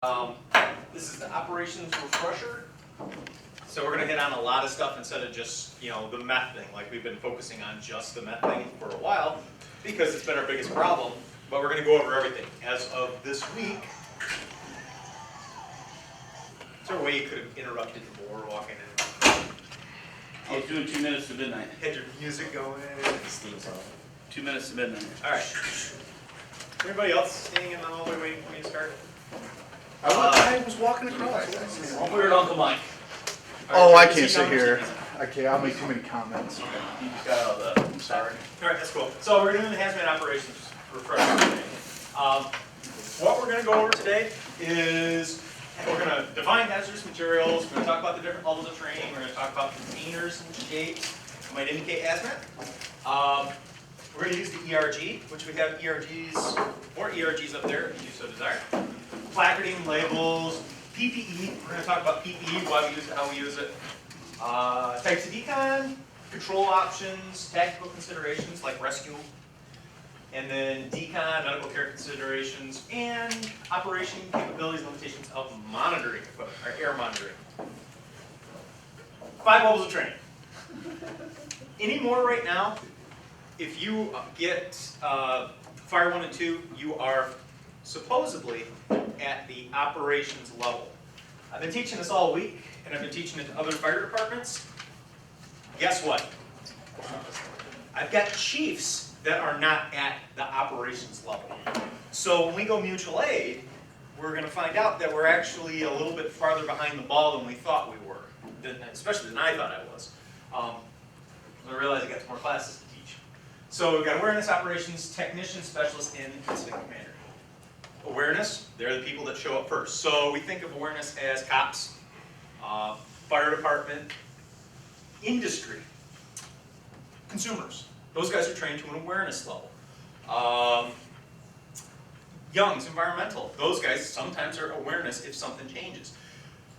This is the Operations Refresher. So we're going to hit on a lot of stuff instead of just, the meth thing. Like we've been focusing on just the meth thing for a while because it's been our biggest problem. But we're going to go over everything. As of this week, is there a way you could have interrupted more walking in? I was doing 2 minutes to midnight. Had your music going. 2 minutes to midnight. All right. Everybody else standing in the hallway waiting for me to start? I was walking across. Weird Uncle Mike. Oh, I can't sit here. I can't. I'll make too many comments. You just got all the. I'm sorry. All right, that's cool. So we're doing the Hazmat Operations Refresher today. What we're going to go over today is we're going to define hazardous materials. We're going to talk about the different levels of training. We're going to talk about containers and shapes that might indicate hazmat. We're going to use the ERG, which we have more ERGs up there if you so desire. Placarding, labels, PPE. We're going to talk about PPE, why we use it, how we use it. Types of decon, control options, tactical considerations like rescue, and then decon, medical care considerations, and operation capabilities and limitations of monitoring equipment, or air monitoring. 5 levels of training. Any more right now? If you get Fire 1 and 2, you are supposedly at the operations level. I've been teaching this all week, and I've been teaching it to other fire departments. Guess what? I've got chiefs that are not at the operations level. So when we go mutual aid, we're going to find out that we're actually a little bit farther behind the ball than we thought we were, especially than I thought I was. I realized I got some more classes to teach. So we've got awareness, operations, technician, specialist, and incident commander. Awareness, they're the people that show up first. So we think of awareness as cops, fire department, industry, consumers. Those guys are trained to an awareness level. Young's environmental. Those guys sometimes are awareness if something changes.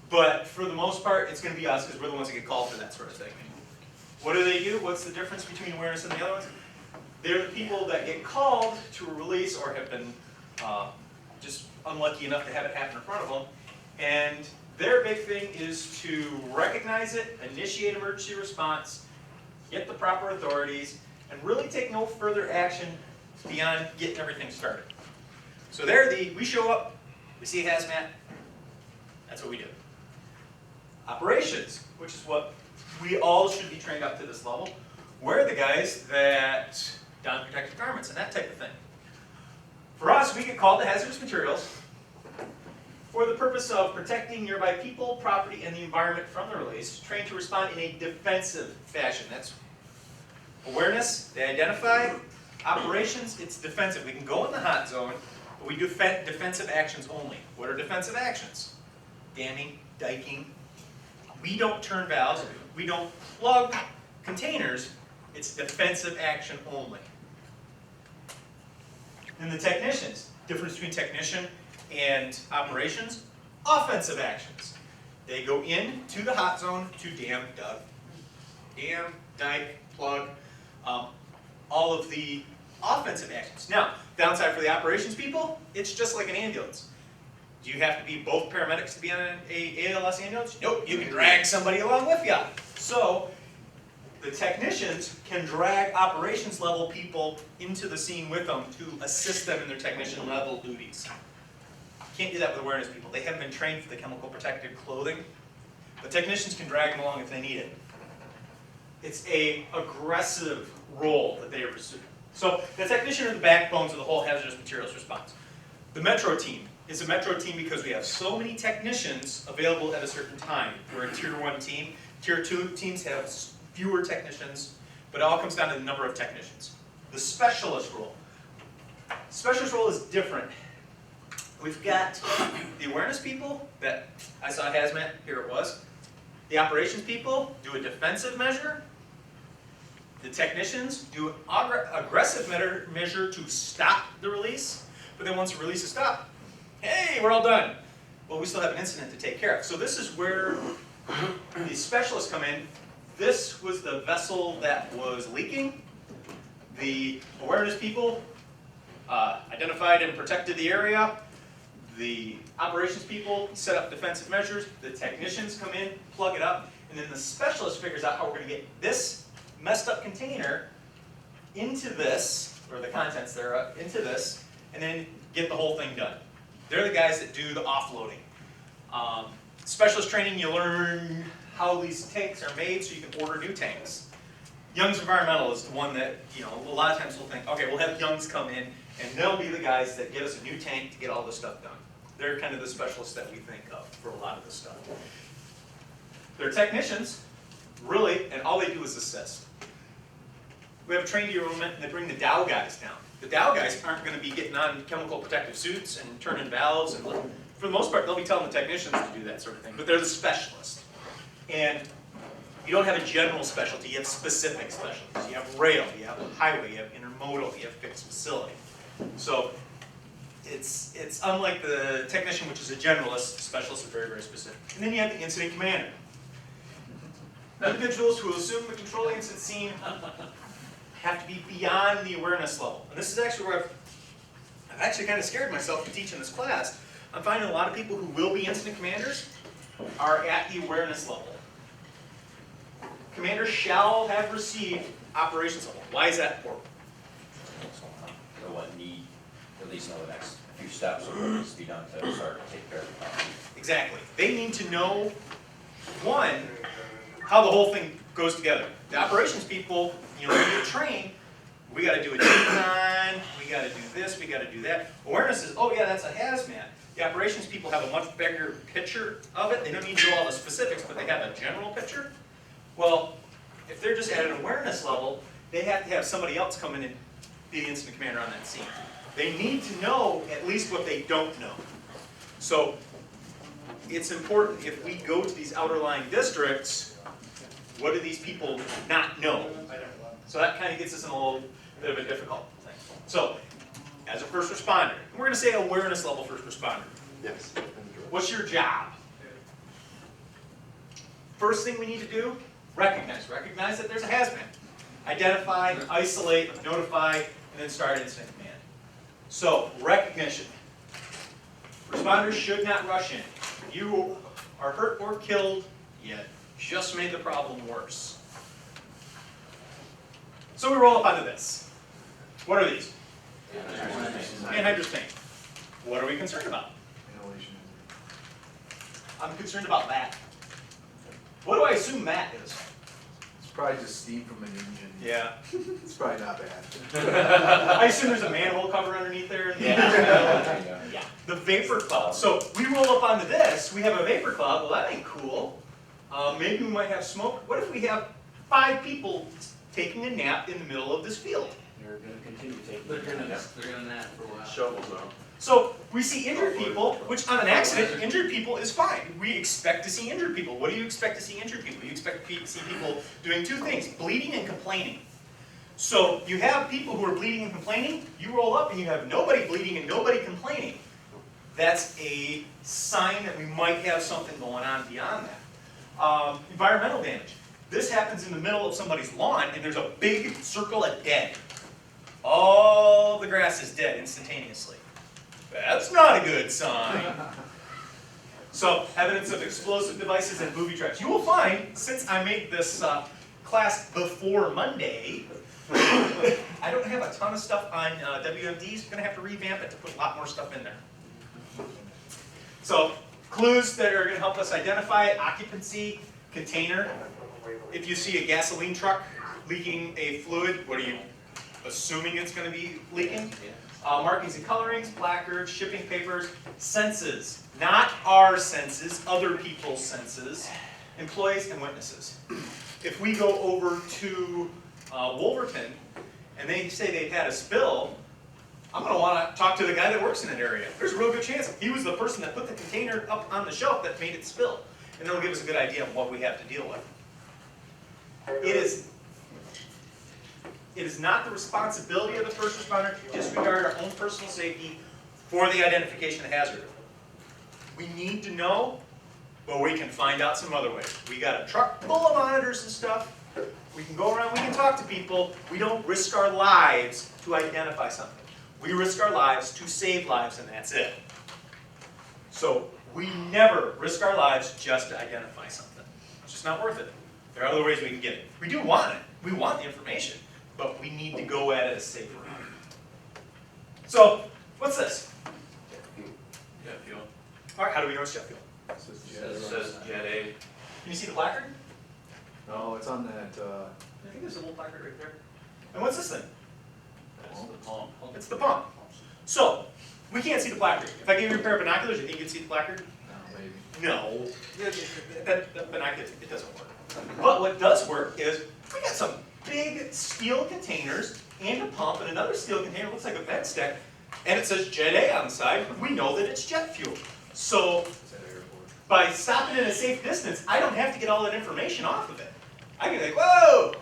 But for the most part, it's going to be us because we're the ones that get called for that sort of thing. What do? What's the difference between awareness and the other ones? They're the people that get called to a release or have been just unlucky enough to have it happen in front of them. And their big thing is to recognize it, initiate emergency response, get the proper authorities, and really take no further action beyond getting everything started. So we show up, we see hazmat, that's what we do. Operations, which is what we all should be trained up to this level. We're the guys that don protective garments and that type of thing. For us, we get called to hazardous materials for the purpose of protecting nearby people, property, and the environment from the release, trained to respond in a defensive fashion. That's awareness, they identify. Operations, it's defensive. We can go in the hot zone, but we do defensive actions only. What are defensive actions? Damming, diking. We don't turn valves. We don't plug containers. It's defensive action only. And the technicians, difference between technician and operations, offensive actions. They go into the hot zone to dam, dike, plug, all of the offensive actions. Now, downside for the operations people, it's just like an ambulance. Do you have to be both paramedics to be on an ALS ambulance? Nope, you can drag somebody along with you. So, the technicians can drag operations level people into the scene with them to assist them in their technician level duties. Can't do that with awareness people. They haven't been trained for the chemical protected clothing. But technicians can drag them along if they need it. It's an aggressive role that they are pursuing. So the technician are the backbones of the whole hazardous materials response. The Metro team is a Metro team because we have so many technicians available at a certain time. We're a Tier 1 team. Tier 2 teams have fewer technicians, but it all comes down to the number of technicians. The specialist role. Specialist role is different. We've got the awareness people that I saw hazmat, here it was. The operations people do a defensive measure. The technicians do an aggressive measure to stop the release, but then once the release is stopped, hey, we're all done. Well, we still have an incident to take care of. So this is where the specialists come in. This was the vessel that was leaking. The awareness people identified and protected the area. The operations people set up defensive measures, the technicians come in, plug it up, and then the specialist figures out how we're going to get this messed up container into this, or the contents thereof, into this, and then get the whole thing done. They're the guys that do the offloading. Specialist training, you learn how these tanks are made so you can order new tanks. Young's Environmental is the one that, you know, a lot of times we'll think, okay, we'll have Young's come in, and they'll be the guys that get us a new tank to get all this stuff done. They're kind of the specialists that we think of for a lot of this stuff. They're technicians, really, and all they do is assist. We have a training room, and they bring the Dow guys down. The Dow guys aren't going to be getting on chemical protective suits and turning valves, and for the most part, they'll be telling the technicians to do that sort of thing, but they're the specialists. And you don't have a general specialty, you have specific specialties. You have rail, you have highway, you have intermodal, you have fixed facility. So it's unlike the technician, which is a generalist. Specialists are very, very specific. And then you have the incident commander. Individuals who assume the control of the incident scene have to be beyond the awareness level. And this is actually where I've actually kind of scared myself to teach in this class. I'm finding a lot of people who will be incident commanders are at the awareness level. Commander shall have received operations level. Why is that important? Know what need, at least know the next few steps of what needs to be done to start to take care of the problem. Exactly. They need to know, one, how the whole thing goes together. The operations people, you know, when you get trained, we got to do a decon, we got to do this, we got to do that. Awareness is, oh yeah, that's a hazmat. The operations people have a much bigger picture of it. They don't need to know all the specifics, but they have a general picture. Well, if they're just at an awareness level, they have to have somebody else come in and be the incident commander on that scene. They need to know at least what they don't know. So it's important if we go to these outer lying districts, what do these people not know? So that kind of gets us in a little bit of a difficult thing. So, as a first responder, we're going to say awareness level first responder. Yes. What's your job? First thing we need to do, recognize. Recognize that there's a hazmat. Identify, isolate, notify, and then start incident command. So, recognition. Responders should not rush in. If you are hurt or killed, you just made the problem worse. So we roll up onto this. What are these? Anhydrous tank. What are we concerned about? I'm concerned about that. What do I assume that is? It's probably just steam from an engine. Yeah. It's probably not bad. I assume there's a manhole cover underneath there. Yeah. Yeah. The vapor cloud. So we roll up onto this. We have a vapor cloud. Well, that ain't cool. Maybe we might have smoke. What if we have 5 people taking a nap in the middle of this field? They're going to continue taking. They're gonna nap for a while. Shovels though. So we see injured people, which on an accident, injured people is fine. We expect to see injured people. What do you expect to see injured people? You expect to see people doing 2 things, bleeding and complaining. So you have people who are bleeding and complaining, you roll up and you have nobody bleeding and nobody complaining. That's a sign that we might have something going on beyond that. Environmental damage. This happens in the middle of somebody's lawn and there's a big circle of dead. All the grass is dead instantaneously. That's not a good sign. So, evidence of explosive devices and booby traps. You will find, since I made this class before Monday, I don't have a ton of stuff on WMDs. I'm going to have to revamp it to put a lot more stuff in there. So, clues that are going to help us identify it: occupancy, container. If you see a gasoline truck leaking a fluid, what are you assuming it's going to be leaking? Markings and colorings, placards, shipping papers, senses. Not our senses, other people's senses. Employees and witnesses. If we go over to Wolverton and they say they've had a spill, I'm going to want to talk to the guy that works in that area. There's a real good chance he was the person that put the container up on the shelf that made it spill. And it'll give us a good idea of what we have to deal with. It is not the responsibility of the first responder to disregard our own personal safety for the identification of hazard. We need to know, but we can find out some other ways. We got a truck full of monitors and stuff. We can go around, we can talk to people. We don't risk our lives to identify something. We risk our lives to save lives, and that's it. So we never risk our lives just to identify something. It's just not worth it. There are other ways we can get it. We do want it. We want the information, but we need to go at it a safe route. So, what's this? Jet fuel. All right, how do we know it's jet fuel? It says Jet A. Can you see the placard? No, it's on that, I think there's a little placard right there. And what's this thing? That's the pump. It's the pump. So, we can't see the placard. If I gave you a pair of binoculars, you think you'd see the placard? no, maybe. No. That binoculars, it doesn't work. But what does work is, we got some big steel containers and a pump and another steel container, looks like a vent stack, and it says Jet A on the side. We know that it's jet fuel. So, It's at airport. by stopping at a safe distance, I don't have to get all that information off of it. I can be like, whoa,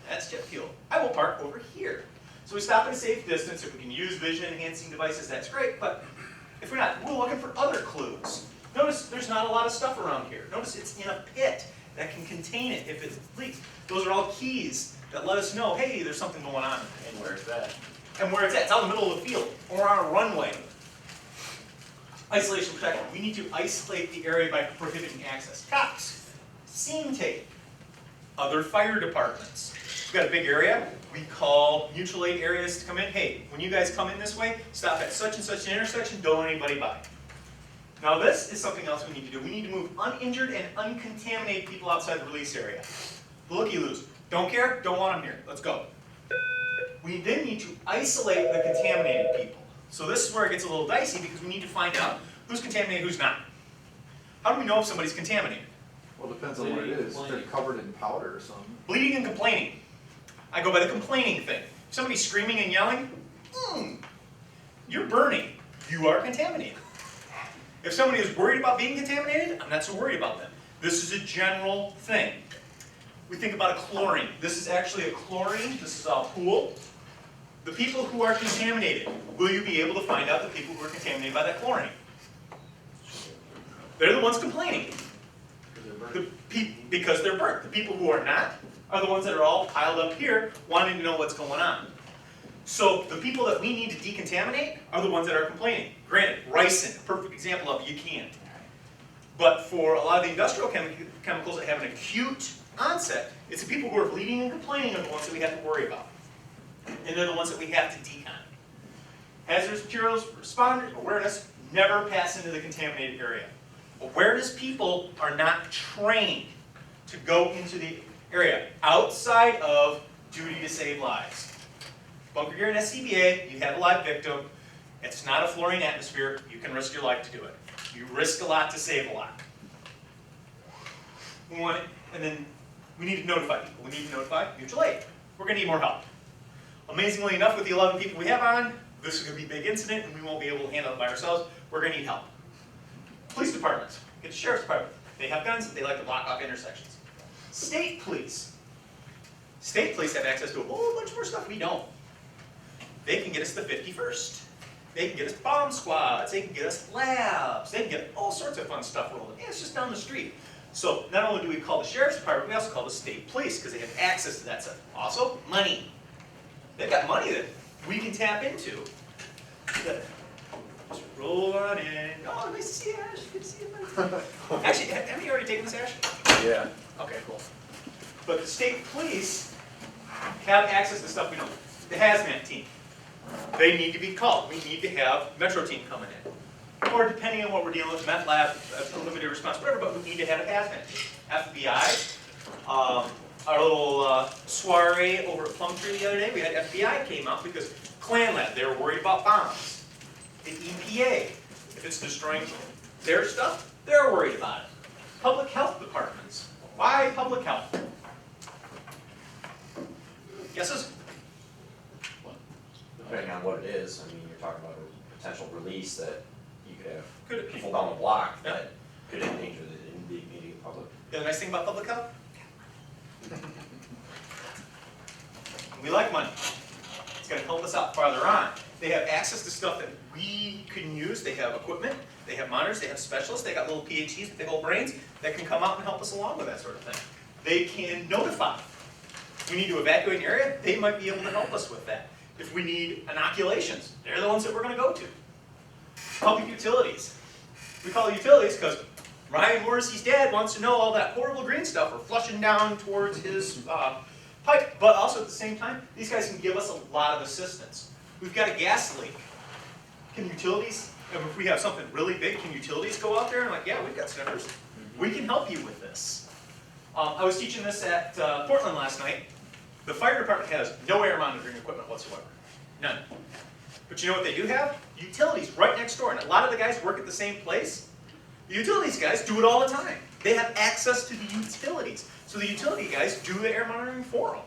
that's jet fuel. I will park over here. So we stop at a safe distance. If we can use vision enhancing devices, that's great. But if we're not, we're looking for other clues. Notice there's not a lot of stuff around here. Notice it's in a pit that can contain it if it leaks. Those are all keys that let us know, hey, there's something going on. And where's that? And where it's at, it's out in the middle of the field or on a runway. Isolation protection. We need to isolate the area by prohibiting access. Cops, scene tape, other fire departments. We've got a big area. We call mutual aid areas to come in. Hey, when you guys come in this way, stop at such and such an intersection, don't let anybody by. Now this is something else we need to do. We need to move uninjured and uncontaminated people outside the release area. The looky-loos. Don't care, don't want them here. Let's go. We then need to isolate the contaminated people. So this is where it gets a little dicey because we need to find out who's contaminated, who's not. How do we know if somebody's contaminated? Well, it depends on what it is. If they're covered in powder or something. Bleeding and complaining. I go by the complaining thing. If somebody's screaming and yelling, you're burning. You are contaminated. If somebody is worried about being contaminated, I'm not so worried about them. This is a general thing. We think about a chlorine. This is actually a chlorine. This is a pool. The people who are contaminated, will you be able to find out the people who are contaminated by that chlorine? They're the ones complaining. Because they're burnt. The people who are not are the ones that are all piled up here wanting to know what's going on. So the people that we need to decontaminate are the ones that are complaining. Granted, ricin, a perfect example of you can't. But for a lot of the industrial chemicals that have an acute onset, it's the people who are bleeding and complaining are the ones that we have to worry about. And they're the ones that we have to decon. Hazardous materials, responders, awareness, never pass into the contaminated area. Awareness people are not trained to go into the area outside of duty to save lives. Bunker gear and SCBA, you have a live victim. It's not a fluorine atmosphere. You can risk your life to do it. You risk a lot to save a lot. And then we need to notify people. We need to notify mutual aid. We're going to need more help. Amazingly enough, with the 11 people we have on, this is going to be a big incident and we won't be able to handle it by ourselves. We're going to need help. Police departments, get the sheriff's department. They have guns, they like to block off intersections. State police. State police have access to a whole bunch more stuff we don't. They can get us the 51st. They can get us bomb squads. They can get us labs. They can get all sorts of fun stuff rolling. Yeah, it's just down the street. So not only do we call the sheriff's department, we also call the state police because they have access to that stuff. Also, money. They've got money that we can tap into. Just roll on in. Oh, nice to see you, Ash. Good to see you. Actually, have you already taken this, Ash? Yeah. Okay, cool. But the state police have access to stuff we don't. The hazmat team. They need to be called. We need to have Metro team coming in. Or depending on what we're dealing with, Met Lab, a limited response, whatever, but we need to have a hazmat team. FBI, our little soiree over at Plumtree the other day, we had FBI came out because Clan Lab, they were worried about bombs. The EPA, if it's destroying their stuff, they're worried about it. Public health departments. Why public health? Guesses? Depending on what it is, I mean, you're talking about a potential release that you could have Could it be? people down the block Yeah. that could endanger the immediate public. The nice thing about public health? We like money. It's going to help us out farther on. They have access to stuff that we can use. They have equipment, they have monitors, they have specialists, they got little PhDs with big old brains that can come out and help us along with that sort of thing. They can notify. If we need to evacuate an area, they might be able to help us with that. If we need inoculations, they're the ones that we're going to go to. Public utilities. We call it utilities because Ryan Morrissey's dad wants to know all that horrible green stuff we're flushing down towards his pipe. But also at the same time, these guys can give us a lot of assistance. We've got a gas leak. Can utilities, if we have something really big, can utilities go out there and like, yeah, we've got sniffers. We can help you with this. I was teaching this at Portland last night. The fire department has no air monitoring equipment whatsoever. None. But you know what they do have? Utilities right next door. And a lot of the guys work at the same place. The utilities guys do it all the time. They have access to the utilities. So the utility guys do the air monitoring for them.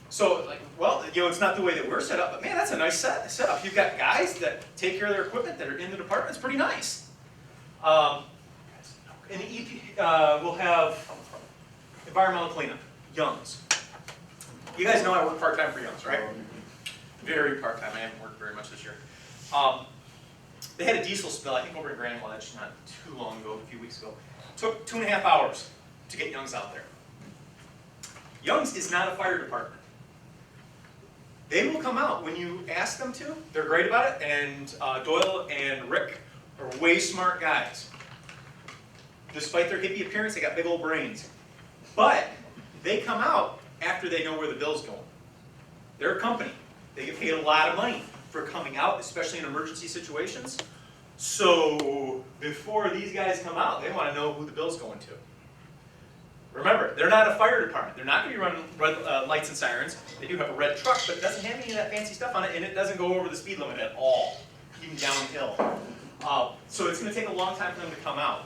So, like, well, you know, it's not the way that we're set up, but man, that's a nice setup. You've got guys that take care of their equipment that are in the department. It's pretty nice. In the EP, we'll have environmental cleanup, Young's. You guys know I work part-time for Young's, right? Very part-time. I haven't worked very much this year. They had a diesel spill, I think over in Grand Ledge, not too long ago, a few weeks ago. It took 2.5 hours to get Young's out there. Young's is not a fire department. They will come out when you ask them to. They're great about it, and Doyle and Rick are way smart guys. Despite their hippie appearance, they got big old brains. But they come out after they know where the bill's going. They're a company. They get paid a lot of money for coming out, especially in emergency situations. So before these guys come out, they want to know who the bill's going to. Remember, they're not a fire department. They're not going to be running red lights and sirens. They do have a red truck, but it doesn't have any of that fancy stuff on it, and it doesn't go over the speed limit at all, even downhill. So it's going to take a long time for them to come out.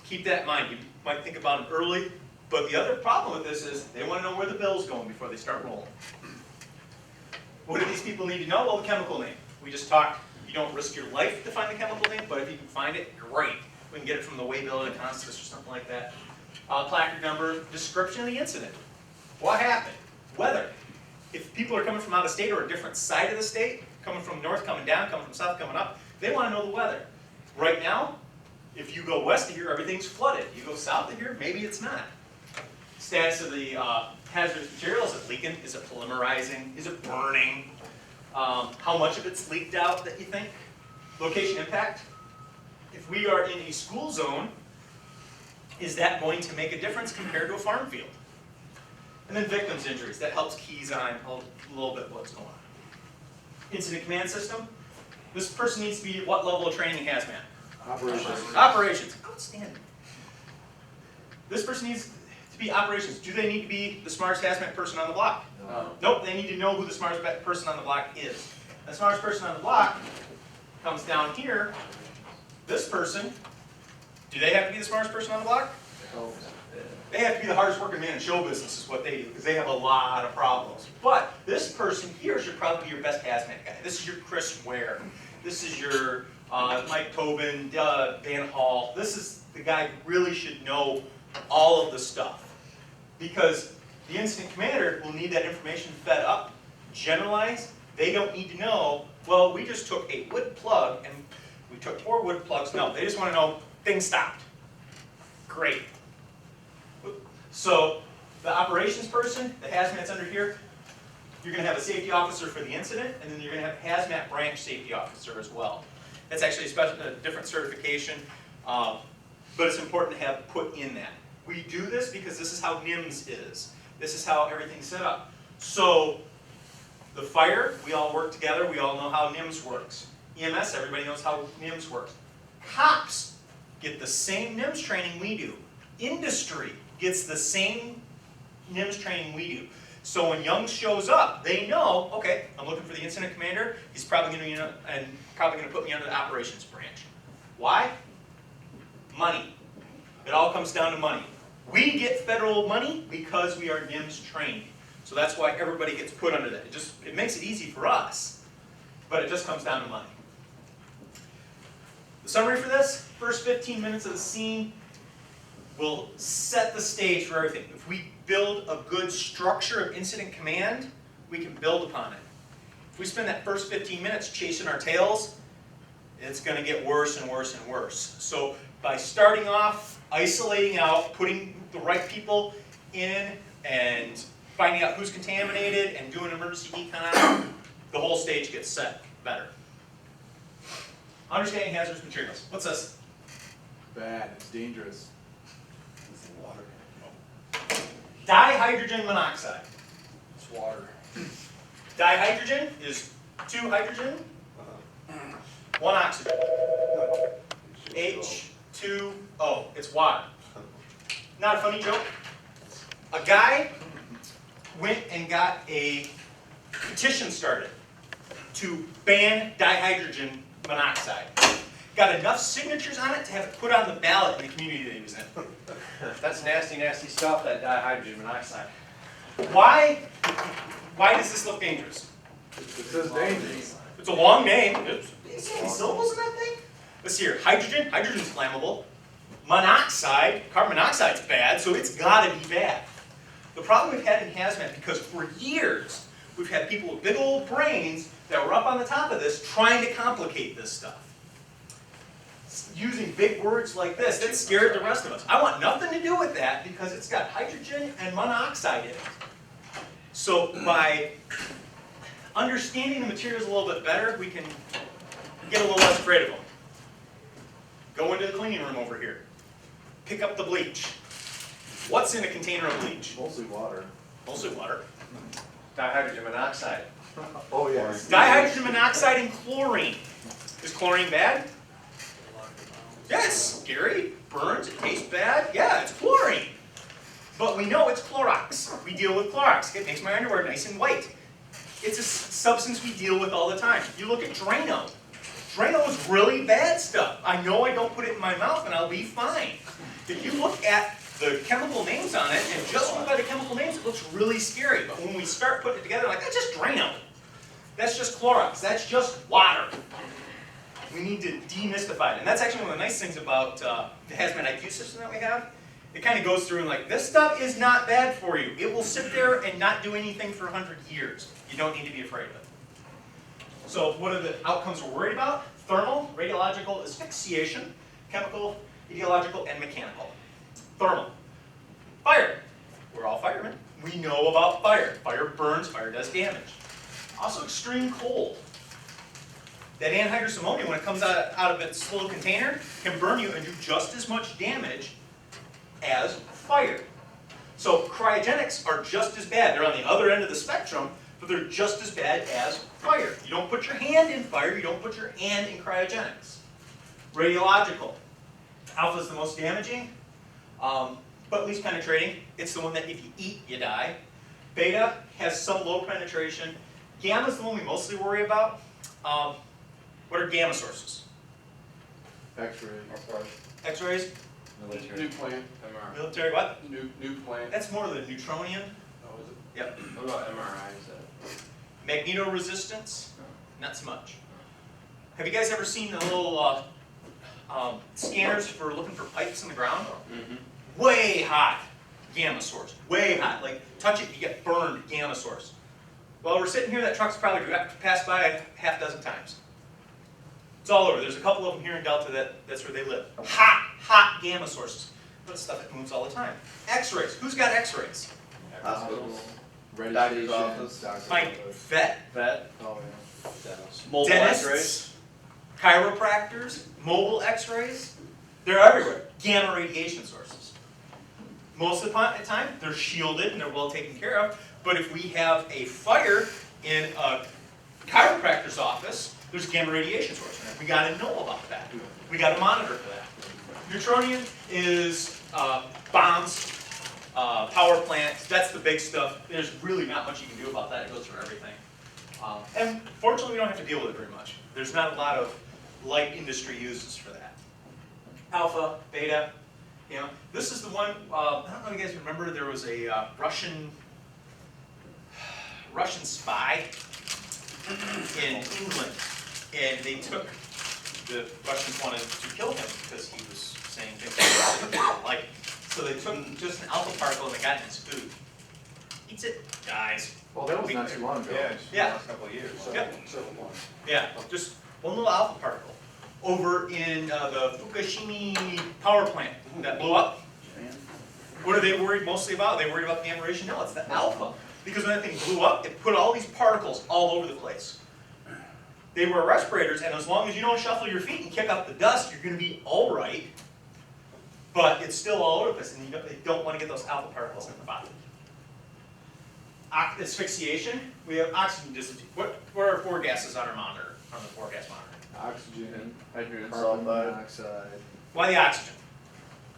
Keep that in mind. You might think about them early, but the other problem with this is they want to know where the bill's going before they start rolling. What do these people need to know? Well, the chemical name. We just talked, you don't risk your life to find the chemical name, but if you can find it, great. We can get it from the way bill at Constance or something like that. Placard number, description of the incident. What happened? Weather. If people are coming from out of state or a different side of the state, coming from north, coming down, coming from south, coming up, they want to know the weather. Right now, if you go west of here, everything's flooded. You go south of here, maybe it's not. Status of the hazardous material, is it leaking? Is it polymerizing? Is it burning? How much of it's leaked out that you think? Location impact. If we are in a school zone, is that going to make a difference compared to a farm field? And then victims' injuries. That helps keys on a little bit what's going on. Incident command system. This person needs to be at what level of training in hazmat? Operations. Operations. Outstanding. This person needs to be operations. Do they need to be the smartest hazmat person on the block? No. Nope, they need to know who the smartest person on the block is. The smartest person on the block comes down here. This person, do they have to be the smartest person on the block? They have to be the hardest working man in show business is what they do, because they have a lot of problems. But this person here should probably be your best hazmat guy. This is your Chris Ware. This is your Mike Tobin, Dan Hall. This is the guy who really should know all of the stuff. Because the incident commander will need that information fed up, generalized. They don't need to know, well, we just took a wood plug and we took 4 wood plugs. No, they just want to know things stopped. Great. So the operations person, the hazmat's under here, you're going to have a safety officer for the incident, and then you're going to have a hazmat branch safety officer as well. That's actually a different certification, but it's important to have put in that. We do this because this is how NIMS is. This is how everything's set up. So the fire, we all work together. We all know how NIMS works. EMS, everybody knows how NIMS works. Cops get the same NIMS training we do. Industry gets the same NIMS training we do. So when Young shows up, they know, okay, I'm looking for the incident commander. He's probably going to put me under the operations branch. Why? Money. It all comes down to money. We get federal money because we are NIMS trained. So that's why everybody gets put under that. It makes it easy for us, but it just comes down to money. The summary for this, first 15 minutes of the scene will set the stage for everything. If we build a good structure of incident command, we can build upon it. If we spend that first 15 minutes chasing our tails, it's going to get worse and worse and worse. So by starting off, isolating out, putting the right people in, and finding out who's contaminated, and doing emergency decon, the whole stage gets set better. Understanding hazardous materials. What's this? Bad, it's dangerous. It's water. Dihydrogen monoxide. It's water. Dihydrogen is 2 hydrogen, 1 oxygen. H2O. It's water. Not a funny joke. A guy went and got a petition started to ban dihydrogen monoxide. Got enough signatures on it to have it put on the ballot in the community that he was in. That's nasty, nasty stuff, that dihydrogen monoxide. Why does this look dangerous? It says dangerous. It's a long name. Oops. You see how many syllables in that thing? Let's see here. Hydrogen. Hydrogen's flammable. Monoxide. Carbon monoxide's bad, so it's gotta be bad. The problem we've had in hazmat, because for years we've had people with big old brains that were up on the top of this trying to complicate this stuff. Using big words like this, that scared the rest of us. I want nothing to do with that because it's got hydrogen and monoxide in it. So by understanding the materials a little bit better, we can get a little less afraid of them. Go into the cleaning room over here. Pick up the bleach. What's in a container of bleach? Mostly water. Mostly water. Dihydrogen monoxide. Oh, yes. Dihydrogen monoxide and chlorine. Is chlorine bad? Yeah, it's scary. Burns, it tastes bad. Yeah, it's chlorine. But we know it's Clorox. We deal with Clorox. It makes my underwear nice and white. It's a substance we deal with all the time. You look at Drano. Drano is really bad stuff. I know I don't put it in my mouth and I'll be fine. If you look at the chemical names on it, and just look by the chemical names, it looks really scary. But when we start putting it together, like, that's just Drano. That's just Clorox. That's just water. We need to demystify it. And that's actually one of the nice things about the Hazmat IQ system that we have. It kind of goes through and like, this stuff is not bad for you. It will sit there and not do anything for 100 years. You don't need to be afraid of it. So what are the outcomes we're worried about? Thermal, radiological, asphyxiation, chemical, etiological, and mechanical. Thermal. Fire. We're all firemen. We know about fire. Fire burns, fire does damage. Also extreme cold. That anhydrous ammonia, when it comes out of its little container, can burn you and do just as much damage as fire. So cryogenics are just as bad. They're on the other end of the spectrum, but they're just as bad as fire. You don't put your hand in fire, you don't put your hand in cryogenics. Radiological. Alpha is the most damaging, but least penetrating. It's the one that if you eat, you die. Beta has some low penetration. Gamma is the one we mostly worry about. What are gamma sources? X-ray. X-rays? Military. New plant. MRI. Military what? New plant. That's more the neutronian. Oh, is it? Yep. What about MRIs? Magnetoresistance? Not so much. Have you guys ever seen the little scanners for looking for pipes in the ground? Mm-hmm. Way hot gamma source. Way hot. Like, touch it, you get burned gamma source. While we're sitting here, that truck's probably passed by a half dozen times. It's all over. There's a couple of them here in Delta that's where they live. Hot gamma sources. That's stuff that moves all the time. X-rays. Who's got X-rays? Hospitals. Doctor's office. Fine. Vet. Vet. Oh, yeah. Mobile Dentists. X-rays. Chiropractors. Mobile X-rays. They're everywhere. Gamma radiation sources. Most of the time, they're shielded and they're well taken care of. But if we have a fire in a chiropractor's office, there's a gamma radiation source in it. We got to know about that. We got to monitor for that. Neutronian is bombs, power plants. That's the big stuff. There's really not much you can do about that. It goes through everything. And fortunately, we don't have to deal with it very much. There's not a lot of light industry uses for that. Alpha, beta. You know, this is the one. I don't know if you guys remember. There was a Russian spy in England, and they took, the Russians wanted to kill him because he was saying things they didn't like. So they took just an alpha particle and they got in his food. Eats it, dies. Well, that was not too long ago. Yeah. Last couple of years. Yeah. Several months. Yeah, just one little alpha particle. Over in the Fukushima power plant that blew up. What are they worried mostly about? Are they worried about the gamma radiation? No, it's the alpha. Because when that thing blew up, it put all these particles all over the place. they wear respirators, and as long as you don't shuffle your feet and kick up the dust, you're gonna be all right. But it's still all over the place, and you don't want to get those alpha particles in the body. Asphyxiation, we have oxygen deficiency. What are our 4 gases on our monitor, on the 4 gas monitor? Oxygen, Hydrogen Carbon sulfide monoxide. Why the oxygen?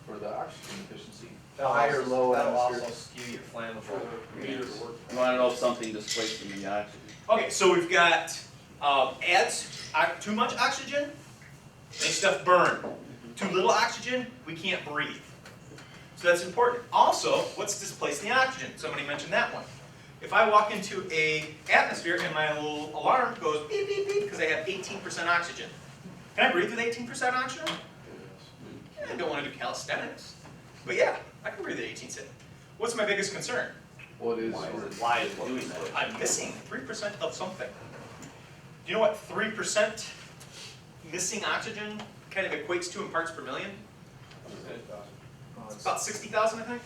for the oxygen deficiency. High or low That'll atmosphere. also skew your flammable. Meter to work. You wanna know if something displacing the oxygen. Okay, so we've got too much oxygen, makes stuff burn. Too little oxygen, we can't breathe. So that's important. Also, what's displacing the oxygen? Somebody mentioned that one. If I walk into an atmosphere and my little alarm goes beep, beep, beep, because I have 18% oxygen. Can I breathe with 18% oxygen? I don't want to do calisthenics. But yeah, I can breathe at 18%. What's my biggest concern? What is? Why is it doing that? I'm missing 3% of something. Do you know what 3% missing oxygen kind of equates to in parts per million? It's about 60,000, I think.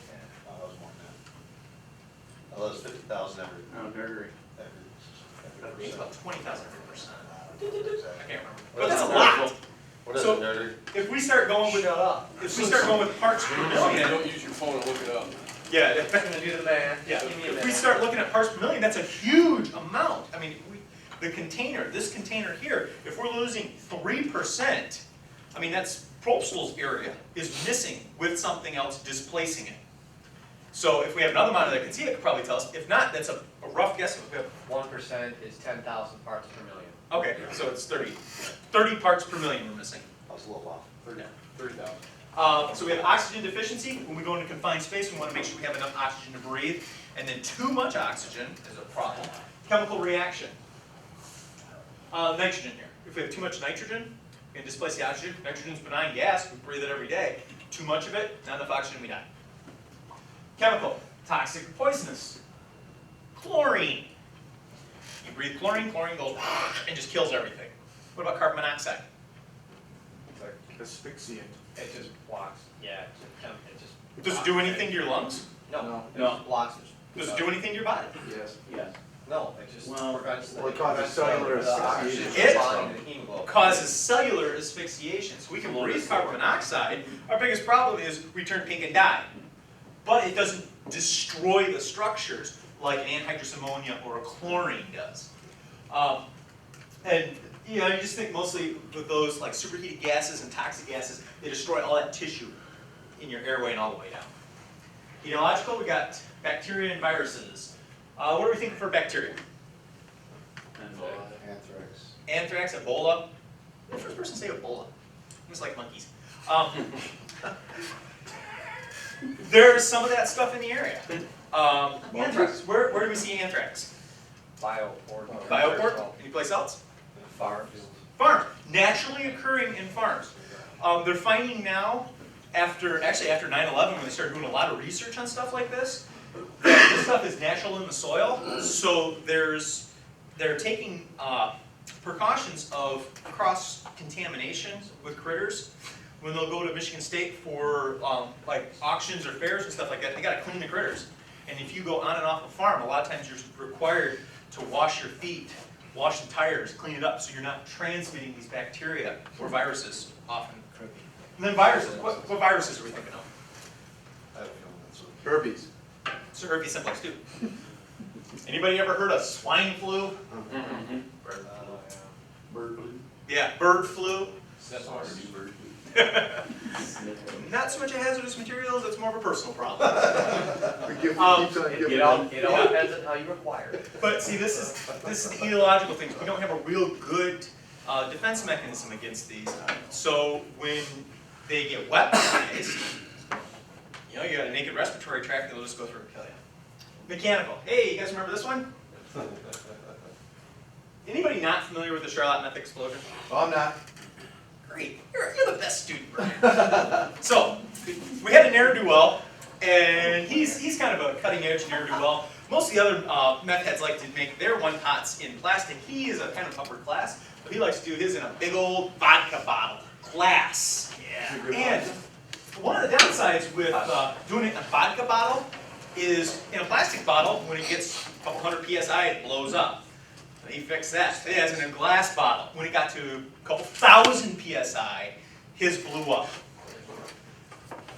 Oh, that was more than that. Oh, that was 50,000 every, Oh, nerdery. I think it's percent. about 20,000 every percent. I Exactly. can't remember. But that's a lot. What is So- it, nerdy? If we start going with, if we start going with parts per million, Don't use your phone and look it up. yeah, I'm gonna do the math. yeah. Give me a If we minute. start looking at parts per million, that's a huge amount. I mean, the container, this container here, if we're losing 3%, I mean, that's Propstol's area is missing with something else displacing it. So if we have another monitor that can see it, could probably tell us. If not, that's a rough guess. If we have 1% is 10,000 parts per million. Okay, so it's 30 parts per million we're missing. I was a little off. 30,000. So we have oxygen deficiency. When we go into confined space, we want to make sure we have enough oxygen to breathe. And then too much oxygen is a problem. Chemical reaction. Nitrogen here. If we have too much nitrogen, we can displace the oxygen. Nitrogen's benign gas. We breathe it every day. Too much of it, not enough oxygen, we die. Chemical. Toxic or poisonous. Chlorine. You breathe chlorine, chlorine goes and just kills everything. What about carbon monoxide? Asphyxiant. It just blocks, yeah, it just. Does it do anything to your lungs? No, it No. just blocks it. Does it do anything to your body? Yes. Yes. No, it just Well, prevents the. well, it causes cellular asphyxiation. It bonding to the hemoglobin. Causes cellular asphyxiation. So we can breathe carbon monoxide. Our biggest problem is we turn pink and die. But it doesn't destroy the structures like an anhydrous ammonia or a chlorine does. And you know, you just think mostly with those like superheated gases and toxic gases, they destroy all that tissue in your airway and all the way down. Etiological, we got bacteria and viruses. What are we thinking for bacteria? And, Anthrax. Anthrax, Ebola. The first person to say Ebola. Almost like monkeys. There's some of that stuff in the area. Anthrax. Where do we see anthrax? Bioport. Bioport? Any place else? Farms. Farms. Naturally occurring in farms. They're finding now, after 9/11, when they started doing a lot of research on stuff like this, that this stuff is natural in the soil. So they're taking precautions of cross-contamination with critters. When they'll go to Michigan State for like auctions or fairs and stuff like that, they gotta clean the critters. And if you go on and off a farm, a lot of times you're required to wash your feet, wash the tires, clean it up so you're not transmitting these bacteria or viruses often. And then viruses, what viruses are we thinking of? I have a feeling that's what. Herpes. So herpes simplex too. Anybody ever heard of swine flu? Bird flu. Yeah, bird flu. That's hard to do bird flu. Not so much a hazardous materials, it's more of a personal problem. We keeps Um, on It giving all, them. it all depends on how you require it. But see, this is the etiological thing. We don't have a real good defense mechanism against these. So when they get weaponized, you know, you got a naked respiratory tract that'll just go through and kill you. Mechanical. Hey, you guys remember this one? Anybody not familiar with the Charlotte meth explosion? Oh, I'm not. Great. You're the best student, Brian. So, we had a ne'er-do-well, and he's kind of a cutting-edge ne'er-do-well. Most of the other meth heads like to make their one-pots in plastic. He is a kind of upper class, but he likes to do his in a big old vodka bottle. Glass. Yeah. And one of the downsides with doing it in a vodka bottle is in a plastic bottle, when it gets a couple hundred PSI, it blows up. He fixed that. It has in a glass bottle. When it got to a couple thousand PSI, his blew up.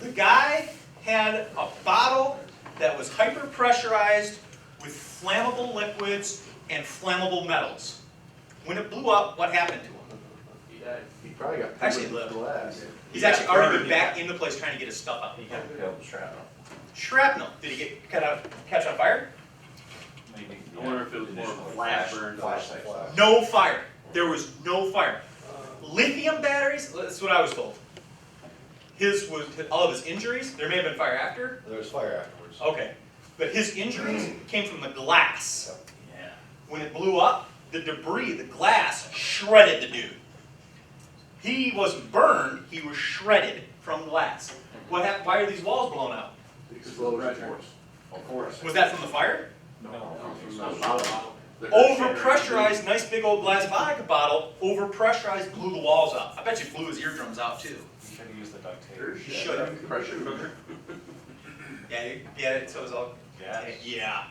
The guy had a bottle that was hyper pressurized with flammable liquids and flammable metals. When it blew up, what happened to him? He probably got Actually, with glass. He's actually already been back in the place trying to get his stuff out. He got killed with shrapnel. Shrapnel. Did he get catch on fire? Maybe. I wonder if it was more of a flash burn. Flash. No fire. There was no fire. Lithium batteries, that's what I was told. All of his injuries, there may have been fire after. There was fire afterwards. Okay. But his injuries came from the glass. Yeah. When it blew up, the debris, the glass, shredded the dude. He wasn't burned, he was shredded from glass. What happened? Why are these walls blown out? Explosion force. Of course. Was that from the fire? They're Overpressurized, nice big old glass vodka bottle, overpressurized, blew the walls out. I bet you blew his eardrums out too. You should have used the duct tape. You should have. Pressure cooker. Yeah, so it was all. Yeah. Yeah.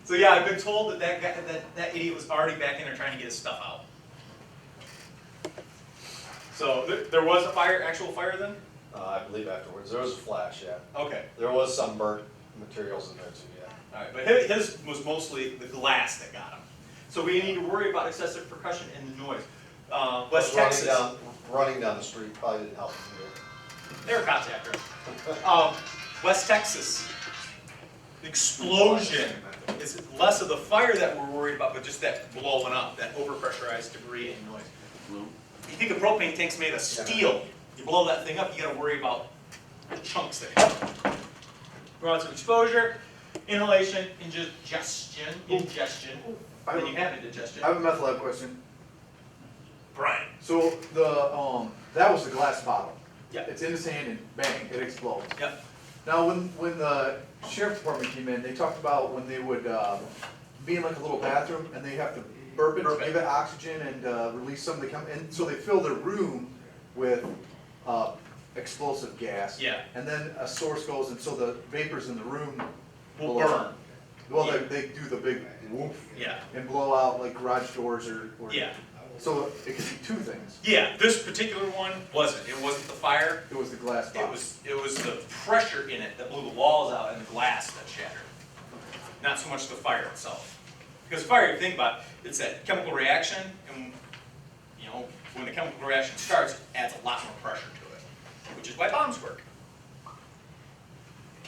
So yeah, I've been told that guy, that idiot was already back in there trying to get his stuff out. So there was a fire, actual fire then? I believe afterwards. There was a flash, yeah. Okay. There was some burnt materials in there too, yeah. All right, but his was mostly the glass that got him. So we need to worry about excessive percussion and the noise. West Plus Texas, running down the street probably didn't help him either. they were cops after him. West Texas, explosion. It's less of the fire that we're worried about, but just that blowing up, that overpressurized debris and noise. You think a propane tank's made of steel. You blow that thing up, you gotta worry about the chunks that happen. Rods of exposure, inhalation, ingestion. Then you have indigestion. I have a meth lab question. Brian. So that was the glass bottle. Yeah. It's in his hand and bang, it explodes. Yep. Now, when the sheriff's department came in, they talked about when they would be in like a little bathroom and they have to burp it to give it oxygen and release some of the and so they fill their room with explosive gas. Yeah. And then a source goes, and so the vapors in the room Will blow burn. out. Well, they do the big woof Yeah. and blow out like garage doors or Yeah. So it could be two things. Yeah. This particular one wasn't. It wasn't the fire. It was the glass box. It was the pressure in it that blew the walls out and the glass that shattered. Not so much the fire itself. Because fire, if you think about it, it's that chemical reaction, and you know, when the chemical reaction starts, it adds a lot more pressure to it, which is why bombs work.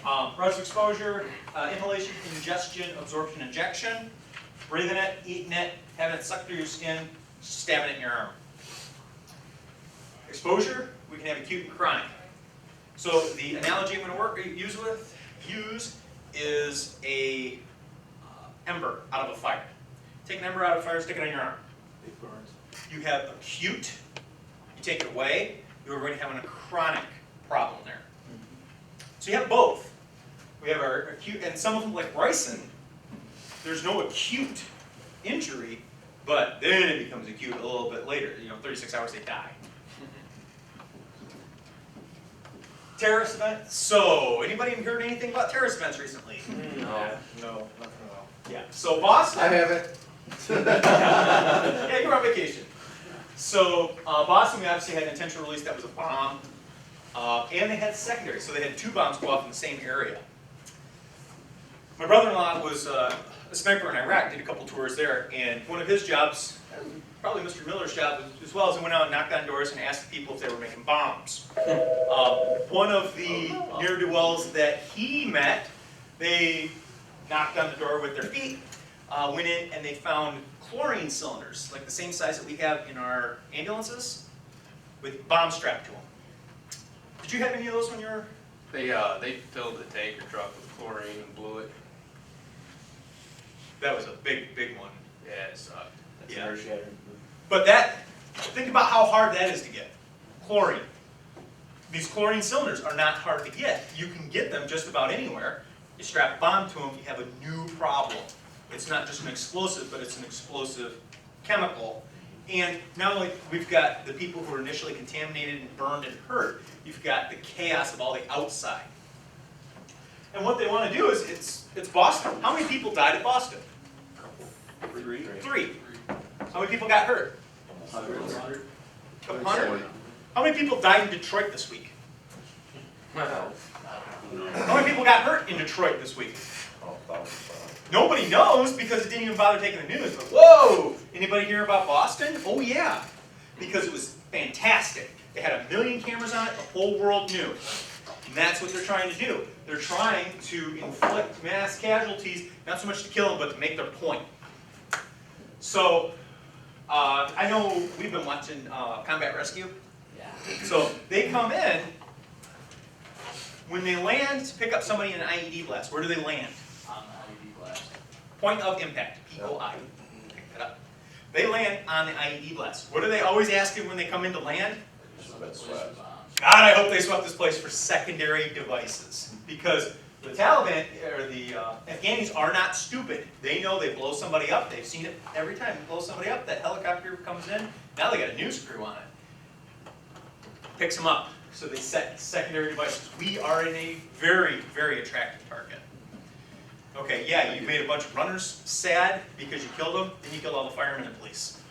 Rods of exposure, inhalation, ingestion, absorption, injection, breathing it, eating it, having it sucked through your skin, stabbing it in your arm. Exposure, we can have acute and chronic. So the analogy I'm going to use is a ember out of a fire. Take an ember out of a fire, stick it on your arm. It burns. You have acute, you take it away, you're going to have a chronic problem there. So you have both. We have our acute, and some of them like ricin, there's no acute injury, but then it becomes acute a little bit later, 36 hours they die. Terrorist event. So, anybody heard anything about terrorist events recently? No. No, nothing at all. Yeah. So Boston. I haven't. Yeah, you were on vacation. So Boston, we obviously had an intentional release that was a bomb, and they had secondary. So they had two bombs go off in the same area. My brother-in-law was a sniper in Iraq, did a couple tours there, and one of his jobs, probably Mr. Miller's job as well, is he went out and knocked on doors and asked people if they were making bombs. One of the ne'er-do-wells that he met, they knocked on the door with their feet, went in and they found chlorine cylinders, like the same size that we have in our ambulances, with bombs strapped to them. Did you have any of those when you were? They filled the tanker truck with chlorine and blew it. That was a big one. Yeah, it sucked. Yeah. But think about how hard that is to get. Chlorine. These chlorine cylinders are not hard to get. You can get them just about anywhere. You strap a bomb to them, you have a new problem. It's not just an explosive, but it's an explosive chemical. And not only we've got the people who are initially contaminated and burned and hurt, you've got the chaos of all the outside. And what they want to do is, it's Boston. How many people died at Boston? 3. How many people got hurt? 100. How many people died in Detroit this week? How many people got hurt in Detroit this week? Nobody knows because it didn't even bother taking the news. But whoa! Anybody hear about Boston? Oh yeah, because it was fantastic. They had 1 million cameras on it. The whole world knew. And that's what they're trying to do. They're trying to inflict mass casualties, not so much to kill them, but to make their point. So, I know we've been watching Combat Rescue. Yeah. So they come in, when they land to pick up somebody in an IED blast, where do they land? On the IED blast. Point of impact, POI. Pick that up. They land on the IED blast. What are they always asking when they come in to land? God, I hope they swept this place for secondary devices. Because the Taliban, or the Afghanis are not stupid. They know they blow somebody up. They've seen it every time. They blow somebody up, that helicopter comes in. Now they got a news crew on it. Picks them up. So they set secondary devices. We are in a very, very attractive target. Okay, yeah, you made a bunch of runners sad because you killed them. Then you killed all the firemen and police.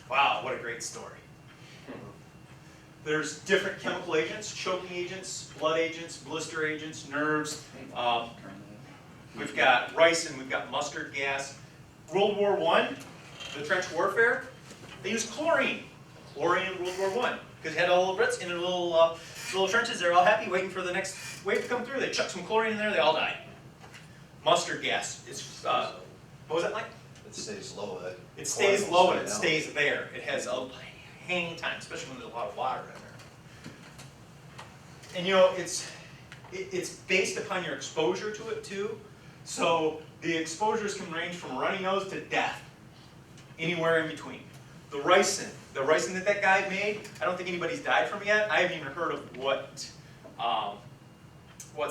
Wow, what a great story. There's different chemical agents, choking agents, blood agents, blister agents, nerves. We've got ricin, we've got mustard gas. World War I, the trench warfare, they used chlorine. Chlorine in World War I. Because they had all the Brits in their little trenches, they're all happy waiting for the next wave to come through. They chucked some chlorine in there, they all died. Mustard gas is, what was that like? It stays low. It stays low and it stays there. It has a hang time, especially when there's a lot of water in there. And you know, it's based upon your exposure to it too. So the exposures can range from runny nose to death, anywhere in between. The ricin that guy made, I don't think anybody's died from it yet. I haven't even heard of what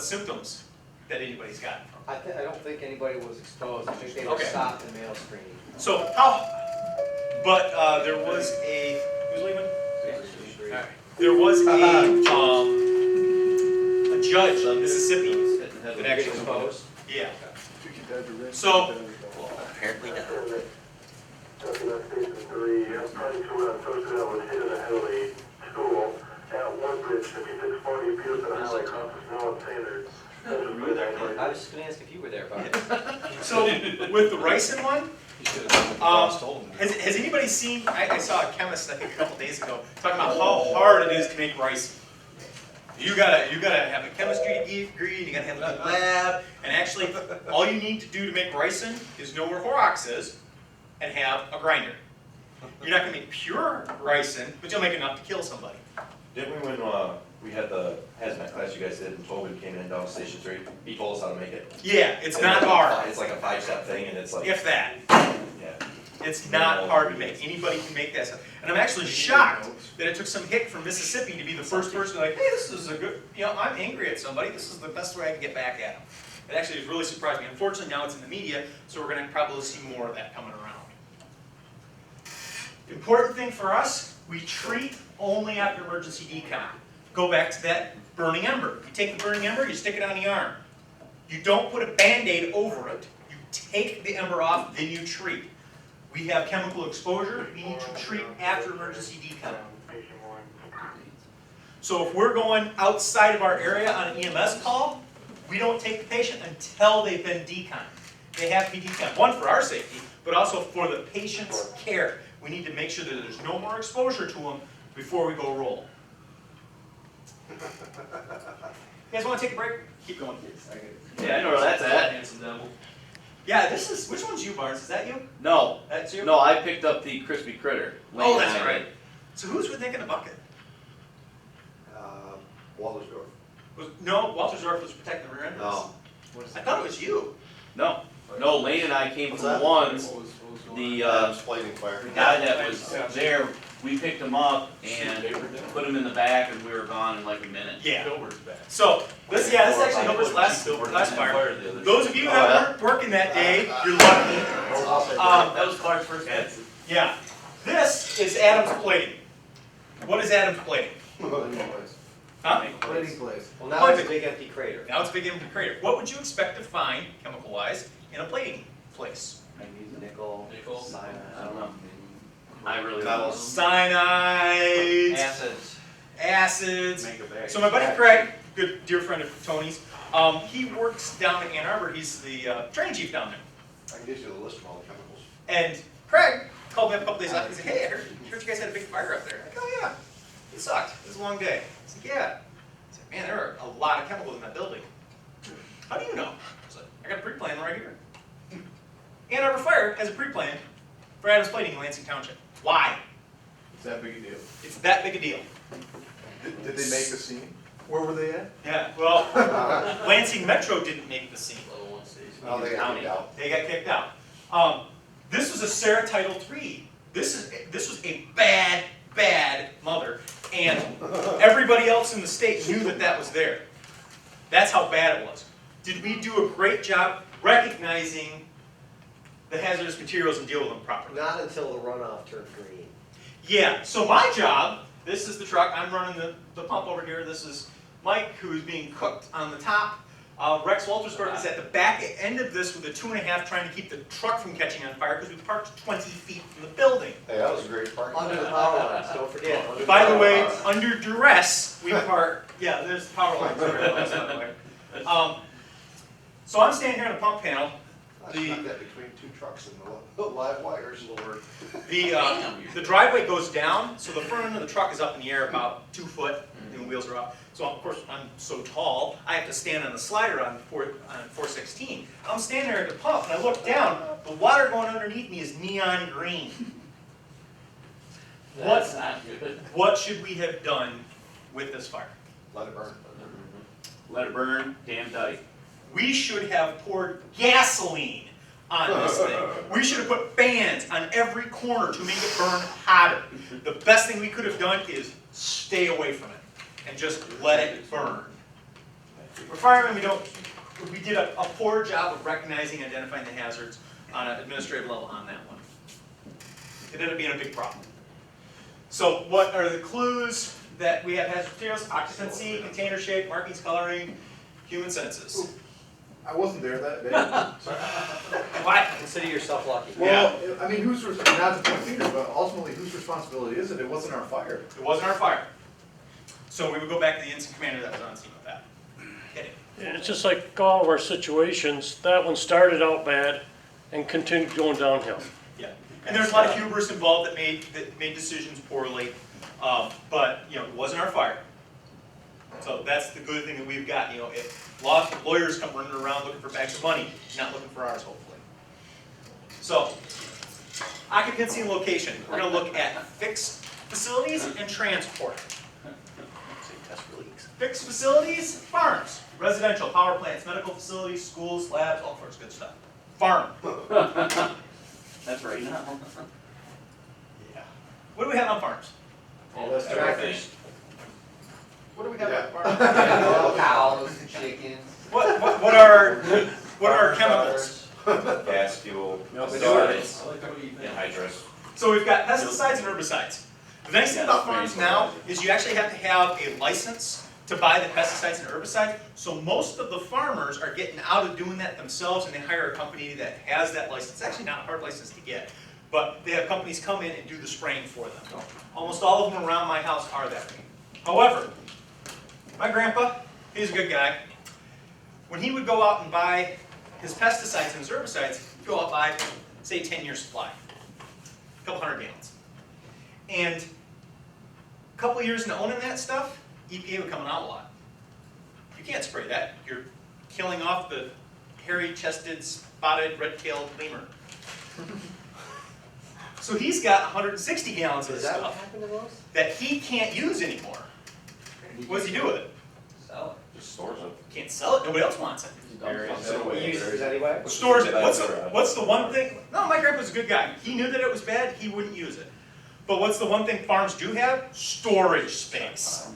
symptoms that anybody's gotten from. I don't think anybody was exposed. I think they were Okay. stopped in mail screening. So but there was a, who's leaving? Alright. There was a judge in Mississippi that actually Exposed? Yeah. So, Apparently not. Station 3, Untitled Chapter was hit in a heavily school at Woodbridge, 5640 Peterson Highway, Conference Noah Sanders. I was just going to ask if you were there, Bob. so with the ricin one, has anybody seen, I saw a chemist, I think a couple days ago, talking about how hard it is to make ricin. You gotta have a chemistry degree, you gotta have a lab, and actually, all you need to do to make ricin is know where Horox is, and have a grinder. You're not gonna make pure ricin, but you'll make enough to kill somebody. Didn't we, when we had the hazmat class you guys did, and Tobin came in down Station 3, he told us how to make it? Yeah, it's not hard, It's like a 5-step thing, and it's like, if that. yeah. It's not hard to make. Anybody can make that stuff. And I'm actually shocked that it took some hick from Mississippi to be the first person like, hey, this is a good, you know, I'm angry at somebody. This is the best way I can get back at them. It actually is really surprised me. Unfortunately, now it's in the media, so we're going to probably see more of that coming around. Important thing for us, we treat only after emergency decon. Go back to that burning ember. You take the burning ember, you stick it on the arm. You don't put a Band-Aid over it. You take the ember off, then you treat. We have chemical exposure, we need to treat after emergency decon. So if we're going outside of our area on an EMS call, we don't take the patient until they've been deconned. They have to be deconned, one for our safety, but also for the patient's care. We need to make sure that there's no more exposure to them before we go roll. You guys want to take a break? Keep going, kids. Yeah, I know where that's at. Handsome devil. Yeah, this is, which one's you, Barnes? Is that you? No, That's you? no, I picked up the crispy critter. Oh, that's right. So who's taking the bucket? Waltersdorf. No, Waltersdorf was protecting the rear end. No. I thought it was you. No, Lane and I came What's from that? ones. What was The Explaining fire. guy that was there, we picked him up and put him in the back, and we were gone in like a minute. Yeah. So this is actually Hilbert's last fire. Those of you that weren't working that day, you're lucky. That was Clark's first hit. Yeah. This is Adam's plating. What is Adam's plating? Huh? Plating place. Well, now it's a big empty crater. Now it's a big empty crater. What would you expect to find, chemical-wise, in a plating place? Nickel. Cyanide. I don't know. I really don't know. Metals. Cyanide, Acids. acids. Make a bag. So my buddy Craig, good dear friend of Tony's, he works down in Ann Arbor. He's the training chief down there. I can get you the list of all the chemicals. And Craig called me up a couple days later. He said, "Hey, I heard you guys had a big fire up there." I'm like, "Oh yeah, it sucked. It was a long day." He's like, "Yeah." I said, "Man, there are a lot of chemicals in that building." "How do you know?" I was like, "I got a pre-plan right here." Ann Arbor Fire has a pre-plan for Adams Plating in Lansing Township. Why? It's that big a deal. It's that big a deal. Did they make the scene? Where were they at? Yeah. Well, Lansing Metro didn't make the scene. Level 1 station. Oh, they got kicked out. They got kicked out. This was a Sarah Title III. This was a bad mother, and everybody else in the state knew that that was there. That's how bad it was. Did we do a great job recognizing the hazardous materials and deal with them properly? Not until the runoff turned green. Yeah. So my job. This is the truck. I'm running the pump over here. This is Mike, who's being cooked on the top. Rex Waltersburg is at the back end of this with a 2.5, trying to keep the truck from catching on fire because we parked 20 feet from the building. Hey, that was a great parking. Under the power lines, don't forget. Under By the power way, lines. under duress, we park. Yeah, there's power lines. By the way. So I'm standing here on the pump panel. I stuck that between two trucks and the live wires, Lord. The driveway goes down, so the front end of the truck is up in the air about 2 foot, and the wheels are up. So of course I'm so tall, I have to stand on the slider on 416. I'm standing there at the pump, and I look down. The water going underneath me is neon green. That's not good. What should we have done with this fire? Let it burn. Let it burn, damn tight. We should have poured gasoline on this thing. We should have put fans on every corner to make it burn hotter. The best thing we could have done is stay away from it and just let it burn. For firemen, we did a poor job of recognizing and identifying the hazards on an administrative level on that one. It ended up being a big problem. So what are the clues that we have hazardous materials? Occupancy, container shape, markings, coloring, human senses. I wasn't there that day. What? Consider yourself lucky. Well, I mean, not to point fingers, but ultimately, whose responsibility is it? It wasn't our fire. It wasn't our fire. So we would go back to the incident commander that was on scene with that. Get it? Yeah, it's just like all of our situations, that one started out bad and continued going downhill. Yeah. And there's a lot of hubris involved that made decisions poorly, but it wasn't our fire. So that's the good thing that we've got. Lawyers come running around looking for bags of money, not looking for ours, hopefully. So, occupancy and location. We're going to look at fixed facilities and transport. Fixed facilities, farms, residential, power plants, medical facilities, schools, labs, all sorts of good stuff. Farm. That's right now. Yeah. What do we have on farms? All that's Everything. What do we have on farms? Cows, chickens. What are chemicals? Gas, fuel, Pesticides. anhydrous. So we've got pesticides and herbicides. The nice thing about farms now is you actually have to have a license to buy the pesticides and herbicides. So most of the farmers are getting out of doing that themselves, and they hire a company that has that license. It's actually not a hard license to get, but they have companies come in and do the spraying for them. Almost all of them around my house are that way. However, my grandpa, he's a good guy. When he would go out and buy his pesticides and his herbicides, he'd go out and buy, say, 10-year supply, a couple hundred gallons. And a couple of years into owning that stuff, EPA would come an outlaw. You can't spray that. You're killing off the hairy-chested, spotted, red-tailed lemur. So he's got 160 gallons of this Is that what stuff happened to those? that he can't use anymore. What does he do with it? Sell Just stores it. Can't sell it. Nobody else wants it. it. You use it anyway? Stores it. What's the one thing? No, my grandpa's a good guy. He knew that it was bad. He wouldn't use it. But what's the one thing farms do have? Storage space.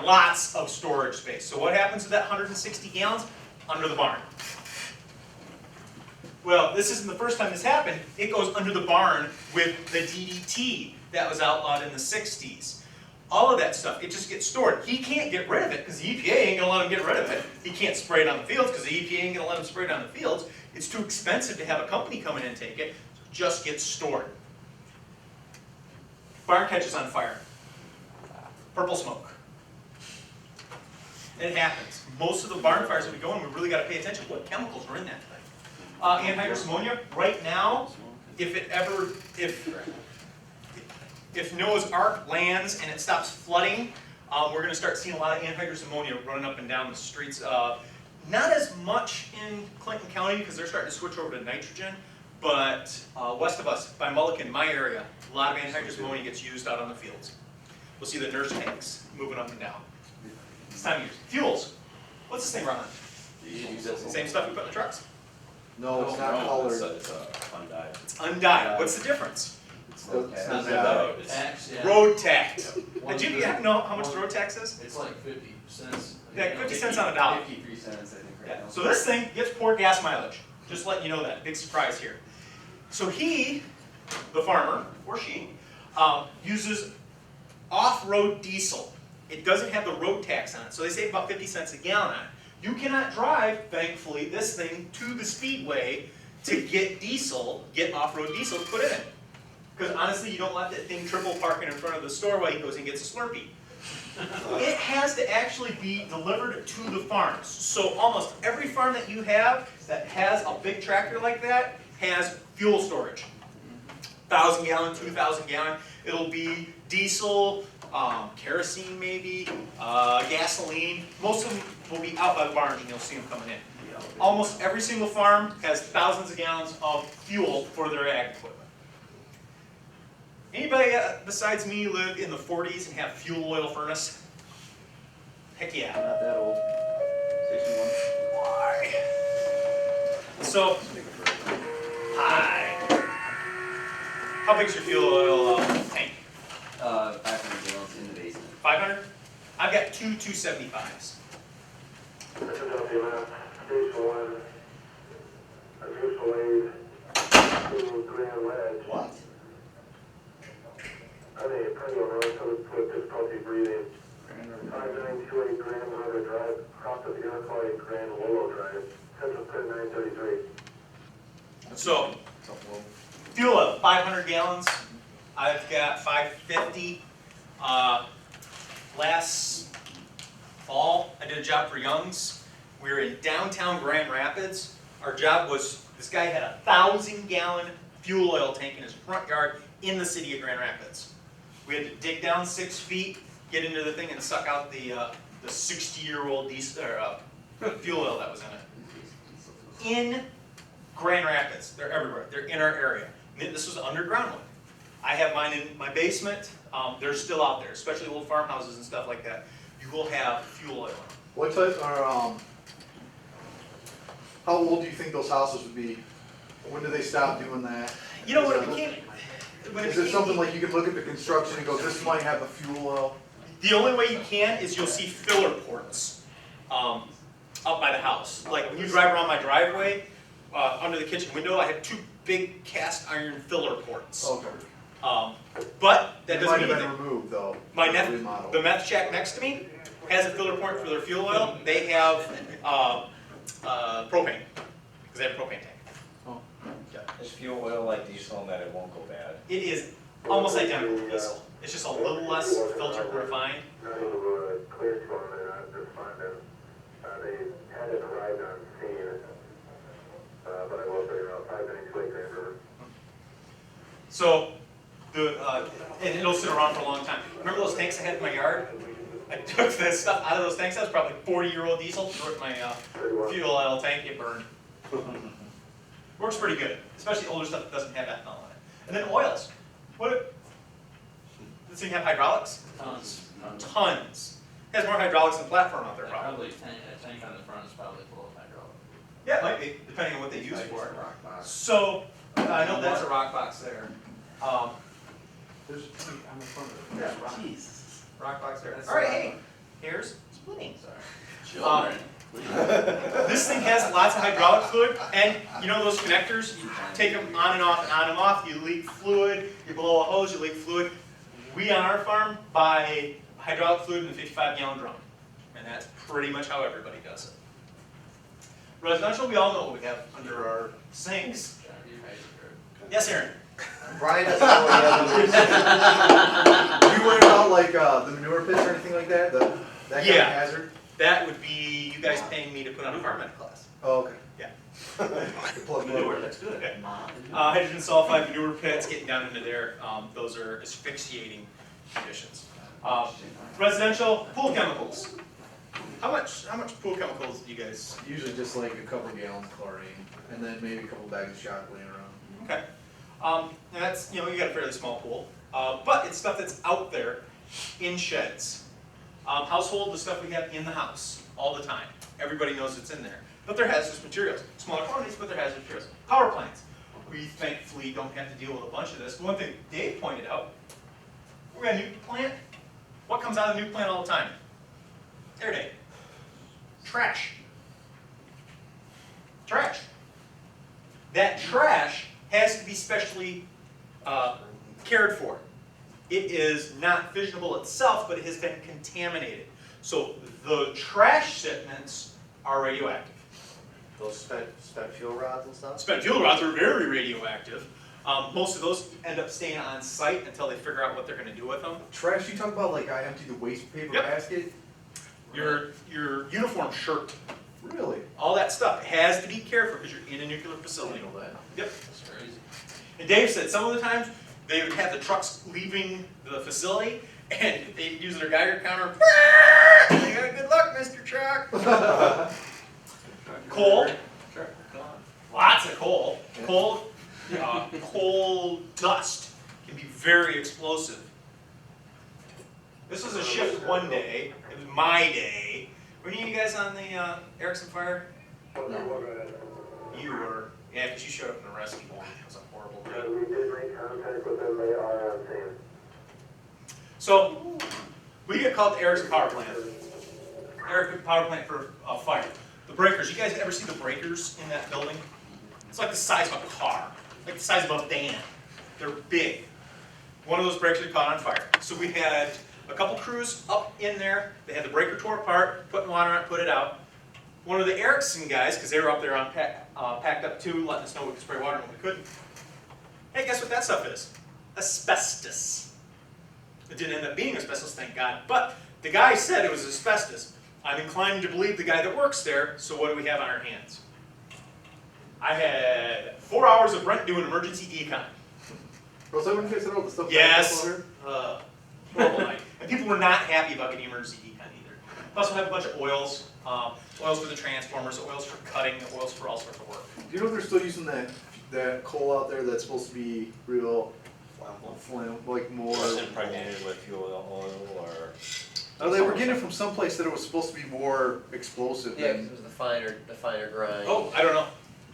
Lots of storage space. So what happens to that 160 gallons? Under the barn. Well, this isn't the first time this happened. It goes under the barn with the DDT that was outlawed in the 60s. all of that stuff, it just gets stored. He can't get rid of it because the EPA ain't gonna let him get rid of it. He can't spray it on the fields because the EPA ain't gonna let him spray it on the fields. It's too expensive to have a company come in and take it, so it just gets stored. Barn catches on fire. Purple smoke. It happens. Most of the barn fires that we go in, we really gotta pay attention to what chemicals are in that thing. Anhydrous ammonia, right now, if Noah's Ark lands and it stops flooding, we're going to start seeing a lot of anhydrous ammonia running up and down the streets. Not as much in Clinton County because they're starting to switch over to nitrogen, but west of us, by Mulligan, my area, a lot of anhydrous ammonia gets used out on the fields. We'll see the nurse tanks moving up and down. It's time of year. Fuels. What's this thing run on? Same stuff we put in the trucks. No, it's not colored. It's undyed. It's undyed. What's the difference? It's not It's that. Tax, yeah. Road tax. Did you happen to know how much the road tax is? It's like 50 cents. Yeah, 50 cents on a dollar. 53 cents, I think, right Yeah. now. So this thing gets poor gas mileage. Just letting you know that. Big surprise here. So he, the farmer, or she, uses off-road diesel. It doesn't have the road tax on it, so they save about 50 cents a gallon on it. You cannot drive, thankfully, this thing to the speedway to get diesel, get off-road diesel to put in it. Because honestly, you don't let that thing triple parking in front of the store while he goes and gets a Slurpee. It has to actually be delivered to the farms. So almost every farm that you have that has a big tractor like that has fuel storage. 1,000 gallon, 2,000 gallon. It'll be diesel, kerosene maybe, gasoline. Most of them will be out by the barns and you'll see them coming in. Almost every single farm has thousands of gallons of fuel for their ag equipment. Anybody besides me live in the 40s and have fuel oil furnace? Heck yeah. Not that old. 61. Why? So, hi. How big's your fuel oil tank? 500 gallons in the basement. 500? I've got two 275s. Philadelphia, Mass. Station 1. Mutual aid to Grand Ledge. What? On a perennial road with difficulty breathing. 5928 Grand River Drive, cross of Iroquois Grand Willow Drive, Central Pit 933. So, fuel oil, 500 gallons. I've got 550. Last fall, I did a job for Young's. We were in downtown Grand Rapids. Our job was, this guy had a 1,000-gallon fuel oil tank in his front yard in the city of Grand Rapids. We had to dig down 6 feet, get into the thing, and suck out the 60-year-old diesel fuel oil that was in it. In Grand Rapids, they're everywhere. They're in our area. This was an underground one. I have mine in my basement. They're still out there, especially old farmhouses and stuff like that. You will have fuel oil. What type are, how old do you think those houses would be? When do they stop doing that? You know, when it Is became... when it Is it became- something like you can look at the construction and go, this might have the fuel oil? The only way you can is you'll see filler ports up by the house. Like when you drive around my driveway, under the kitchen window, I have 2 big cast iron filler ports. Okay. But that It doesn't might mean have been that removed though. my with the meth, remodel. the meth shack next to me has a filler port for their fuel oil. They have propane, because they have a propane tank. Is fuel oil like diesel and that it won't go bad? It is almost identical to diesel. It's just a little less filtered and refined. Not able to clear to them and responded. They hadn't arrived on scene, but I will say around 592 Grand River. So, and it'll sit around for a long time. Remember those tanks I had in my yard? I took the stuff out of those tanks. That was probably 40-year-old diesel. Threw it in my fuel oil tank. It burned. Works pretty good, especially older stuff that doesn't have ethanol in it. And then oils. What? Does this thing have hydraulics? Tons. Tons. It has more hydraulics than platform out there, probably. Probably a tank on the front is probably full of hydraulic. Yeah, it might be, depending on what they use Might be for it. some rock box. So, I know that's a rock box there. There's, I'm in front of it. Yeah, rock. Jesus. Rock box there. That's All right, a rock hey, here's splitting. Children. This thing has lots of hydraulic fluid, and you know those connectors? You take them on and off, you leak fluid, you blow a hose, you leak fluid. We on our farm buy hydraulic fluid in a 55-gallon drum. And that's pretty much how everybody does it. Residential, we all know what we have under our sinks. John, you made it, Yes, Aaron? Brian doesn't know what he has. Do you worry about like the manure pits or anything like that? That kind of Yeah. hazard? That would be you guys paying me to put on a environmental class. Oh, okay. Yeah. Good plug, Manure, plug. that's good. Hydrogen sulfide manure pits, getting down into there, those are asphyxiating conditions. Residential pool chemicals. How much pool chemicals do you guys? Usually just like a couple gallons of chlorine, and then maybe a couple bags of shock laying around. Okay. And that's, you know, you got a fairly small pool, but it's stuff that's out there in sheds. Household, the stuff we have in the house all the time. Everybody knows it's in there. But they're hazardous materials. Smaller quantities, but they're hazardous materials. Power plants. We thankfully don't have to deal with a bunch of this. One thing Dave pointed out, we're at a nuke plant. What comes out of the nuke plant all the time? Air day. Trash. Trash. That trash has to be specially cared for. It is not fissionable itself, but it has been contaminated. So the trash shipments are radioactive. Those spent fuel rods and stuff? Spent fuel rods are very radioactive. Most of those end up staying on site until they figure out what they're going to do with them. Trash, you talk about like I emptied the waste paper Yep. basket? Your uniform shirt, Really? all that stuff has to be cared for because you're in a nuclear I facility. didn't know that. Yep. That's crazy. And Dave said some of the times they would have the trucks leaving the facility and they'd use their Geiger counter. You got good luck, Mr. Truck. Coal. Lots of coal. Coal dust can be very explosive. This was a shift one day. It was my day. Were any of you guys on the Erickson fire? You were. Yeah, because you showed up in the rescue. It was a horrible day. We did make contact with them, they are on scene. So, we get called the Erickson power plant. Erickson power plant for a fire. The breakers, you guys ever see the breakers in that building? It's like the size of a car, like the size of a van. They're big. One of those breakers caught on fire. So we had a couple crews up in there. They had the breaker tore apart, putting water on it, put it out. One of the Erickson guys, because they were up there on packed up too, letting us know we could spray water when we couldn't. Hey, guess what that stuff is? Asbestos. It didn't end up being asbestos, thank God. But the guy said it was asbestos. I'm inclined to believe the guy that works there, so what do we have on our hands? I had 4 hours of rent doing emergency decon. Bro, so when you guys said all the stuff Yes. back up Horrible night. And people were not happy about getting emergency decon either. Plus we have a bunch of oils. Oils for the transformers, oils for cutting, oils for all sorts of work. do you know if they're still using that coal out there that's supposed to be real like more? Was impregnated with fuel oil or? Oh, they were getting it from someplace that it was supposed to be more explosive Yeah, 'cause than. it was the finer grind. Oh, I don't know.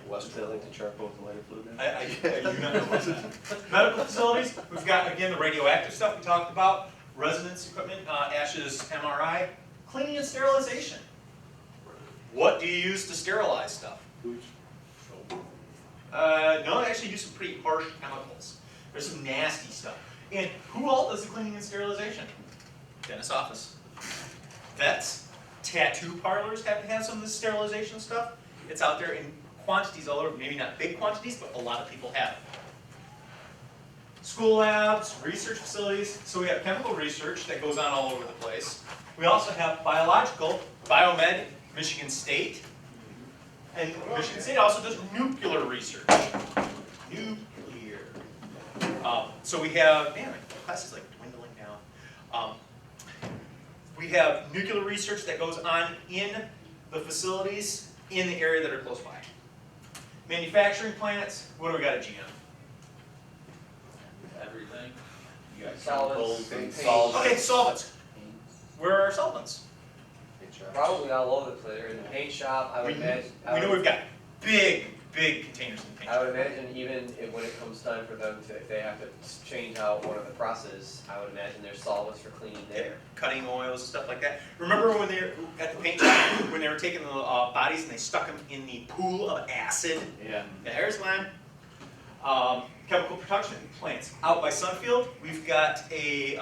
Wasn't it like the charcoal with the lighter fluid in? I do not know about that. Medical facilities, we've got, again, the radioactive stuff we talked about, residence equipment, ashes, MRI, cleaning and sterilization. What do you use to sterilize stuff? No, they actually use some pretty harsh chemicals. There's some nasty stuff. And who all does the cleaning and sterilization? Dentist's office. Vets, tattoo parlors have to have some of this sterilization stuff. It's out there in quantities all over, maybe not big quantities, but a lot of people have it. School labs, research facilities, so we have chemical research that goes on all over the place. We also have biological, biomed, Michigan State. And Michigan State also does nuclear research. Nuclear. So we have, man, my class is like dwindling down. We have nuclear research that goes on in the facilities in the area that are close by. Manufacturing plants, what do we got at GM? Everything. You got Solvents, chemicals and paint. solvents. Okay, solvents. Where are our solvents? Probably all over the place. They're in the paint shop, I would imagine. We know we've got big containers in the paint I shop. would imagine even when it comes time for them to, if they have to change out one of the presses, I would imagine there's solvents for cleaning there. Cutting oils, stuff like that. Remember when they were at the paint shop, when they were taking the bodies and they stuck them in the pool of acid? Yeah. There's one. Chemical production plants. Out by Sunfield, we've got a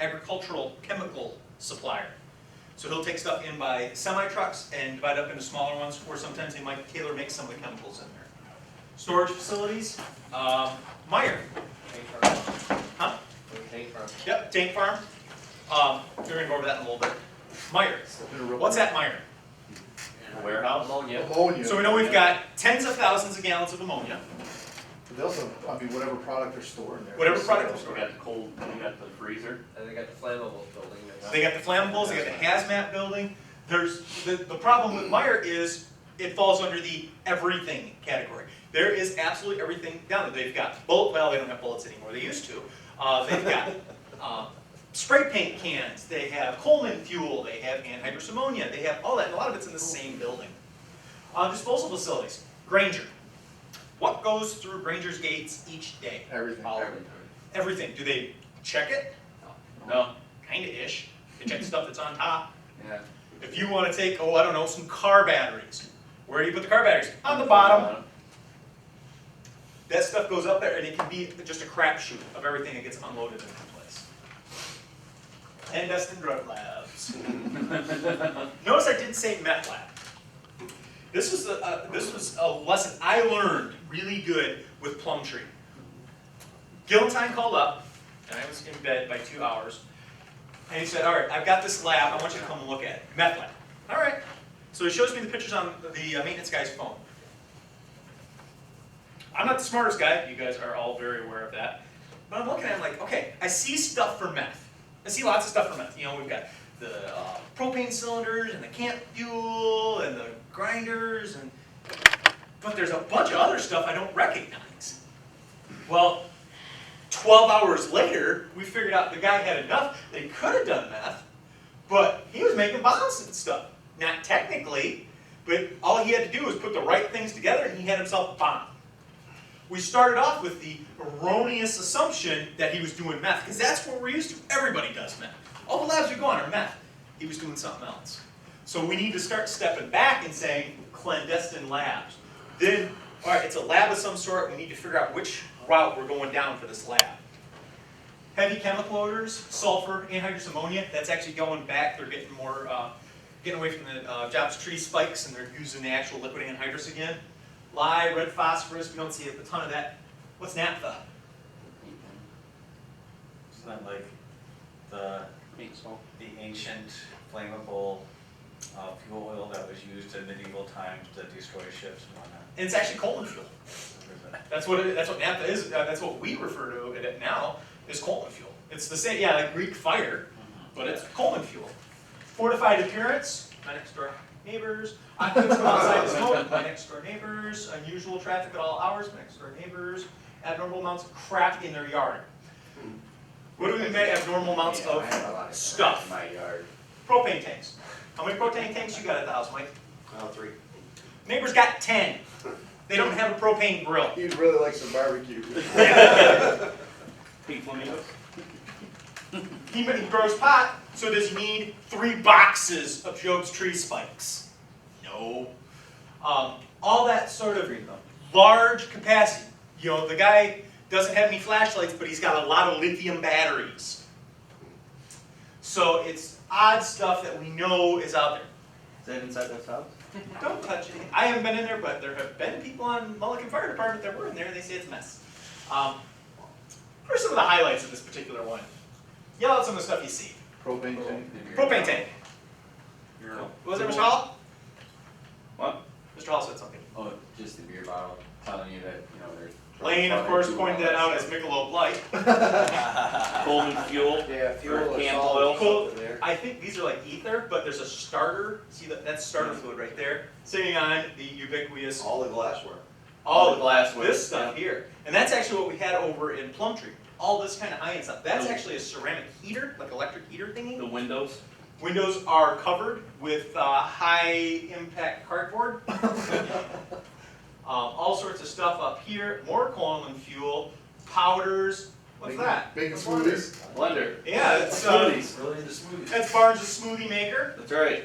agricultural chemical supplier. So he'll take stuff in by semi-trucks and divide up into smaller ones, or sometimes they might tailor make some of the chemicals in there. Storage facilities, Meyer. Tank farm. Huh? Tank farm. Yep, tank farm. We're gonna go over that in a little bit. Meyer. What's at Meyer? Warehouse? Ammonia. Ammonia. So we know we've got tens of thousands of gallons of ammonia. They also, I mean, whatever product they're storing there. Whatever product We got the cold, we got the freezer. And they got the flammables building. They got the flammables, they got the hazmat building. There's, the problem with Meyer is it falls under the everything category. There is absolutely everything down there. They've got well, they don't have bullets anymore, they used to. They've got spray paint cans, they have Coleman fuel, they have anhydrous ammonia, they have all that, and a lot of it's in the same building. Disposal facilities, Granger. What goes through Granger's gates each day? Everything. Everything. Do they check it? No. Kinda-ish. They check the stuff that's on top. Yeah. If you want to take, I don't know, some car batteries, where do you put the car batteries? On the bottom. That stuff goes up there, and it can be just a crapshoot of everything that gets unloaded in one place. Clandestine drug labs. Notice I didn't say meth lab. This was a lesson I learned really good with Plumtree. Gilentine called up, and I was in bed by 2 hours, and he said, all right, I've got this lab, I want you to come and look at it. Meth lab. All right. So he shows me the pictures on the maintenance guy's phone. I'm not the smartest guy, you guys are all very aware of that, but I'm looking at it like, okay, I see stuff for meth. I see lots of stuff for meth. You know, we've got the propane cylinders and the camp fuel and the grinders, but there's a bunch of other stuff I don't recognize. Well, 12 hours later, we figured out the guy had enough that he could have done meth, but he was making bombs and stuff. Not technically, but all he had to do was put the right things together and he had himself a bomb. We started off with the erroneous assumption that he was doing meth, because that's what we're used to. Everybody does meth. All the labs we go on are meth. He was doing something else. So we need to start stepping back and saying clandestine labs. Then, all right, it's a lab of some sort. We need to figure out which route we're going down for this lab. Heavy chemical odors, sulfur, anhydrous ammonia. That's actually going back. They're getting more, getting away from the Jobs tree spikes, and they're using the actual liquid anhydrous again. Lye, red phosphorus. We don't see a ton of that. What's naphtha? Isn't that like the ancient flammable fuel oil that was used in medieval times to destroy ships and whatnot? And it's actually Coleman fuel. That's what naphtha is. That's what we refer to it now is Coleman fuel. It's the same, yeah, like Greek fire, but it's Coleman fuel. Fortified appearance. My next door neighbors. Occupants come outside to smoke. My next door neighbors. Unusual traffic at all hours. My next door neighbors. Abnormal amounts of crap in their yard. What do we mean by abnormal amounts of stuff? In my yard. Propane tanks. How many propane tanks you got at the house, Mike? 3. Neighbor's got 10. They don't have a propane grill. He really likes some barbecue. Pink flamingos. He grows pot, so does he need 3 boxes of Job's tree spikes? No. All that sort of large capacity. You know, the guy doesn't have any flashlights, but he's got a lot of lithium batteries. So it's odd stuff that we know is out there. Is that inside this house? Don't touch anything. I haven't been in there, but there have been people on Mulligan Fire Department that were in there, and they say it's a mess. What are some of the highlights of this particular one? Yell out some of the stuff you see. Propane tank. Propane tank. What was it, Mr. Hall? What? Mr. Hall said something. Oh, just the beer bottle telling you that, you know, there's. Lane, of course, pointed that out as Michelob Light. Coleman fuel. Yeah, fuel Or or camp solid oil. Cool. in there. I think these are like ether, but there's a starter. See that's starter fluid right there, sitting on the ubiquitous. All the glassware. All the glassware, This stuff here, and that's actually what we had over in Plumtree. All this kind of high-end stuff. That's actually a ceramic heater, like electric heater thingy. The windows. Windows are covered with high-impact cardboard. All sorts of stuff up here. More Coleman fuel, powders. What's that? Making What's smoothies. Blender. Yeah, it's Smoothies. Really into smoothies. that's Barnes' smoothie maker. That's right.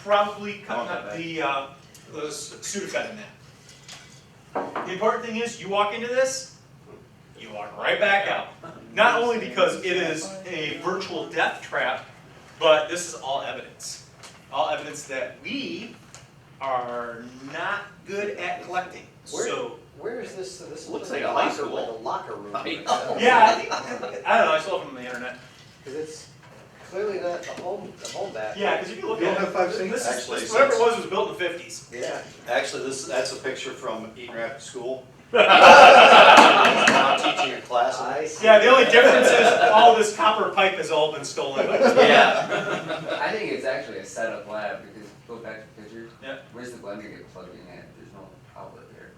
Probably cutting want up that the Sudafed in that. The important thing is, you walk into this, you walk right back out. Not only because it is a virtual death trap But this is all evidence. All evidence that we are not good at collecting. So, Where is this? This Looks like like a a high locker, school. like a locker room. yeah, I think, I don't know, I saw it from the internet. Because it's clearly not the home bathroom. Yeah, because if you look You don't at have five it, sinks? this Actually, is, whatever it was built in the 50s. Yeah. Actually, that's a picture from Eaton Rapids School. Now teaching your class. I see. Yeah, the only difference is all this copper pipe has all been stolen. Yeah. I think it's actually a setup lab because go back to the pictures. Yeah. Where's the blender get plugged in at? There's no outlet there.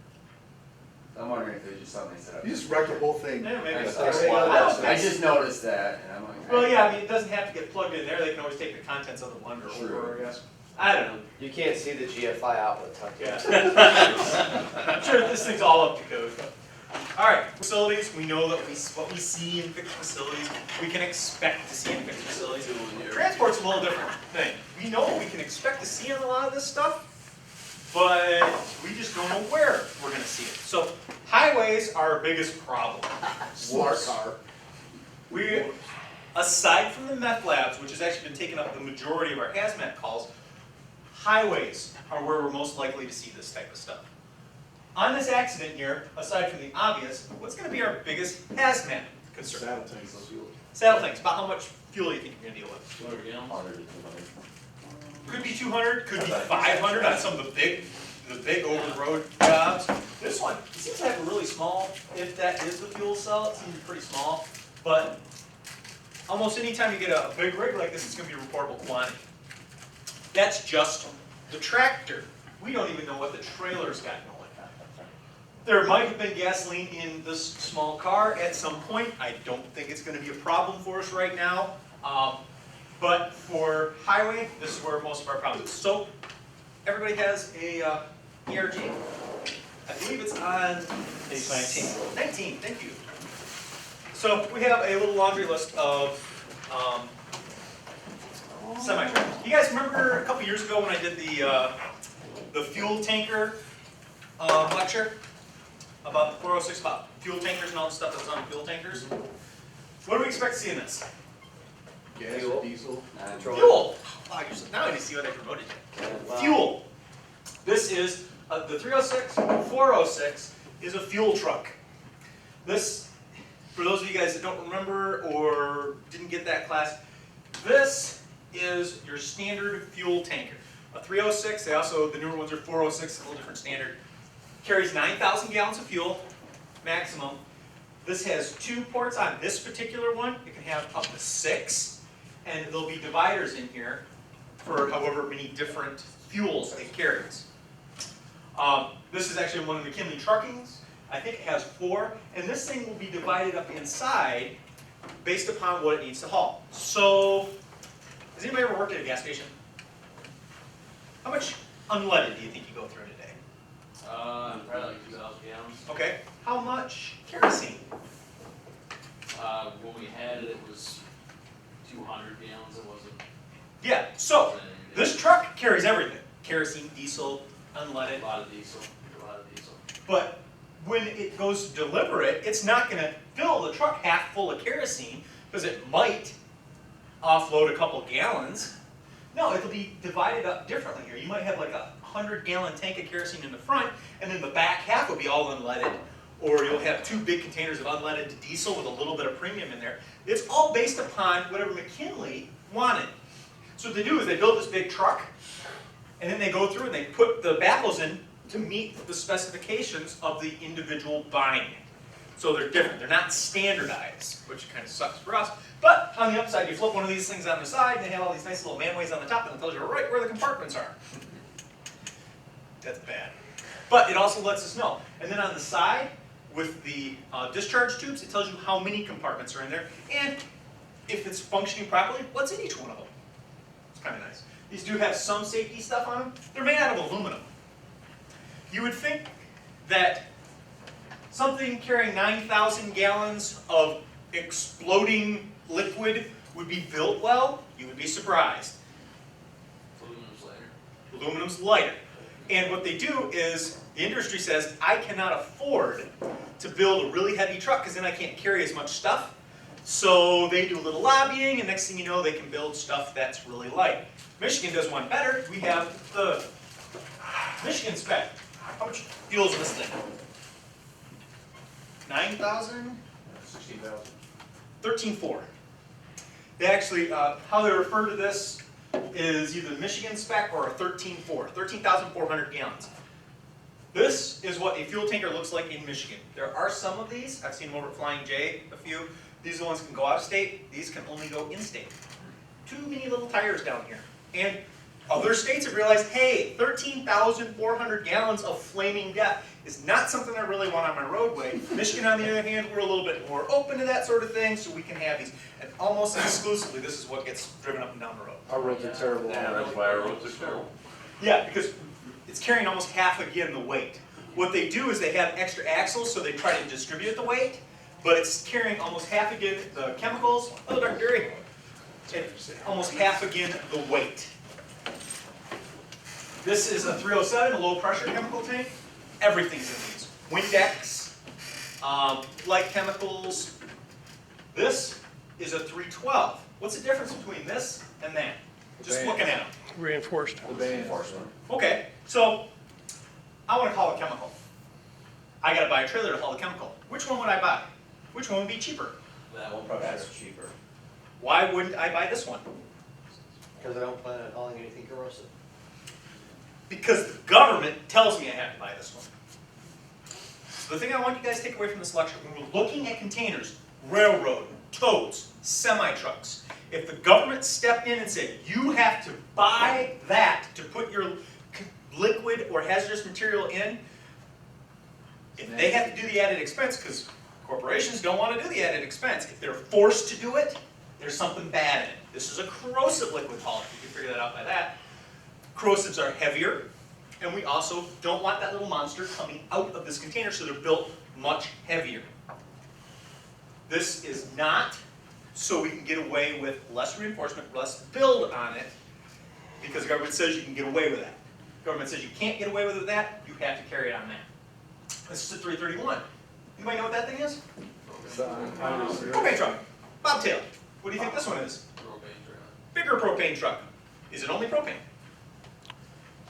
I'm wondering if there's just something they set up. You just wrecked the whole thing. Yeah, maybe I it's Thanks a not. lot. I don't I think just noticed that and I'm like. Well, yeah, I mean, it doesn't have to get plugged in there, they can always take the contents of the blender over, I guess. I don't know. You can't see the GFI outlet tucked in. Yeah. I'm sure this thing's all up to code. Alright, facilities, we know that what we see in fixed facilities, we can expect to see in fixed facilities. Transport's a little different thing. We know what we can expect to see in a lot of this stuff, but we just don't know where we're gonna see it. So, highways are our biggest problem. Smart car. We, aside from the meth labs, which has actually been taking up the majority of our hazmat calls, highways are where we're most likely to see this type of stuff. On this accident here, aside from the obvious, what's going to be our biggest hazmat concern? Saddle tanks of fuel. Saddle tanks. About how much fuel do you think you're going to deal with? 200 gallons. 100 to 200. Could be 200, could be 500 on some of the big over-the-road jobs. This one, it seems to have a really small, if that is the fuel cell, it seems pretty small, but almost any time you get a big rig like this, it's going to be a reportable quantity. That's just the tractor. We don't even know what the trailer's got going. There might have been gasoline in this small car at some point. I don't think it's going to be a problem for us right now. But for highway, this is where most of our problems are. So everybody has a ERG. I believe it's on Page 19. 19, thank you. So we have a little laundry list of semi-trailers. You guys remember a couple years ago when I did the fuel tanker lecture about the 406, about fuel tankers and all the stuff that's on fuel tankers? What do we expect to see in this? Gas Fuel. or diesel. Fuel! Wow, now I see what I promoted you. Fuel. This is, the 306, 406 is a fuel truck. This, for those of you guys that don't remember or didn't get that class, this is your standard fuel tanker. A 306, they also, the newer ones are 406, a little different standard. Carries 9,000 gallons of fuel, maximum. This has 2 ports on this particular one. It can have up to 6. And there'll be dividers in here for however many different fuels it carries. This is actually one of the McKinley truckings. I think it has 4. And this thing will be divided up inside based upon what it needs to haul. So, has anybody ever worked at a gas station? How much unleaded do you think you go through in a day? Probably like 2,000 gallons. Okay. How much kerosene? When we had it, it was 200 gallons. It wasn't. Yeah, so this truck carries everything. Kerosene, diesel, unleaded. A lot of diesel. But when it goes to deliver it, it's not going to fill the truck half full of kerosene because it might offload a couple gallons. No, it'll be divided up differently here. You might have like a 100-gallon tank of kerosene in the front, and then the back half will be all unleaded. Or you'll have 2 big containers of unleaded to diesel with a little bit of premium in there. It's all based upon whatever McKinley wanted. So what they do is they build this big truck, and then they go through and they put the baffles in to meet the specifications of the individual buying. So they're different. They're not standardized, which kind of sucks for us. But on the upside, you flip one of these things on the side, and they have all these nice little manways on the top, and it tells you right where the compartments are. That's bad. But it also lets us know. And then on the side, with the discharge tubes, it tells you how many compartments are in there, and if it's functioning properly, what's in each one of them. It's kind of nice. These do have some safety stuff on them. They're made out of aluminum. You would think that something carrying 9,000 gallons of exploding liquid would be built well. You would be surprised. Aluminum's lighter. Aluminum's lighter. And what they do is, the industry says, I cannot afford to build a really heavy truck because then I can't carry as much stuff. So they do a little lobbying, and next thing you know, they can build stuff that's really light. Michigan does one better. We have the Michigan spec. How much fuel is this thing? 9,000? 16,000. 13.4. They actually, how they refer to this is either the Michigan spec or a 13.4, 13,400 gallons. This is what a fuel tanker looks like in Michigan. There are some of these. I've seen them over at Flying J, a few. These are the ones that can go out of state. These can only go in state. Too many little tires down here. And other states have realized, hey, 13,400 gallons of flaming death is not something I really want on my roadway. Michigan, on the other hand, we're a little bit more open to that sort of thing, so we can have these. And almost exclusively, this is what gets driven up and down the road. Our roads are terrible. Yeah, that's why our roads are terrible. Yeah, because it's carrying almost half again the weight. What they do is they have extra axles, so they try to distribute the weight, but it's carrying almost half again the chemicals. Hello, Dr. Derry. It's almost half again the weight. This is a 307, a low pressure chemical tank. Everything's in these. Windex, light chemicals. This is a 312. What's the difference between this and that? Just looking at them. Reinforced. The band. Okay, so I want to haul a chemical. I got to buy a trailer to haul the chemical. Which one would I buy? Which one would be cheaper? That one probably That's cheaper. Why wouldn't I buy this one? Because I don't plan on hauling anything corrosive. Because the government tells me I have to buy this one. So the thing I want you guys to take away from this lecture, when we're looking at containers, railroad, totes, semi-trucks, if the government stepped in and said, you have to buy that to put your liquid or hazardous material in, if they have to do the added expense, because corporations don't want to do the added expense, if they're forced to do it, there's something bad in it. This is a corrosive liquid haul, you can figure that out by that. Corrosives are heavier, and we also don't want that little monster coming out of this container, so they're built much heavier. This is not so we can get away with less reinforcement, less build on it, because the government says you can get away with that. The government says you can't get away with that, you have to carry it on that. This is a 331. Anybody know what that thing is? Propane truck. Bobtail. What do you think this one is? Propane truck. Bigger propane truck. Is it only propane?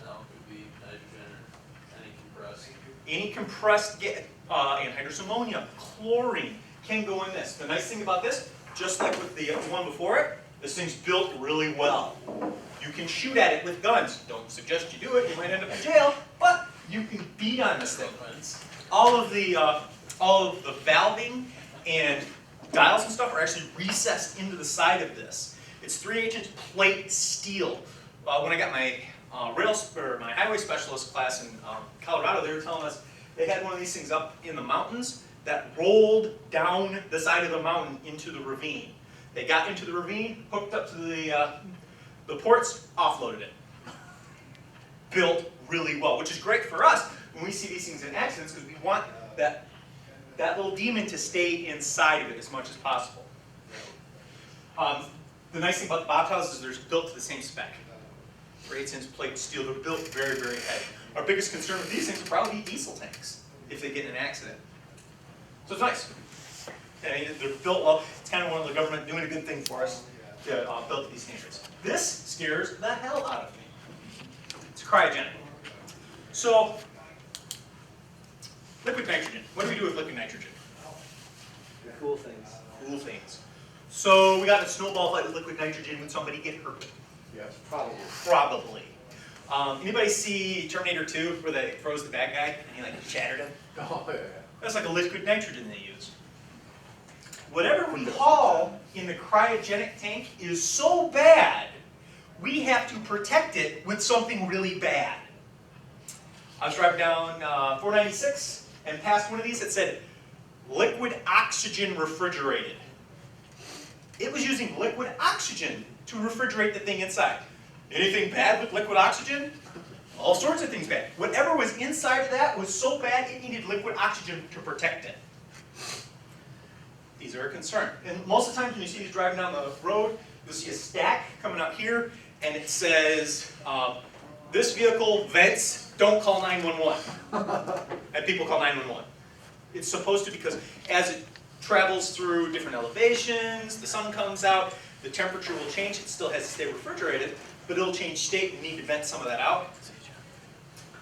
No, it could be nitrogen or any compressed. Any compressed anhydrous ammonia, chlorine can go in this. The nice thing about this, just like with the one before it, this thing's built really well. You can shoot at it with guns. Don't suggest you do it, you might end up in jail, but you can beat on this thing. All of the valving and dials and stuff are actually recessed into the side of this. It's 3/8" plate steel. When I got my my highway specialist class in Colorado, they were telling us they had one of these things up in the mountains that rolled down the side of the mountain into the ravine. They got into the ravine, hooked up to the ports, offloaded it. Built really well, which is great for us when we see these things in accidents, because we want that little demon to stay inside of it as much as possible. The nice thing about the bobtails is they're built to the same spec. 3/8" plate steel, they're built very, very heavy. Our biggest concern with these things will probably be diesel tanks if they get in an accident. So it's nice. Okay, they're built well. It's kind of one of the government doing a good thing for us to build to these standards. This scares the hell out of me. It's cryogenic. So, liquid nitrogen. What do we do with liquid nitrogen? Cool things. Cool things. So we got a snowball fight with liquid nitrogen. Would somebody get hurt? Yes, probably. Probably. Anybody see Terminator 2 where they froze the bad guy and he like shattered him? Oh, yeah. That's like a liquid nitrogen they use. Whatever we haul in the cryogenic tank is so bad, we have to protect it with something really bad. I was driving down 496 and passed one of these that said, liquid oxygen refrigerated. It was using liquid oxygen to refrigerate the thing inside. Anything bad with liquid oxygen? All sorts of things bad. Whatever was inside of that was so bad it needed liquid oxygen to protect it. These are a concern. And most of the times when you see these driving down the road, you'll see a stack coming up here, and it says, this vehicle vents, don't call 911. And people call 911. It's supposed to, because as it travels through different elevations, the sun comes out, the temperature will change, it still has to stay refrigerated, but it'll change state and need to vent some of that out.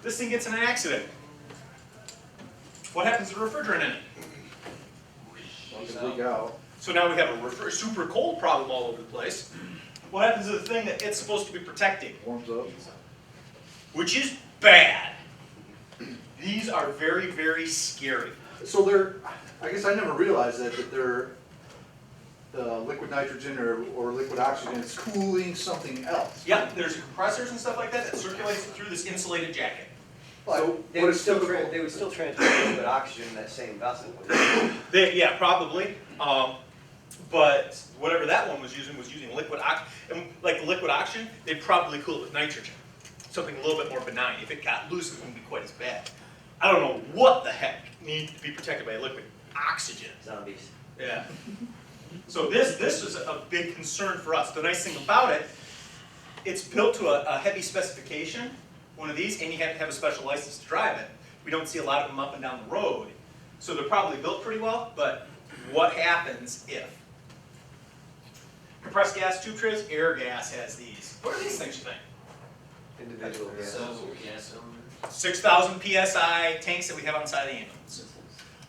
This thing gets in an accident. What happens to the refrigerant in it? Leak out. So now we have a super cold problem all over the place. What happens to the thing that it's supposed to be protecting? Warms up. Which is bad. These are very, very scary. So they're, I guess I never realized that they're, the liquid nitrogen or liquid oxygen is cooling something else. Yep, there's compressors and stuff like that that circulates through this insulated jacket. So they would still transfer liquid oxygen in that same vessel, wouldn't they? Yeah, probably. But whatever that one was using liquid oxygen. Like liquid oxygen, they'd probably cool it with nitrogen. Something a little bit more benign. If it got loose, it wouldn't be quite as bad. I don't know what the heck needs to be protected by liquid oxygen. Zombies. Yeah. So this is a big concern for us. The nice thing about it, it's built to a heavy specification, one of these, and you have to have a special license to drive it. We don't see a lot of them up and down the road. So they're probably built pretty well, but what happens if? Compressed gas tube trays, air gas has these. What are these things, you think? Individual gas. So, yeah, so. 6,000 PSI tanks that we have on the side of the ambulance.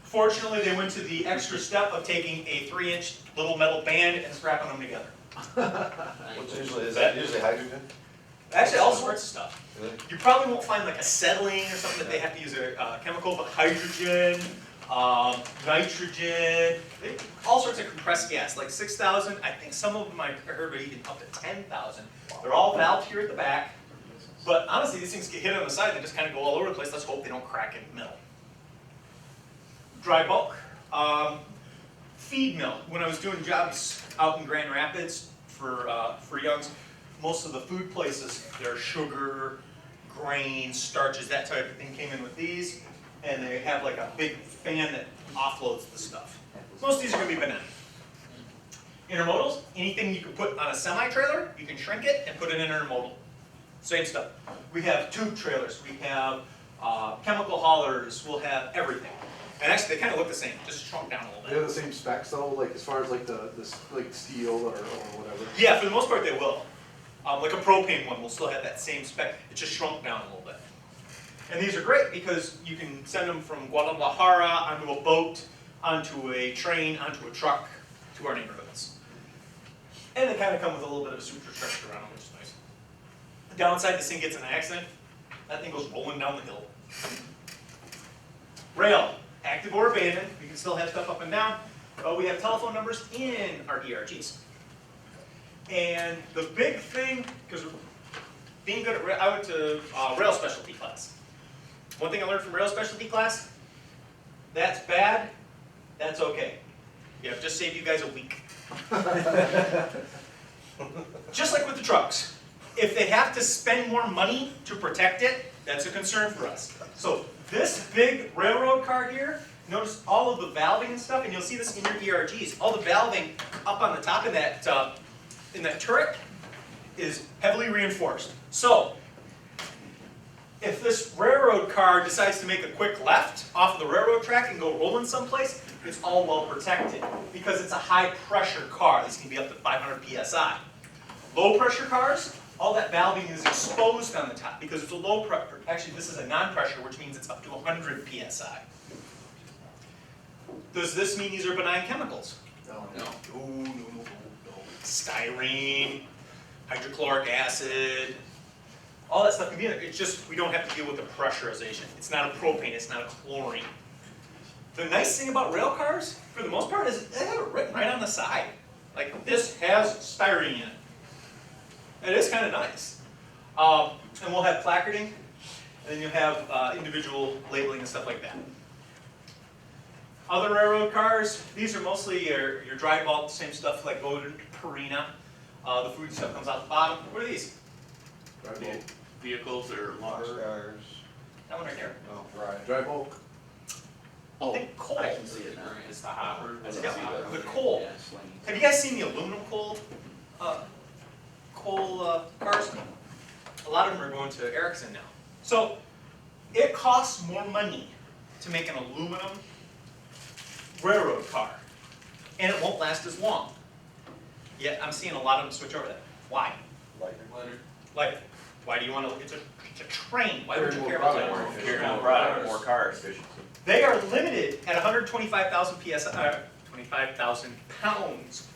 Fortunately, they went to the extra step of taking a 3-inch little metal band and strapping them together. Which usually, is that usually hydrogen? Actually, all sorts of stuff. Really? You probably won't find like acetylene or something that they have to use a chemical, but hydrogen, nitrogen, all sorts of compressed gas, like 6,000. I think some of them I heard are even up to 10,000. They're all valved here at the back. But honestly, these things get hit on the side, they just kind of go all over the place. Let's hope they don't crack in the middle. Dry bulk. Feed mill. When I was doing jobs out in Grand Rapids for Young's, most of the food places, their sugar, grains, starches, that type of thing came in with these. And they have like a big fan that offloads the stuff. Most of these are going to be benign. Intermodals, anything you can put on a semi-trailer, you can shrink it and put it in an intermodal. Same stuff. We have tube trailers, we have chemical haulers, we'll have everything. And actually, they kind of look the same, just shrunk down a little They bit. have the same specs though, like as far as like the like steel or whatever. Yeah, for the most part, they will. Like a propane one will still have that same spec, it just shrunk down a little bit. And these are great because you can send them from Guadalajara onto a boat, onto a train, onto a truck, to our neighborhoods. And they kind of come with a little bit of a superstructure around them, which is nice. The downside, this thing gets in an accident, that thing goes rolling down the hill. Rail, active or abandoned, we can still have stuff up and down. We have telephone numbers in our ERGs. And the big thing, because being good at rail, I went to rail specialty class. One thing I learned from rail specialty class, that's bad, that's okay. Yeah, just saved you guys a week. Just like with the trucks. If they have to spend more money to protect it, that's a concern for us. So this big railroad car here, notice all of the valving and stuff, and you'll see this in your ERGs. All the valving up on the top of that, in that turret is heavily reinforced. So if this railroad car decides to make a quick left off of the railroad track and go rolling someplace, it's all well protected because it's a high pressure car. These can be up to 500 PSI. Low pressure cars, all that valving is exposed on the top because it's a low pressure. Actually, this is a non-pressure, which means it's up to 100 PSI. Does this mean these are benign chemicals? No. No. Styrene, hydrochloric acid, all that stuff can be in it. It's just we don't have to deal with the pressurization. It's not a propane, it's not a chlorine. The nice thing about rail cars, for the most part, is they have it written right on the side. Like, this has styrene in it. It is kind of nice. And we'll have placarding, and then you'll have individual labeling and stuff like that. Other railroad cars, these are mostly your dry bulk, same stuff like Odors, Purina. The food stuff comes out the bottom. What are these? Vehicles or lumber. That one right there. Dry bulk. I think coal. I can see it now. It's the hopper. That's it, the coal. Have you guys seen the aluminum coal cars? A lot of them are going to Ericsson now. So it costs more money to make an aluminum railroad car and it won't last as long. Yet I'm seeing a lot of them switch over that. Why? Like, why do you want to? It's a train. Why would you care about that? Carry more product, more cars. They are limited at 125,000 psi, 25,000 pounds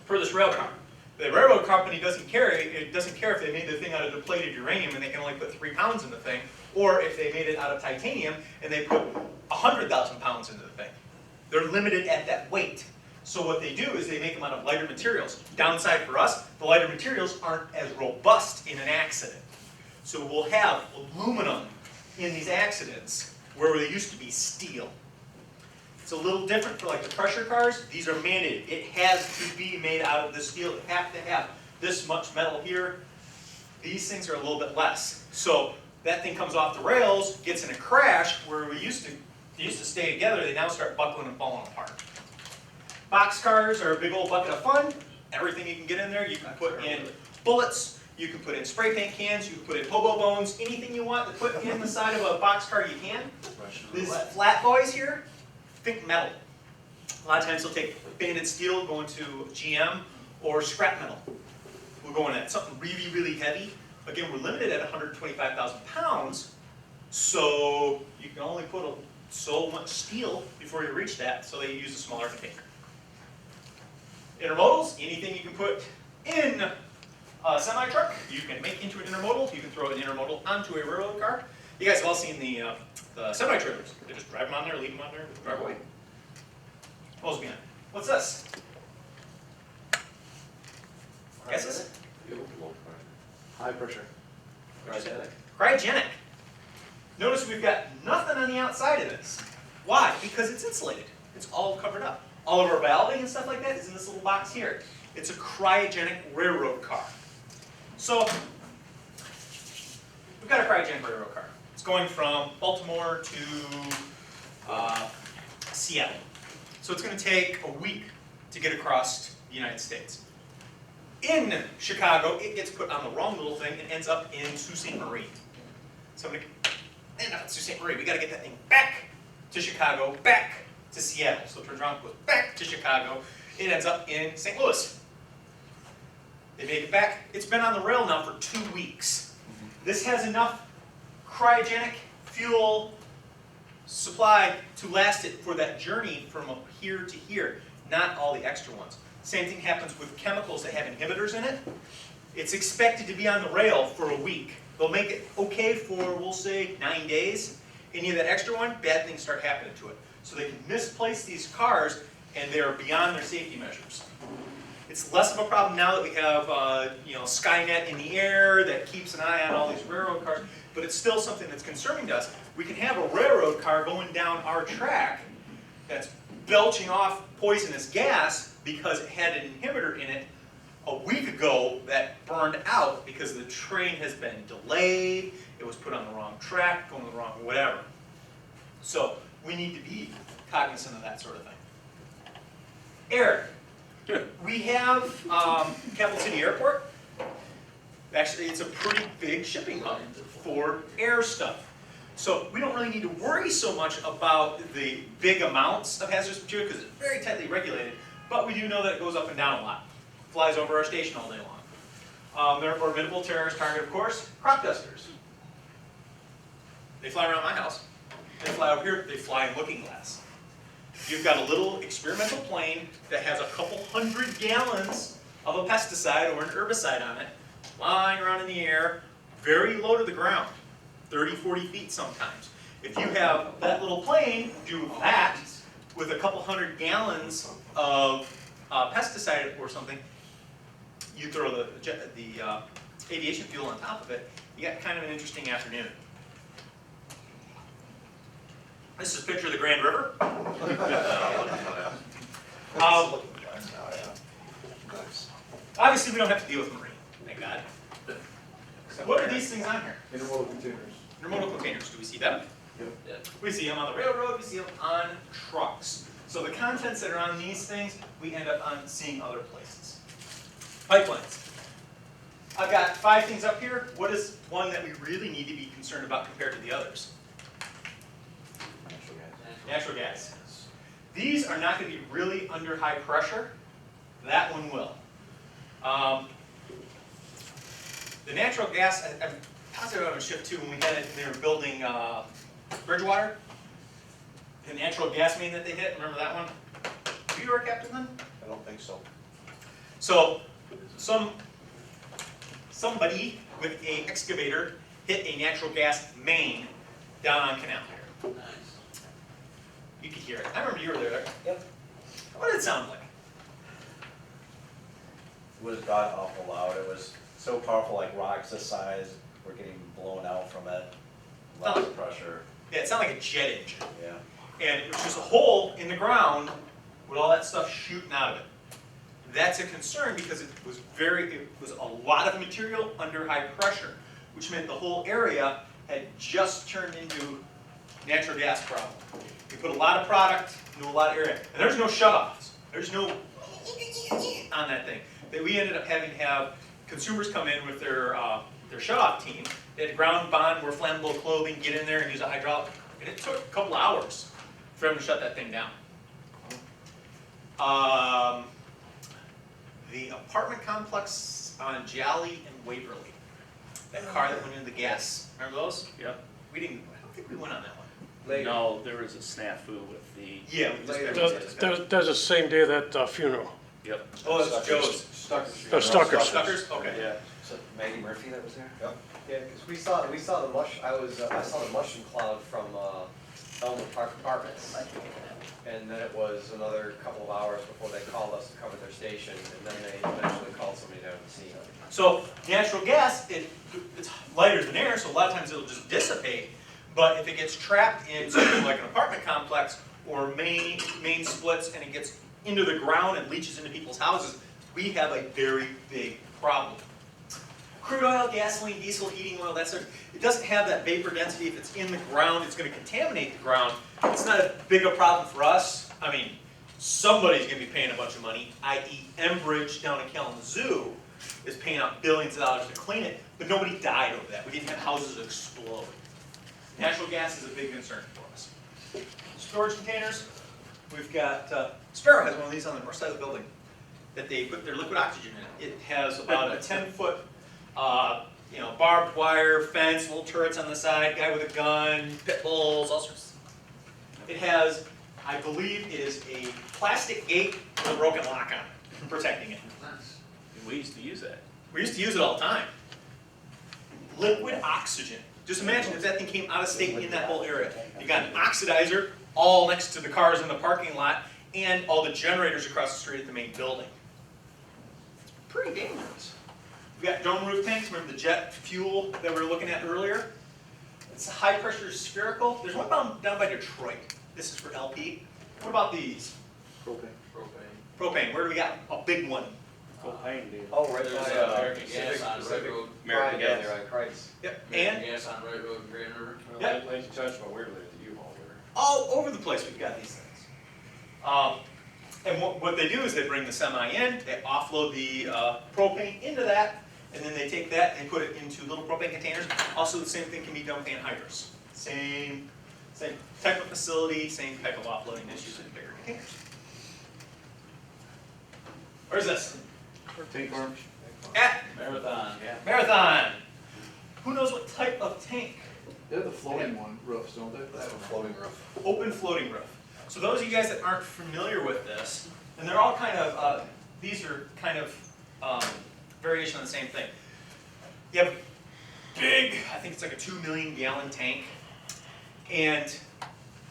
for this rail car. The railroad company doesn't care. It doesn't care if they made the thing out of depleted uranium and they can only put 3 pounds in the thing, or if they made it out of titanium and they put 100,000 pounds into the thing. They're limited at that weight. So what they do is they make them out of lighter materials. Downside for us, the lighter materials aren't as robust in an accident. So we'll have aluminum in these accidents where they used to be steel. It's a little different for like the pressure cars. These are mandated. It has to be made out of this steel. It have to have this much metal here. These things are a little bit less. So that thing comes off the rails, gets in a crash where they used to stay together. They now start buckling and falling apart. Box cars are a big old bucket of fun. Everything you can get in there, you can put in bullets, you can put in spray paint cans, you can put in hobo bones, anything you want to put in the side of a box car you can. These flat boys here, think metal. A lot of times they'll take banded steel, go into GM, or scrap metal. We'll go in at something really, really heavy. Again, we're limited at 125,000 pounds, so you can only put so much steel before you reach that, so they use a smaller container. Intermodals, anything you can put in a semi-truck, you can make into an intermodal. You can throw an intermodal onto a railroad car. You guys have all seen the semi-trailers. They just drive them on there, leave them on there, drive away. What was behind? What's this? Guesses? High pressure. Cryogenic. Notice we've got nothing on the outside of this. Why? Because it's insulated. It's all covered up. All of our valving and stuff like that is in this little box here. It's a cryogenic railroad car. So, we've got a cryogenic railroad car. It's going from Baltimore to Seattle. So it's going to take a week to get across the United States. In Chicago, it gets put on the wrong little thing and ends up in Sault Ste. Marie. So I'm going to end up in Sault Ste. Marie. We got to get that thing back to Chicago, back to Seattle. So it turns around, goes back to Chicago. It ends up in St. Louis. They make it back. It's been on the rail now for 2 weeks. This has enough cryogenic fuel supply to last it for that journey from here to here, not all the extra ones. Same thing happens with chemicals that have inhibitors in it. It's expected to be on the rail for a week. They'll make it okay for, we'll say, 9 days. Any of that extra one, bad things start happening to it. So they can misplace these cars, and they're beyond their safety measures. It's less of a problem now that we have Skynet in the air that keeps an eye on all these railroad cars, but it's still something that's concerning to us. We can have a railroad car going down our track that's belching off poisonous gas because it had an inhibitor in it a week ago that burned out because the train has been delayed, it was put on the wrong track, going the wrong whatever. So we need to be cognizant of that sort of thing. Eric, we have Capital City Airport. Actually, it's a pretty big shipping hub for air stuff. So we don't really need to worry so much about the big amounts of hazardous material because it's very tightly regulated, but we do know that it goes up and down a lot. Flies over our station all day long. They're a formidable terrorist target, of course. Crop dusters. They fly around my house. They fly over here, they fly in looking glass. You've got a little experimental plane that has a couple 100 gallons of a pesticide or an herbicide on it, flying around in the air, very low to the ground, 30, 40 feet sometimes. If you have that little plane do that with a couple 100 gallons of pesticide or something, you throw the aviation fuel on top of it, you got kind of an interesting afternoon. This is a picture of the Grand River. Obviously, we don't have to deal with marine, thank God. What are these things on here? Intermodal containers. Intermodal containers. Do we see them? Yep. We see them on the railroad. We see them on trucks. So the contents that are on these things, we end up on seeing other places. Pipelines. I've got 5 things up here. What is one that we really need to be concerned about compared to the others? Natural gas. These are not going to be really under high pressure. That one will. The natural gas, I'm positive on shift 2 when we had it, they were building Bridgewater. The natural gas main that they hit, remember that one? Were you our captain then? I don't think so. So, somebody with an excavator hit a natural gas main down on Canal here. Nice. You could hear it. I remember you were there. Yep. What did it sound like? It was god awful loud. It was so powerful, like rocks this size were getting blown out from it. Lots of pressure. Yeah, it sounded like a jet engine. Yeah. And it was just a hole in the ground with all that stuff shooting out of it. That's a concern because it was a lot of material under high pressure, which meant the whole area had just turned into natural gas problem. You put a lot of product into a lot of area, and there's no shutoffs. There's no on that thing. That we ended up having to have consumers come in with their shutoff team. They had to ground bond, wear flammable clothing, get in there and use a hydraulic, and it took a couple hours for them to shut that thing down. The apartment complex on Jolly and Waverly. That car that went into the gas. Remember those? Yep. I don't think we went on that one. Later. No, there was a snafu with the, Yeah, we Later. That's the same day that funeral. yep. Oh, that's Joe's. The Stuckers. Stuckers? Okay. Yeah. So Maggie Murphy that was there? Yep. Yeah, because we saw the mush, I saw the mushroom cloud from Elmwood Park Apartments. And then it was another couple of hours before they called us to cover their station, and then they eventually called somebody down to see it. So natural gas, it's lighter than air, so a lot of times it'll just dissipate. But if it gets trapped in something like an apartment complex or main splits and it gets into the ground and leaches into people's houses, we have a very big problem. Crude oil, gasoline, diesel, heating oil, that sort of, it doesn't have that vapor density. If it's in the ground, it's going to contaminate the ground. It's not as big a problem for us. I mean, somebody's going to be paying a bunch of money, i.e. Enbridge down in Kalamazoo is paying out billions of dollars to clean it, but nobody died over that. We didn't have houses explode. Natural gas is a big concern for us. Storage containers, we've got, Sparrow has one of these on the north side of the building that they put their liquid oxygen in. It has about a 10-foot barbed wire fence, little turrets on the side, guy with a gun, pit bulls, all sorts of stuff. It has, I believe it is a plastic gate with a broken lock on it, protecting it. Nice. We used to use that. We used to use it all the time. Liquid oxygen. Just imagine if that thing came out of state in that whole area. You got an oxidizer all next to the cars in the parking lot and all the generators across the street at the main building. It's pretty dangerous. We've got dome roof tanks. Remember the jet fuel that we were looking at earlier? It's a high pressure spherical. There's one down by Detroit. This is for LP. What about these? Propane. Propane. Where do we got a big one? Propane, dude. Oh, right There's by, American Gas on Wright Road. American down Gas. there on Christ. Yep. American And Gas on Wright Road and Grand River. Yep. Like you touched on Waverly with the U-Haul there. all over the place we've got these things. And what they do is they bring the semi in, they offload the propane into that, and then they take that and put it into little propane containers. Also, the same thing can be done with anhydrous. Same type of facility, same type of offloading issues in bigger containers. Where's this? Tank farm. At Marathon. Yeah. Marathon. Who knows what type of tank? They have the floating one roofs, don't they? They have a floating roof. Open floating roof. So those of you guys that aren't familiar with this, and they're all kind of, these are kind of variation on the same thing. You have a big, I think it's like a 2 million gallon tank, and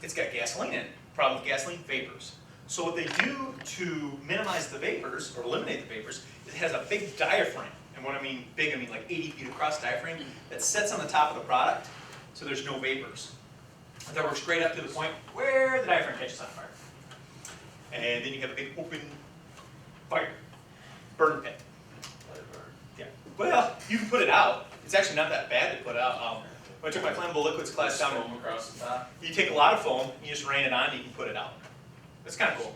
it's got gasoline in it. Problem with gasoline, vapors. So what they do to minimize the vapors, or eliminate the vapors, is it has a big diaphragm. And when I mean big, I mean like 80 feet across diaphragm that sits on the top of the product, so there's no vapors. That works straight up to the point where the diaphragm catches on fire. And then you have a big open fire, burn pit. Yeah. Well, you can put it out. It's actually not that bad to put out. When I took my flammable liquids class down, Foam across the top. you take a lot of foam, you just rain it on, and you can put it out. It's kind of cool.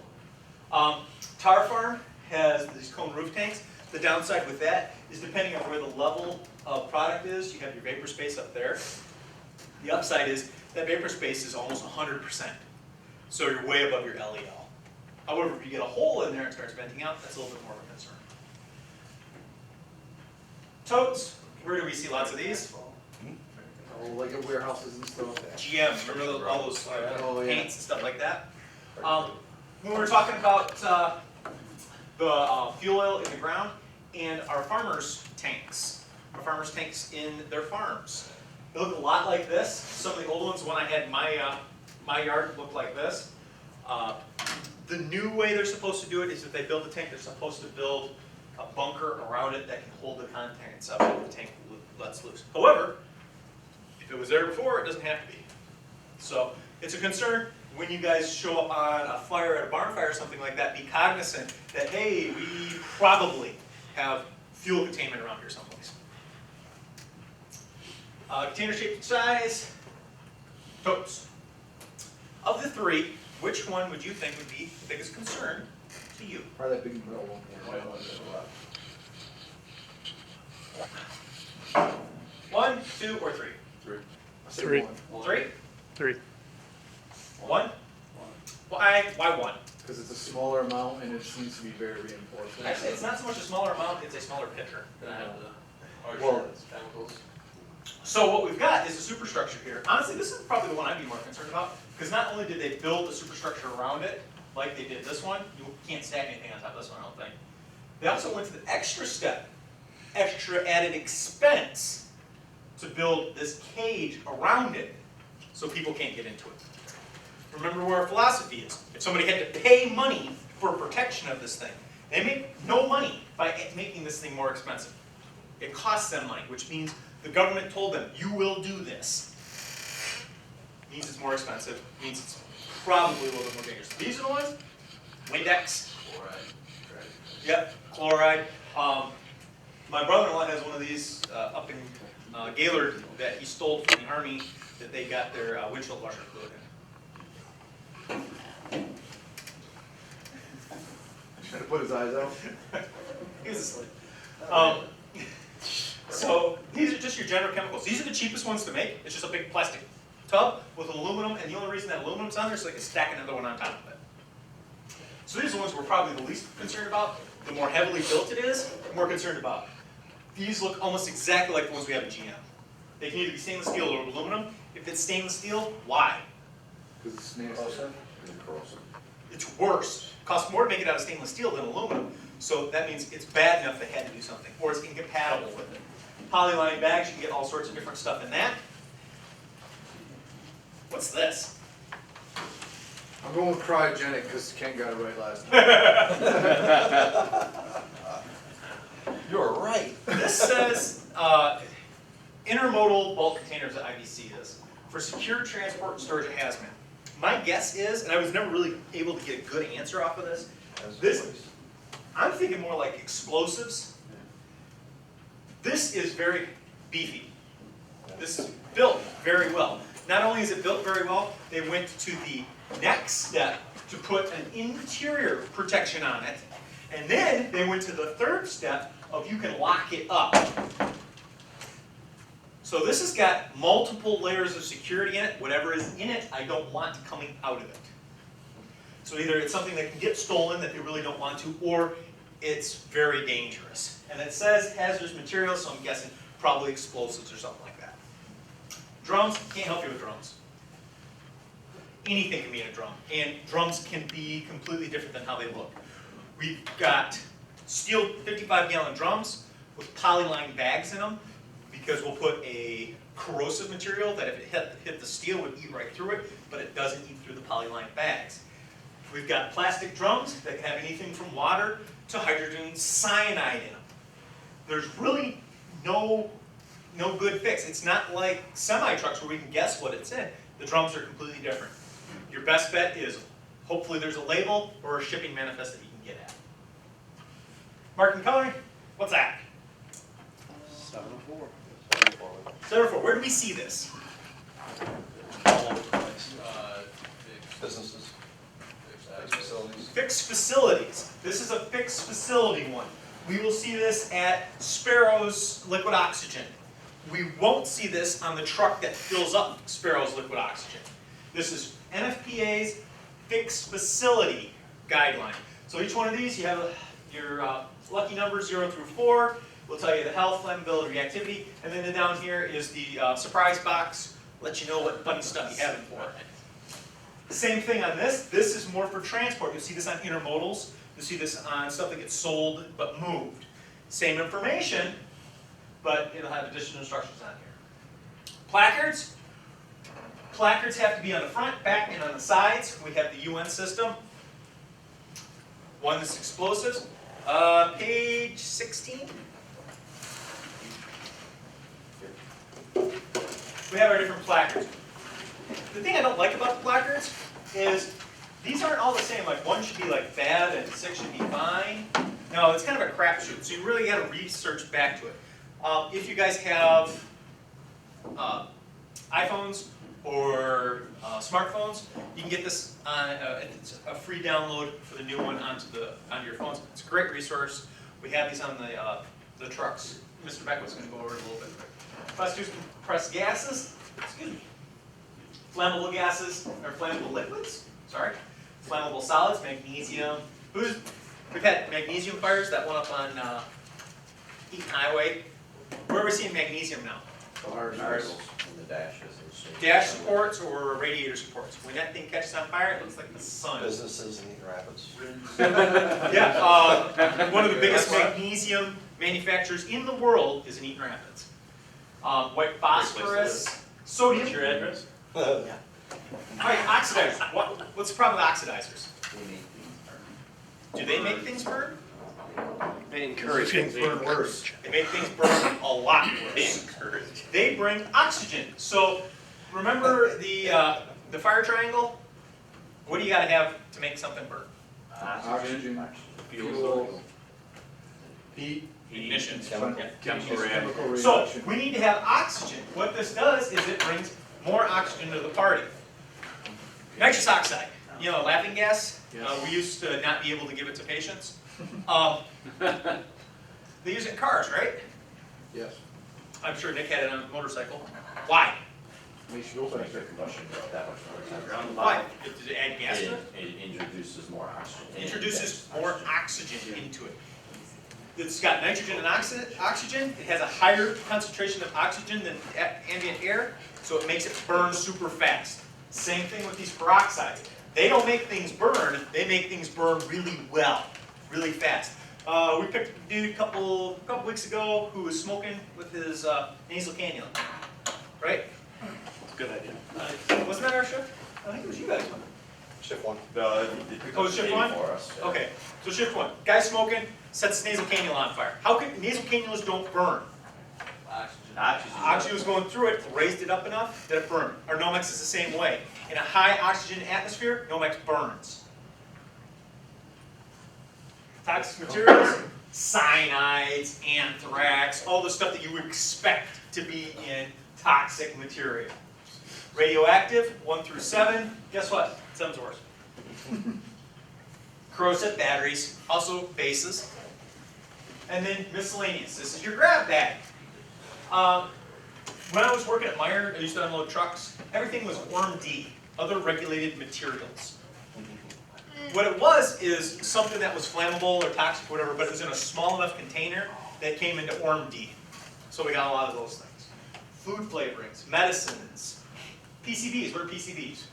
Tar Farm has these cone roof tanks. The downside with that is depending on where the level of product is, you have your vapor space up there. The upside is that vapor space is almost 100%. So you're way above your LEL. However, if you get a hole in there and starts venting out, that's a little bit more of a concern. Totes, where do we see lots of these? Oh, like at warehouses and stuff. GM, remember all those Oh, yeah. paints and stuff like that? When we were talking about the fuel oil in the ground and our farmers' tanks in their farms. They look a lot like this. Some of the old ones, when I had my yard, looked like this. The new way they're supposed to do it is if they build a tank, they're supposed to build a bunker around it that can hold the contents up if the tank lets loose. However, if it was there before, it doesn't have to be. So it's a concern when you guys show up on a fire at a barn fire or something like that, be cognizant that, hey, we probably have fuel containment around here someplace. Container shape and size, totes. Of the three, which one would you think would be the biggest concern to you? Probably that big metal one. One, two, or three? I say Three. one. Three? 3. One? Why one? Because it's a smaller amount and it seems to be very reinforced. Actually, it's not so much a smaller amount, it's a smaller pitcher. Then I have the harsh Well- chemicals. So what we've got is a superstructure here. Honestly, this is probably the one I'd be more concerned about, because not only did they build a superstructure around it, like they did this one, you can't stack anything on top of this one, I don't think. They also went to the extra step, extra added expense, to build this cage around it, so people can't get into it. Remember where our philosophy is. If somebody had to pay money for protection of this thing, they make no money by making this thing more expensive. It costs them money, which means the government told them, you will do this. Means it's more expensive, means it's probably a little bit more dangerous. These are the ones, Windex. Chloride. Yep, chloride. My brother-in-law has one of these up in Gaylord that he stole from the Army that they got their windshield washer fluid in. Trying to put his eyes out. He was asleep. So these are just your general chemicals. These are the cheapest ones to make. It's just a big plastic tub with aluminum, and the only reason that aluminum's on there is so they can stack another one on top of it. So these are the ones we're probably the least concerned about. The more heavily built it is, the more concerned about. These look almost exactly like the ones we have in GM. They can either be stainless steel or aluminum. If it's stainless steel, why? Because it's nasty. Corrosive. It's worse. It costs more to make it out of stainless steel than aluminum. So that means it's bad enough they had to do something, or it's incompatible with it. Polyline bags, you can get all sorts of different stuff in that. What's this? I'm going with cryogenic because Ken got it right last time. You're right. This says intermodal bulk containers that IBC is for secure transport and storage of hazmat. My guess is, and I was never really able to get a good answer off of this, I'm thinking more like explosives. This is very beefy. This is built very well. Not only is it built very well, they went to the next step to put an interior protection on it. And then they went to the third step of you can lock it up. So this has got multiple layers of security in it. Whatever is in it, I don't want coming out of it. So either it's something that can get stolen that they really don't want to, or it's very dangerous. And it says hazardous materials, so I'm guessing probably explosives or something like that. Drums, can't help you with drums. Anything can be in a drum, and drums can be completely different than how they look. We've got steel 55-gallon drums with polyline bags in them, because we'll put a corrosive material that if it hit the steel would eat right through it, but it doesn't eat through the polyline bags. We've got plastic drums that can have anything from water to hydrogen cyanide in them. There's really no good fix. It's not like semi-trucks where we can guess what it's in. The drums are completely different. Your best bet is hopefully there's a label or a shipping manifest that you can get at. Mark and coloring, what's that? 704. 704, where do we see this? All over the place. Businesses. Fixed facilities. Fixed facilities. This is a fixed facility one. We will see this at Sparrow's liquid oxygen. We won't see this on the truck that fills up Sparrow's liquid oxygen. This is NFPA's fixed facility guideline. So each one of these, you have your lucky numbers 0 through 4. We'll tell you the health, flammability, reactivity, and then down here is the surprise box. Let you know what funny stuff you have it for. Same thing on this. This is more for transport. You'll see this on intermodals. You'll see this on stuff that gets sold but moved. Same information, but it'll have additional instructions on here. Placards. Placards have to be on the front, back, and on the sides. We have the UN system. One is explosives. Page 16. We have our different placards. The thing I don't like about the placards is these aren't all the same. Like one should be like bad and 6 should be fine. No, it's kind of a crapshoot. So you really got to research back to it. If you guys have iPhones or smartphones, you can get this on. It's a free download for the new one onto your phones. It's a great resource. We have these on the trucks. Mr. Beck was going to go over it a little bit. Let's do some compressed gases. Excuse me. Flammable gases or flammable liquids. Sorry. Flammable solids, magnesium. We've had magnesium fires. That one up on Eaton Highway. Where are we seeing magnesium now? In the dashes. Dash supports or radiator supports. When that thing catches on fire, it looks like the sun. Businesses in Eaton Rapids. Yeah, one of the biggest magnesium manufacturers in the world is in Eaton Rapids. White phosphorus, sodium. What's your address? All right, oxidizers. What's the problem with oxidizers? Do they make things burn? They encourage things to burn worse. They make things burn a lot worse. They bring oxygen. So remember the fire triangle? What do you got to have to make something burn? Oxygen, Fuel. heat, Ignition. Chemical reaction. So we need to have oxygen. What this does is it brings more oxygen to the party. Nitrous oxide, you know, laughing gas. We used to not be able to give it to patients. They use it in cars, right? Yes. I'm sure Nick had it on a motorcycle. Why? Makes you go faster. Combustion that much more. Why? Does it add gas to it? It introduces more oxygen. Introduces more oxygen into it. It's got nitrogen and oxygen. It has a higher concentration of oxygen than ambient air, so it makes it burn super fast. Same thing with these peroxides. They don't make things burn, they make things burn really well, really fast. We picked a dude a couple weeks ago who was smoking with his nasal cannula, right? Good idea. Wasn't that our shift? I think it was you guys. Shift one. Oh, it's shift one? For us. Yeah. Okay, so shift one. Guy smoking, sets nasal cannula on fire. How can nasal cannulas don't burn? Oxygen was going through it, raised it up enough that it burned. Our Nomex is the same way. In a high oxygen atmosphere, Nomex burns. Toxic materials, cyanides, anthrax, all the stuff that you would expect to be in toxic material. Radioactive, 1 through 7. Guess what? 7's worse. Corrosive batteries, also bases. And then miscellaneous. This is your grab bag. When I was working at Meyer, I used to unload trucks. Everything was ORM-D, other regulated materials. What it was is something that was flammable or toxic or whatever, but it was in a small enough container that came into ORM-D. So we got a lot of those things. Food flavorings, medicines, PCBs. What are PCBs?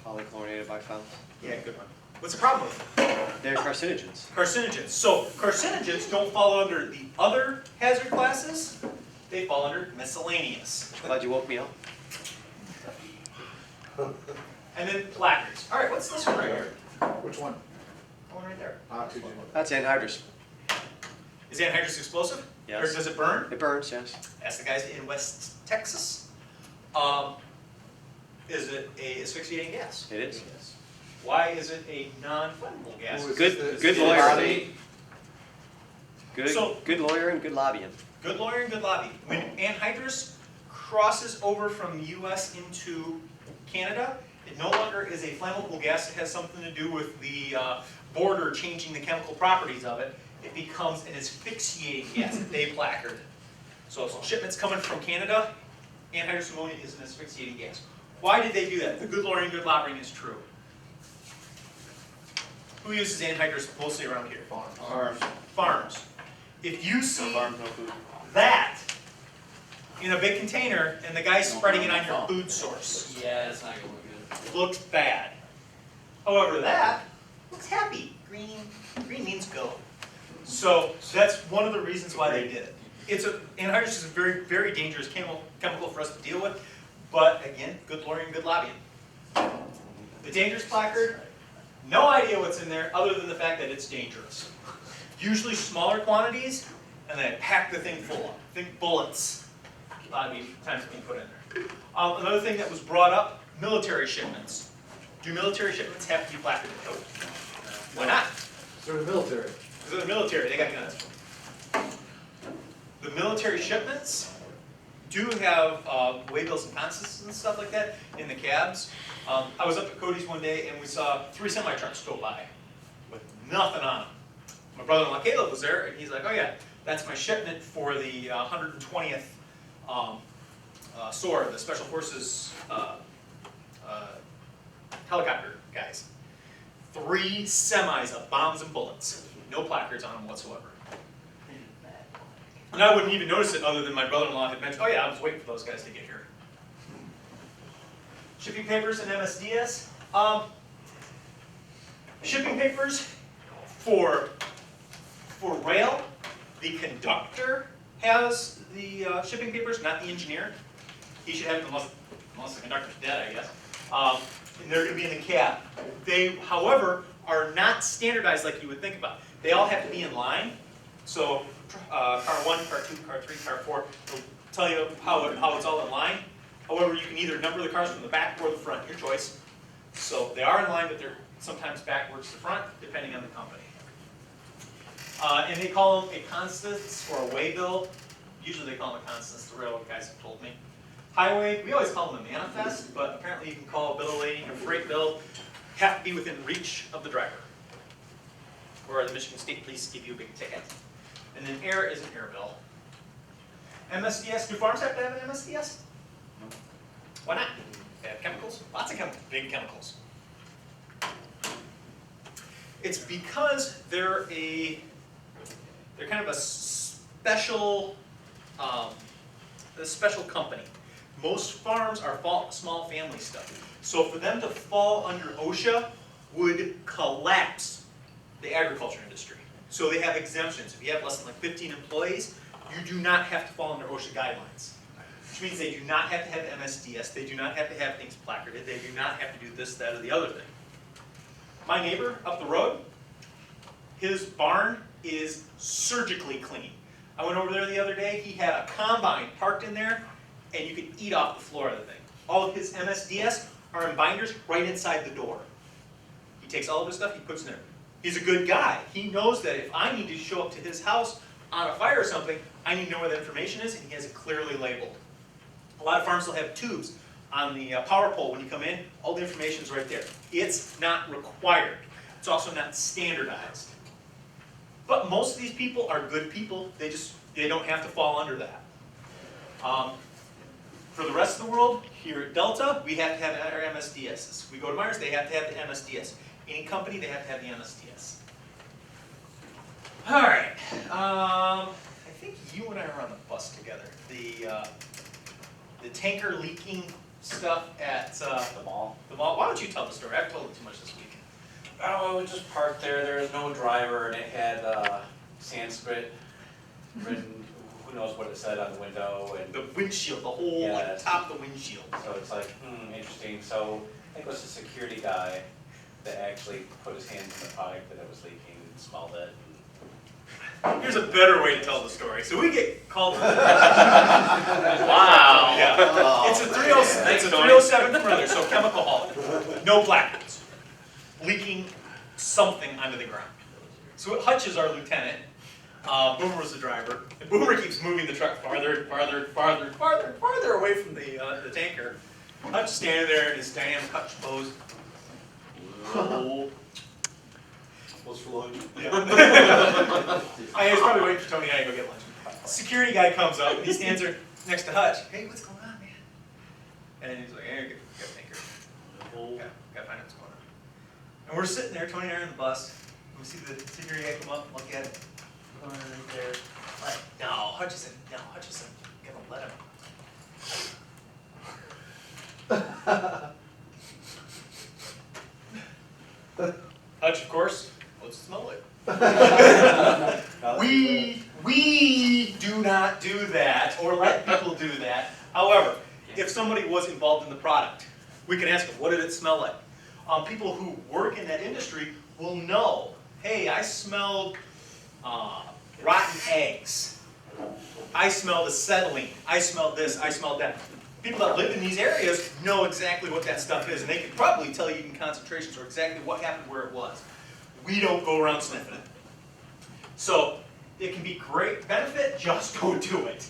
Polychlorinated biphenols. Yeah, good one. What's the problem with them? They're carcinogens. Carcinogens. So carcinogens don't fall under the other hazard classes. They fall under miscellaneous. Glad you woke me up. And then placards. All right, what's this one right here? Which one? The one right there. Oxygen. That's anhydrous. Is anhydrous explosive? Yes. Or does it burn? It burns, yes. Ask the guys in West Texas. Is it a asphyxiating gas? It is. Why is it a non-flammable gas? Good lawyer. So- Good lawyer and good lobbying. Good lawyer and good lobby. When anhydrous crosses over from the US into Canada, it no longer is a flammable gas. It has something to do with the border changing the chemical properties of it. It becomes an asphyxiating gas that they placard. So shipments coming from Canada, anhydrous ammonia is an asphyxiating gas. Why did they do that? The good lawyer and good lobbying is true. Who uses anhydrous mostly around here? Farms. Farms. If you No see farms, no food. that in a big container and the guy's spreading it on your food source, Yeah, it's not gonna look good. looks bad. However, that looks happy. Green means go. So that's one of the reasons why they did it. Anhydrous is a very, very dangerous chemical for us to deal with, but again, good lawyering, good lobbying. The dangerous placard, no idea what's in there other than the fact that it's dangerous. Usually smaller quantities, and then pack the thing full of. Think bullets. A lot of times being put in there. Another thing that was brought up, military shipments. Do military shipments have to be placarded? No. Why not? They're the military. Because they're the military, they got guns. The military shipments do have waybills and consists and stuff like that in the cabs. I was up at Cody's one day and we saw 3 semi-trucks go by with nothing on them. My brother-in-law Caleb was there and he's like, oh yeah, that's my shipment for the 120th SOAR, the Special Forces helicopter guys. 3 semis of bombs and bullets. No placards on them whatsoever. And I wouldn't even notice it other than my brother-in-law had mentioned, oh yeah, I was waiting for those guys to get here. Shipping papers and MSDS. Shipping papers for rail, the conductor has the shipping papers, not the engineer. He should have them unless the conductor's dead, I guess. And they're going to be in the cab. They, however, are not standardized like you would think about. They all have to be in line. So car 1, car 2, car 3, car 4, they'll tell you how it's all in line. However, you can either number the cars from the back or the front, your choice. So they are in line, but they're sometimes backwards to front, depending on the company. And they call them a constants or a waybill. Usually they call them a constants, the railroad guys have told me. Highway, we always call them a manifest, but apparently you can call a bill of lading or freight bill, have to be within reach of the driver. Or the Michigan State Police give you a big ticket. And then air is an air bill. MSDS, do farms have to have an MSDS? No. Why not? They have chemicals, lots of chemicals, big chemicals. It's because they're kind of a special company. Most farms are small family stuff. So for them to fall under OSHA would collapse the agriculture industry. So they have exemptions. If you have less than like 15 employees, you do not have to fall under OSHA guidelines. Which means they do not have to have MSDS, they do not have to have things placarded, they do not have to do this, that, or the other thing. My neighbor up the road, his barn is surgically clean. I went over there the other day, he had a combine parked in there, and you could eat off the floor of the thing. All of his MSDS are in binders right inside the door. He takes all of his stuff, he puts it in there. He's a good guy. He knows that if I need to show up to his house on a fire or something, I need to know where the information is, and he has it clearly labeled. A lot of farms will have tubes on the power pole when you come in. All the information's right there. It's not required. It's also not standardized. But most of these people are good people. They don't have to fall under that. For the rest of the world, here at Delta, we have to have our MSDSs. We go to Myers, they have to have the MSDS. Any company, they have to have the MSDS. All right. I think you and I were on the bus together. The tanker leaking stuff at The mall. the mall. Why don't you tell the story? I've told it too much this week. Oh, it was just parked there, there was no driver, and it had Sanskrit written, who knows what it said on the window, and The windshield, the whole Yeah, like, top of the windshield. so it's like, interesting. So I think it was the security guy that actually put his hands in the product that it was leaking and smelled it. Here's a better way to tell the story. So we get called. Wow. Yeah. It's a 307 further, so chemical haul. No placards. Leaking something onto the ground. So Hutch is our lieutenant. Boomer was the driver. And Boomer keeps moving the truck farther away from the tanker. Hutch standing there in his dynamic Hutch pose. What's for lunch? Yeah. I was probably waiting for Tony and I to go get lunch. Security guy comes up and he stands there next to Hutch. Hey, what's going on, man? And then he's like, hey, get a tanker. Gotta find out what's going on. And we're sitting there, Tony and I are on the bus, and we see the security guy come up, look at it, going right there. Like, no, Hutchison, gonna let him. Hutch, of course, what's it smell like? We do not do that or let people do that. However, if somebody was involved in the product, we can ask them, what did it smell like? People who work in that industry will know, hey, I smelled rotten eggs. I smelled acetylene. I smelled this, I smelled that. People that live in these areas know exactly what that stuff is, and they can probably tell you in concentrations or exactly what happened where it was. We don't go around sniffing it. So it can be great benefit, just go do it.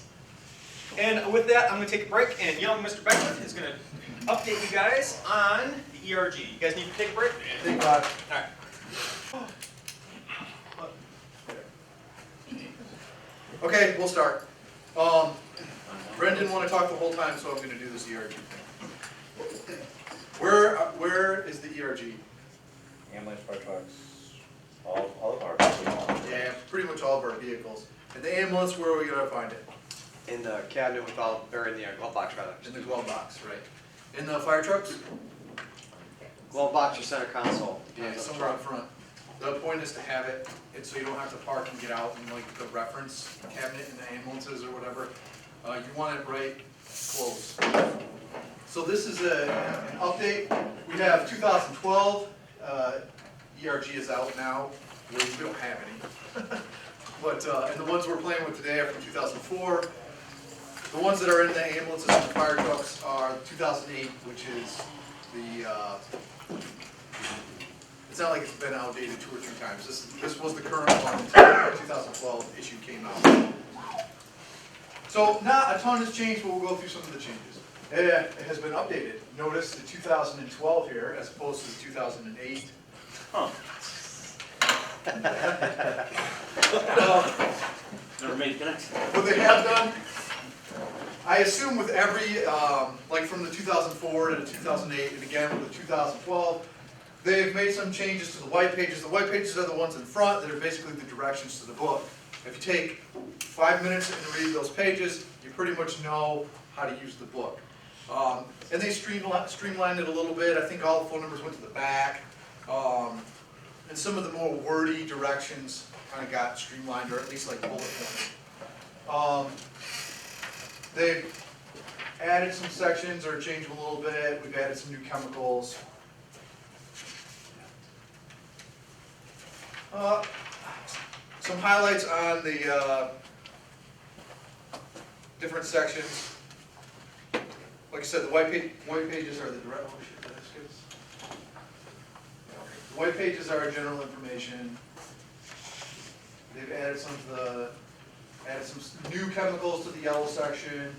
And with that, I'm going to take a break, and young Mr. Beckwith is going to update you guys on the ERG. You guys need to take a break? Take 5. All right. Okay, we'll start. Brendan didn't want to talk the whole time, so I'm going to do this ERG thing. Where is the ERG? Ambulance, fire trucks, all of our. Yeah, pretty much all of our vehicles. And the ambulance, where are we going to find it? In the cabinet without, or in the glove box rather. In the glove box, right. In the fire trucks? Glove box or center console. Yeah, somewhere up front. The point is to have it, and so you don't have to park and get out in like the reference cabinet in the ambulances or whatever. You want it right close. So this is an update. We have 2012. ERG is out now. We don't have any. But and the ones we're playing with today are from 2004. The ones that are in the ambulances and the fire trucks are 2008, which is the. It's not like it's been outdated 2 or 3 times. This was the current one until the 2012 issue came out. So not a ton has changed, but we'll go through some of the changes. It has been updated. Notice the 2012 here as opposed to the 2008. Huh. Never made the connection. What they have done, I assume with every, like from the 2004 to the 2008, and again with the 2012, they've made some changes to the white pages. The white pages are the ones in front that are basically the directions to the book. If you take 5 minutes and read those pages, you pretty much know how to use the book. And they streamlined it a little bit. I think all the phone numbers went to the back. And some of the more wordy directions kind of got streamlined, or at least like bullet pointed. They've added some sections or changed them a little bit. We've added some new chemicals. Some highlights on the different sections. Like I said, the white pages are the direct. Oh shit, did I skip this? The white pages are general information. They've added some new chemicals to the yellow section.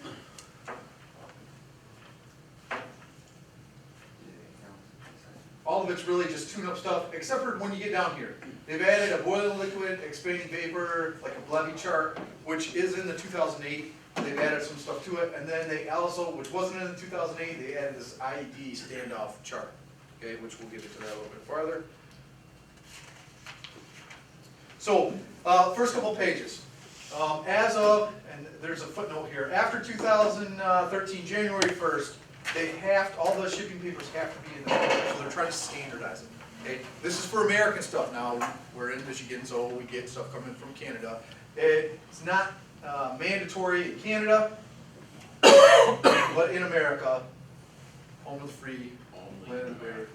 All of it's really just tune-up stuff, except for when you get down here. They've added a boiling liquid, expanding vapor, like a Blevy chart, which is in the 2008. They've added some stuff to it, and then they also, which wasn't in the 2008, they added this IED standoff chart, okay, which we'll get into that a little bit farther. So, first couple pages. As of, and there's a footnote here, after 2013, January 1st, all the shipping papers have to be in the book, so they're trying to standardize it. Okay? This is for American stuff now. We're in Michigan, so we get stuff coming from Canada. It's not mandatory in Canada, but in America, home of the free, land of the brave.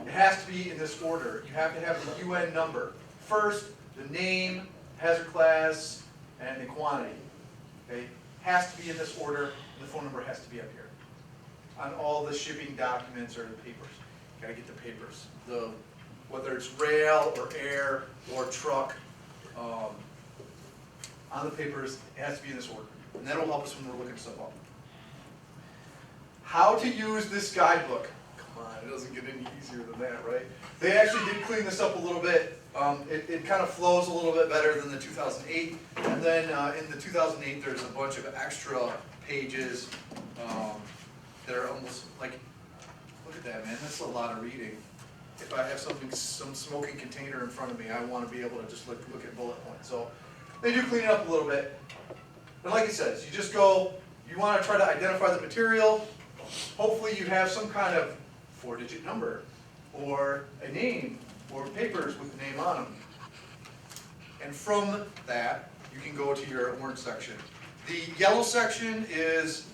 It has to be in this order. You have to have the UN number. First, the name, hazard class, and the quantity. Okay? Has to be in this order, and the phone number has to be up here. On all the shipping documents or the papers. Gotta get the papers. Whether it's rail or air or truck, on the papers, it has to be in this order. And that'll help us when we're looking stuff up. How to use this guidebook. Come on, it doesn't get any easier than that, right? They actually did clean this up a little bit. It kind of flows a little bit better than the 2008. And then in the 2008, there's a bunch of extra pages that are almost like, look at that, man, that's a lot of reading. if I have some smoking container in front of me, I wanna be able to just look at bullet points. So they do clean it up a little bit. And like it says, you just go, you wanna try to identify the material. Hopefully you have some kind of 4-digit number, or a name, or papers with the name on them. And from that, you can go to your orange section. The yellow section is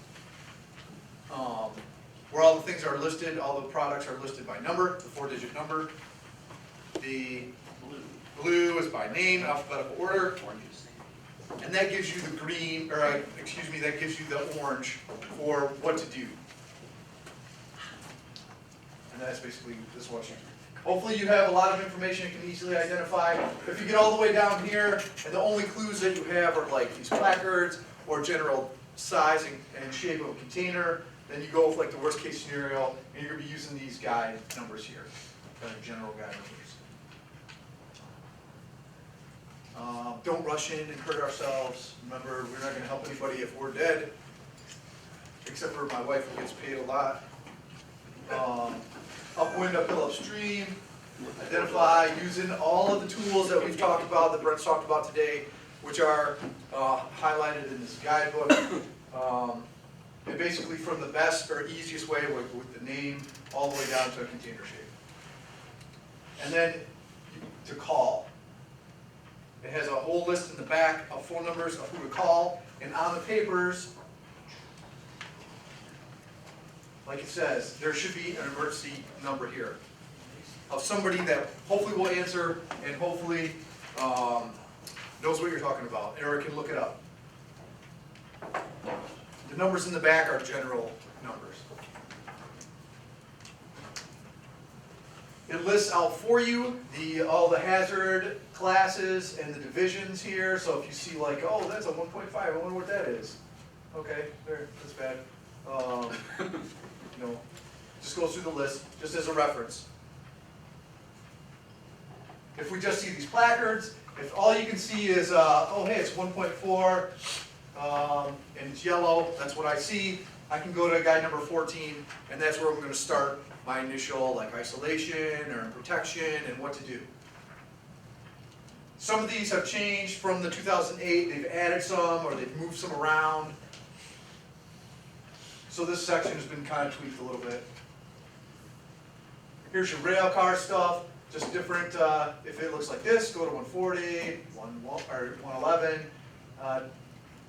where all the things are listed, all the products are listed by number, the 4-digit number. The blue is by name, alphabetical order. And that gives you the green, or excuse me, that gives you the orange for what to do. And that's basically this Washington. Hopefully you have a lot of information you can easily identify. If you get all the way down here, and the only clues that you have are like these placards, or general size and shape of a container, then you go with like the worst case scenario, and you're gonna be using these guide numbers here, kind of general guide numbers. Don't rush in and hurt ourselves. Remember, we're not gonna help anybody if we're dead, except for my wife who gets paid a lot. Upwind, uphill, upstream, identify using all of the tools that we've talked about, that Brent's talked about today, which are highlighted in this guidebook. And basically from the best or easiest way with the name all the way down to a container shape. And then to call. It has a whole list in the back of phone numbers of who to call, and on the papers, like it says, there should be an emergency number here of somebody that hopefully will answer and hopefully knows what you're talking about, or can look it up. The numbers in the back are general numbers. It lists out for you all the hazard classes and the divisions here. So if you see like, oh, that's a 1.5, I wonder what that is. Okay, there, that's bad. You know, just go through the list, just as a reference. If we just see these placards, if all you can see is, oh hey, it's 1.4, and it's yellow, that's what I see, I can go to guide number 14, and that's where I'm going to start my initial like isolation or protection and what to do. Some of these have changed from the 2008, they've added some or they've moved some around. So this section has been kind of tweaked a little bit. Here's your rail car stuff, just different, if it looks like this, go to 140, 111.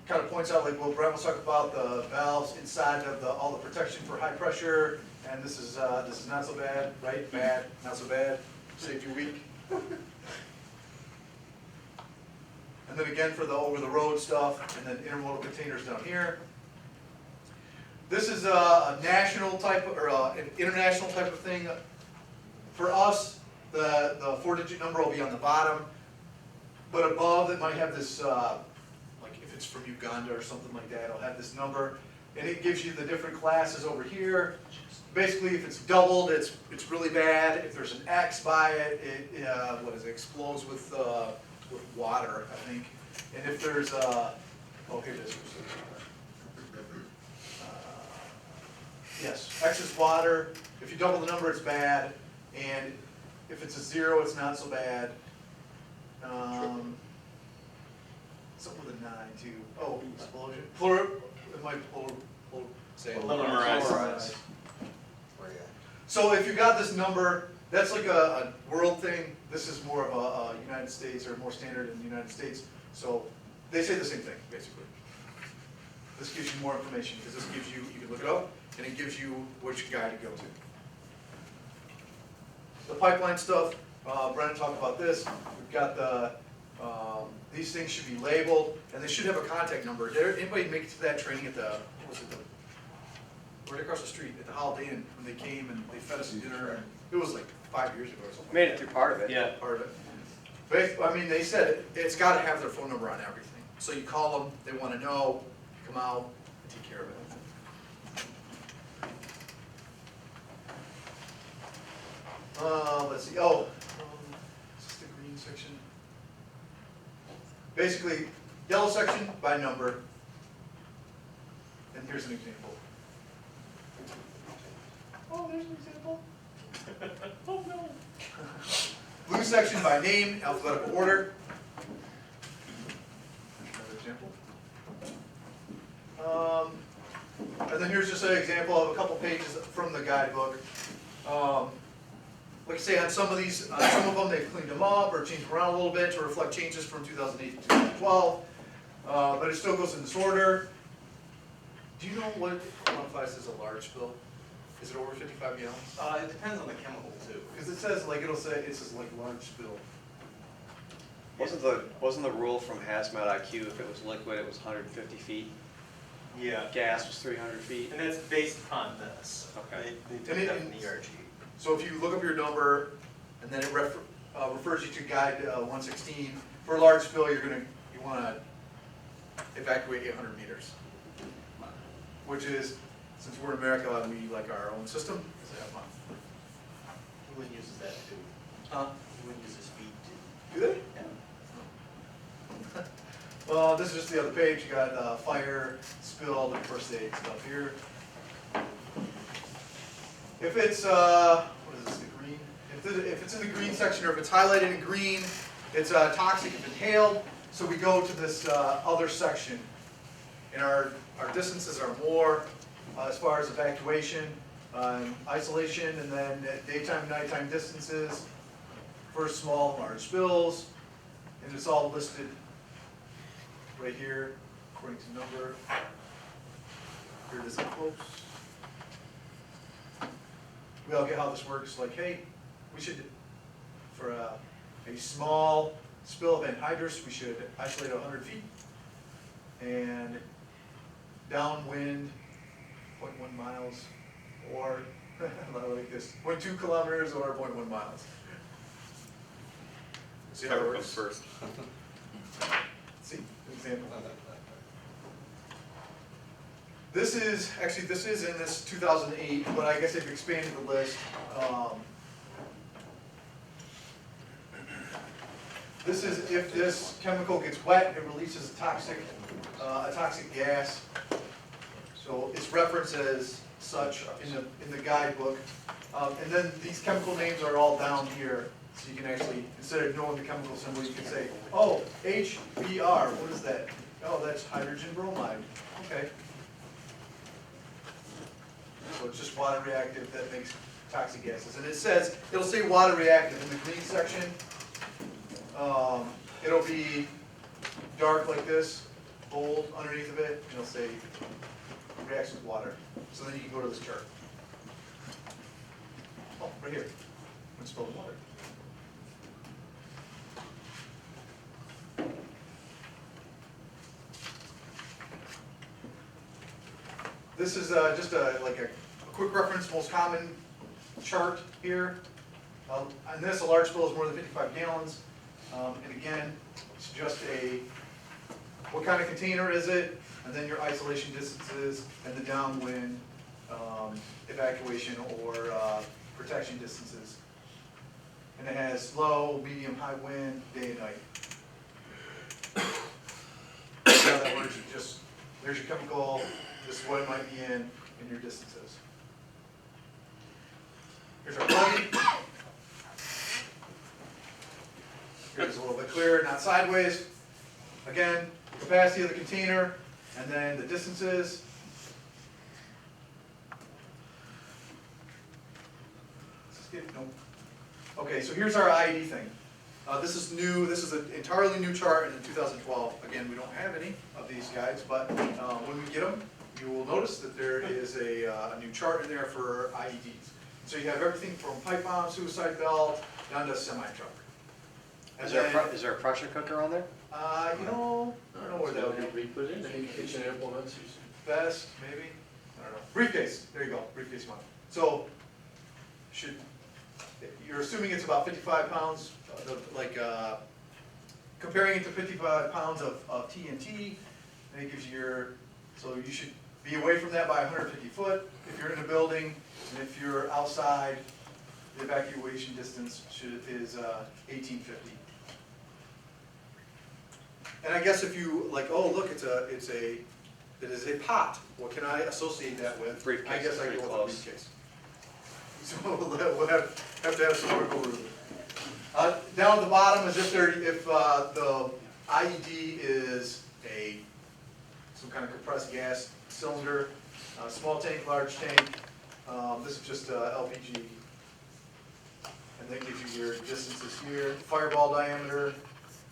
Kind of points out like what Brent was talking about, the valves inside of all the protection for high pressure, and this is not so bad, right? Bad, not so bad, safety weak. And then again for the over-the-road stuff, and then intermodal containers down here. This is a national type or an international type of thing. For us, the 4-digit number will be on the bottom, but above it might have this, like if it's from Uganda or something like that, it'll have this number, and it gives you the different classes over here. Basically, if it's doubled, it's really bad. If there's an X by it, it explodes with water, I think. And if there's oh here it is. Yes, X is water. If you double the number, it's bad. And if it's a 0, it's not so bad. Something with a 9 too. Oh, explosion. It might say Polymerized. So if you got this number, that's like a world thing. This is more of a United States, or more standard in the United States. So they say the same thing, basically. This gives you more information, because this gives you can look it up, and it gives you which guy to go to. The pipeline stuff, Brennan talked about this. We've got these things should be labeled, and they should have a contact number. Did anybody make it to that training at right across the street at the Holiday Inn when they came and they fed us dinner? And it was like 5 years ago or something. Made it through part of it. Yeah. Part of it. But I mean, they said it's got to have their phone number on everything. So you call them, they want to know, come out, and take care of it. Let's see. Oh, is this the green section? Basically, yellow section by number. And here's an example. Oh, there's an example. Oh no. Blue section by name, alphabetical order. Another example. And then here's just an example of a couple pages from the guidebook. Like I say, on some of these, some of them they've cleaned them up or changed around a little bit to reflect changes from 2008 to 2012. But it still goes in this order. Do you know what qualifies as a large spill? Is it over 55 gallons? It depends on the chemical too. Because it says, like, it says like large spill. Wasn't the rule from Hazmat IQ, if it was liquid, it was 150 feet? Yeah. Gas was 300 feet? And that's based upon this. Okay. They took that from the ERG. So if you look up your number, and then it refers you to guide 116, for a large spill, you want to evacuate 800 meters. Which is, since we're in America and we like our own system, is a half mile. England uses that too. Huh? England uses feet too. Do they? Yeah. Well, this is just the other page. You got fire, spill, and first aid stuff here. If it's, what is this, the green? If it's in the green section, or if it's highlighted in green, it's toxic if inhaled. So we go to this other section. And our distances are more as far as evacuation, isolation, and then daytime and nighttime distances for small and large spills. And it's all listed right here according to number. Here it is up close. We all get how this works. Like, hey, we should, for a small spill of anhydrous, we should isolate 100 feet. And downwind, 0.1 miles, or like this, 0.2 kilometers or 0.1 miles. See how it works? First. See, an example. This is in this 2008, but I guess they've expanded the list. This is if this chemical gets wet, it releases a toxic gas. So it's referenced as such in the guidebook. And then these chemical names are all down here. So you can actually, instead of knowing the chemical symbol, you can say, oh, HBr, what is that? Oh, that's hydrogen bromide. Okay. So it's just water reactive that makes toxic gases. And it says, it'll say water reactive in the green section. It'll be dark like this, bold underneath of it, and it'll say reacts with water. So then you can go to this chart. Oh, right here, when spilled water. This is just like a quick reference, most common chart here. On this, a large spill is more than 55 gallons. And again, it's just what kind of container is it, and then your isolation distances, and the downwind evacuation or protection distances. And it has low, medium, high wind, day and night. See how that works? There's your chemical, this is what it might be in, and your distances. Here's our plugin. Here's a little bit clearer, not sideways. Again, capacity of the container, and then the distances. Nope. Okay, so here's our IED thing. This is new. This is an entirely new chart in 2012. Again, we don't have any of these guides, but when we get them, you will notice that there is a new chart in there for IEDs. So you have everything from pipe bomb, suicide belt, down to semi-truck. Is there a pressure cooker on there? I don't know where that would be. Put in any kitchen implements. Vest, maybe? I don't know. Briefcase, there you go, briefcase mount. So, you're assuming it's about 55 pounds, comparing it to 55 pounds of TNT, and it gives you so you should be away from that by 150 foot if you're in a building, and if you're outside, the evacuation distance is 1850. And I guess if you oh look, it is a pot. What can I associate that with? Briefcase. I guess I Pretty go with a close. briefcase. So we'll have down at the bottom is if the IED is some kind of compressed gas cylinder, small tank, large tank. This is just LPG. And that gives you your distances here, fireball diameter,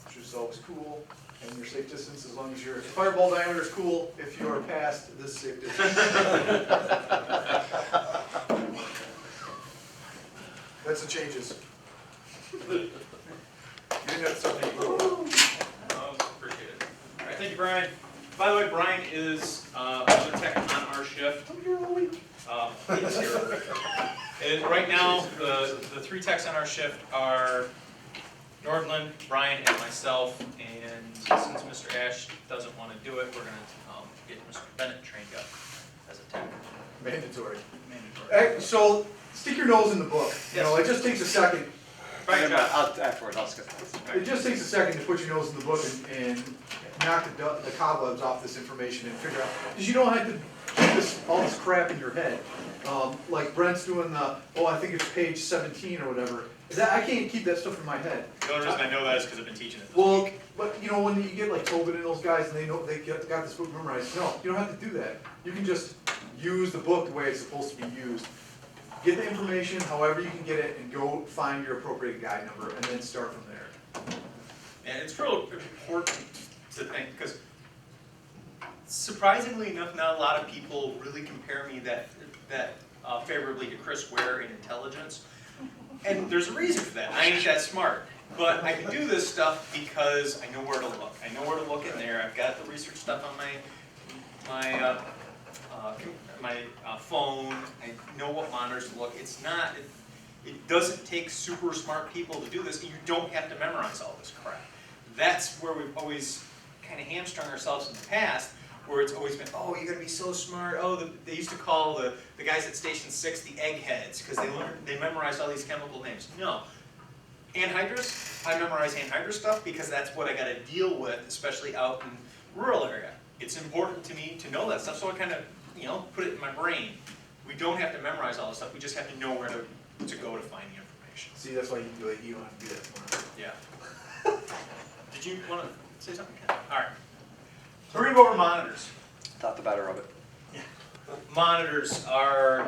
which is always cool, and your safe distance as long as your fireball diameter is cool if you are past this safe distance. That's the changes. You didn't have to start making rules. Oh, appreciate it. All right, thank you, Brian. By the way, Brian is another tech on our shift. I'm here all week. He's here. And right now, the three techs on our shift are Nordland, Brian, and myself. And since Mr. Ash doesn't want to do it, we're going to get Mr. Bennett trained up as a tech. Mandatory. Mandatory. So stick your nose in the book. You know, it just takes a second. Right, John. Afterwards, I'll skip this. It just takes a second to put your nose in the book and knock the cobwebs off this information and figure out, because you don't have to keep all this crap in your head. Like Brent's doing the, I think it's page 17 or whatever. I can't keep that stuff in my head. The only reason I know that is because I've been teaching it this Well, week. but you know, when you get like Tobin and those guys and they know they got this book memorized, no, you don't have to do that. You can just use the book the way it's supposed to be used. Get the information however you can get it and go find your appropriate guide number and then start from there. And it's real important to think, because surprisingly enough, not a lot of people really compare me that favorably to Chris Ware in intelligence. And there's a reason for that. I ain't that smart. But I can do this stuff because I know where to look. I know where to look in there. I've got the research stuff on my phone. I know what monitors to look. It's not, it doesn't take super smart people to do this. You don't have to memorize all this crap. That's where we've always kind of hamstrung ourselves in the past, where it's always been, oh, you gotta be so smart. Oh, they used to call the guys at Station 6 the eggheads, because they memorized all these chemical names. No. Anhydrous, I memorize anhydrous stuff because that's what I gotta deal with, especially out in rural area. It's important to me to know that stuff, so I kind of, put it in my brain. We don't have to memorize all this stuff, we just have to know where to go to find the information. See, that's why you don't have to do that tomorrow. Yeah. Did you want to say something, Ken? All right. So we're going to go over monitors. Thought the better of it. Yeah. Monitors were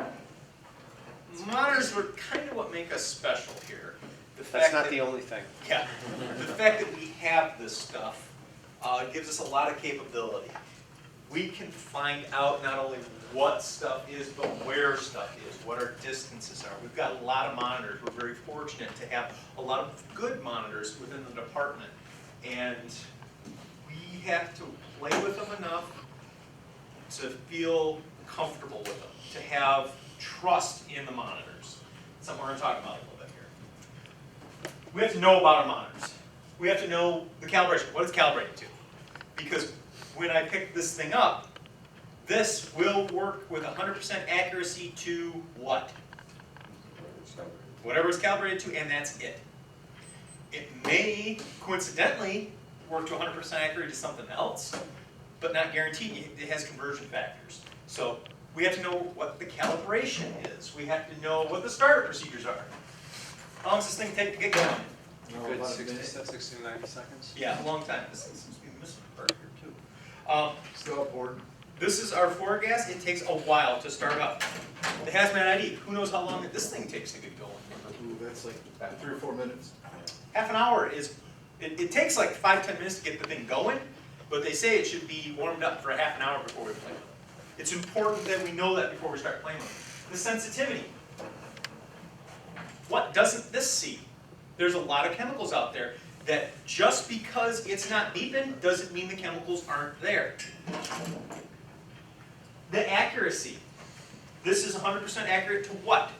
kind of what make us special here. That's not the only thing. Yeah. The fact that we have this stuff gives us a lot of capability. We can find out not only what stuff is, but where stuff is, what our distances are. We've got a lot of monitors. We're very fortunate to have a lot of good monitors within the department. And we have to play with them enough to feel comfortable with them, to have trust in the monitors. Something we're going to talk about a little bit here. We have to know about our monitors. We have to know the calibration, what it's calibrated to. Because when I pick this thing up, this will work with 100% accuracy to what? Whatever it's calibrated to, and that's it. It may, coincidentally, work to 100% accurate to something else, but not guaranteed. It has conversion factors. So we have to know what the calibration is. We have to know what the startup procedures are. How long does this thing take to get going? Good 60 to 90 seconds. Yeah, a long time. This seems to be missing a part here too. Still important. This is our forward gas. It takes a while to start up. The Hazmat ID, who knows how long this thing takes to get going? Ooh, that's like 3 or 4 minutes. Half an hour is, it takes like 5-10 minutes to get the thing going, but they say it should be warmed up for a half an hour before we play with it. It's important that we know that before we start playing with it. The sensitivity. What doesn't this see? There's a lot of chemicals out there that just because it's not beeping doesn't mean the chemicals aren't there. The accuracy. This is 100% accurate to what?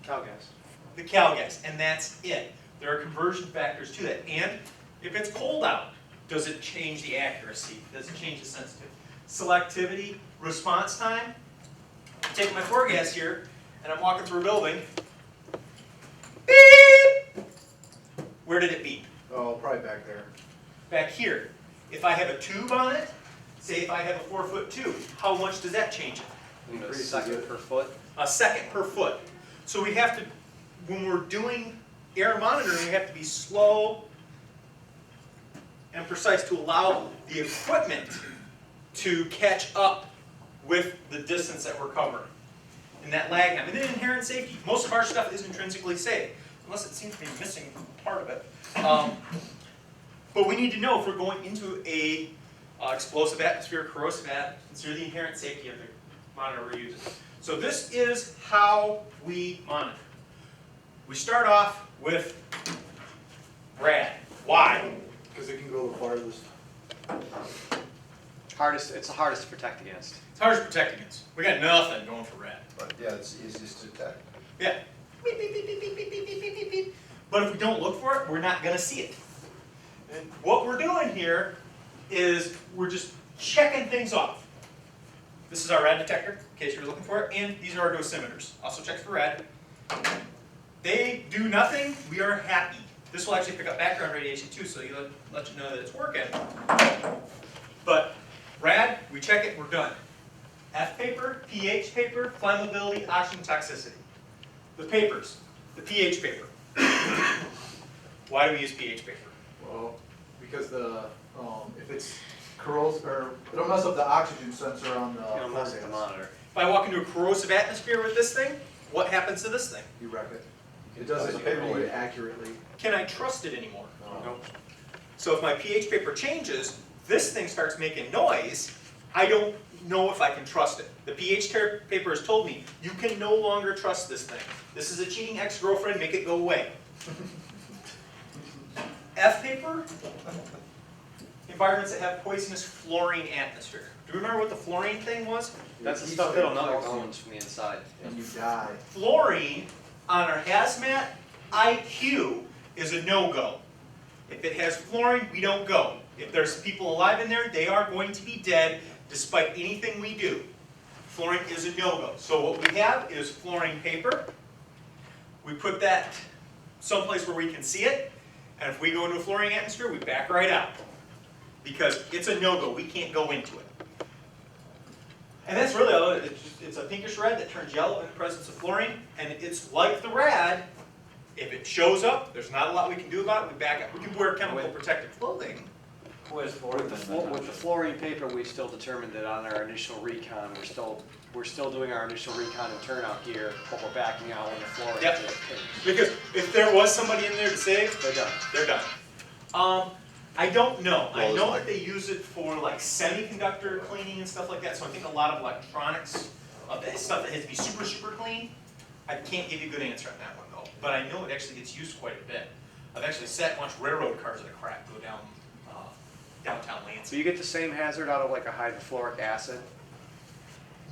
Cow gas. The cal gas, and that's it. There are conversion factors to that. And if it's cold out, does it change the accuracy? Does it change the sensitivity? Selectivity, response time. I'm taking my forward gas here, and I'm walking through a building. Beep! Where did it beep? Oh, probably back there. Back here. If I have a tube on it, say if I have a 4-foot tube, how much does that change it? A second per foot. A second per foot. So we have to, when we're doing air monitoring, you have to be slow and precise to allow the equipment to catch up with the distance that we're covering. And that lag time. And then inherent safety. Most of our stuff is intrinsically safe, unless it seems to be missing part of it. But we need to know if we're going into a explosive atmosphere, corrosive atmosphere, the inherent safety of the monitor we're using. So this is how we monitor. We start off with rad. Why? Because it can go the farthest. It's the hardest to protect against. It's hard to protect against. We got nothing going for rad. But yeah, it's easiest to detect. Yeah. Beep, beep, beep, beep, beep, beep, beep, beep, beep, beep. But if we don't look for it, we're not going to see it. And what we're doing here is we're just checking things off. This is our rad detector, in case you're looking for it, and these are our dosimeters. Also checks for rad. They do nothing, we are happy. This will actually pick up background radiation too, so you let you know that it's working. But rad, we check it, we're done. F paper, pH paper, flammability, oxygen toxicity. The papers, the pH paper. Why do we use pH paper? Well, because the, if it's corrosive, or it'll mess up the oxygen sensor on the. It'll mess with the monitor. If I walk into a corrosive atmosphere with this thing, what happens to this thing? You wreck it. It doesn't read accurately. Can I trust it anymore? No. So if my pH paper changes, this thing starts making noise, I don't know if I can trust it. The pH paper has told me, you can no longer trust this thing. This is a cheating ex-girlfriend, make it go away. F paper, environments that have poisonous fluorine atmosphere. Do you remember what the fluorine thing was? That's the stuff that'll numb bones from the inside. And you die. Fluorine on our hazmat IQ is a no-go. If it has fluorine, we don't go. If there's people alive in there, they are going to be dead despite anything we do. Fluorine is a no-go. So what we have is fluorine paper. We put that someplace where we can see it, and if we go into a fluorine atmosphere, we back right out. Because it's a no-go, we can't go into it. And that's really all it is. It's a pinkish red that turns yellow in the presence of fluorine, and it's like the rad. If it shows up, there's not a lot we can do about it, we back up. We can wear chemical protective clothing. With the fluorine paper, we still determined that on our initial recon, we're still doing our initial recon and turnout gear, but we're backing out when the fluorine. Yep. Because if there was somebody in there to save, They're done. they're done. I don't know. I Well, know it's that they use it for like semiconductor cleaning and stuff like that, so I think a lot of electronics, stuff that has to be super, super clean. I can't give you a good answer on that one though, but I know it actually gets used quite a bit. I've actually sat and watched railroad cars that are crap go down downtown So Lansing. you get the same hazard out of like a hydrofluoric acid?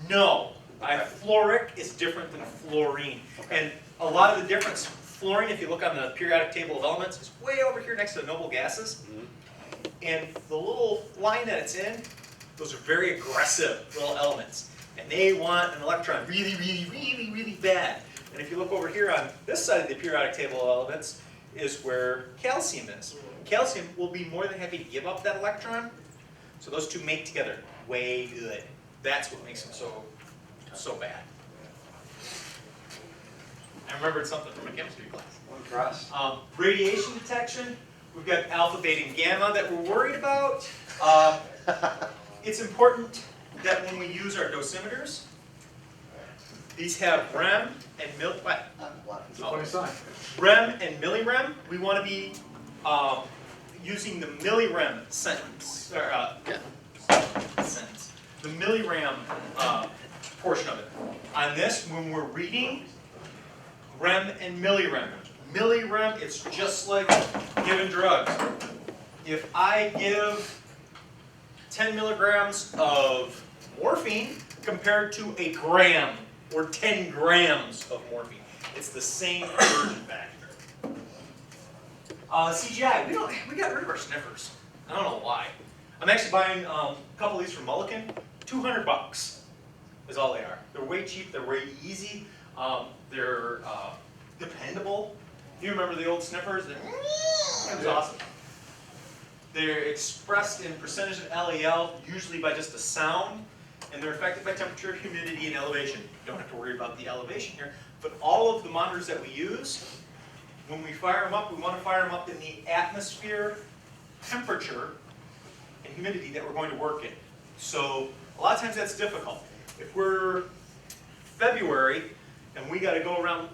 No, Okay. fluoric is different than fluorine. And a lot of the difference, fluorine, if you look on the periodic table of elements, is way over here next to the noble gases. And the little line that it's in, those are very aggressive little elements. And they want an electron really, really, really, really bad. And if you look over here on this side of the periodic table of elements, is where calcium is. Calcium will be more than happy to give up that electron. So those two mate together way good. That's what makes them so bad. I remembered something from a chemistry class. One cross. Radiation detection, we've got alpha, beta, and gamma that we're worried about. It's important that when we use our dosimeters, these have rem and It's a funny sign. rem and millirem. We want to be using the millirem sentence, or sentence, the millirem portion of it. On this, when we're reading rem and millirem. Millirem, it's just like giving drugs. If I give 10 milligrams of morphine compared to a gram or 10 grams of morphine, it's the same conversion factor. CGI, we got rid of our sniffers. I don't know why. I'm actually buying a couple of these from Mulliken. $200 is all they are. They're way cheap, they're way easy, they're dependable. You remember the old sniffers? It was awesome. They're expressed in percentage of LEL, usually by just a sound, and they're affected by temperature, humidity, and elevation. You don't have to worry about the elevation here, but all of the monitors that we use, when we fire them up, we want to fire them up in the atmosphere temperature and humidity that we're going to work in. So a lot of times that's difficult. If we're February and we got to go around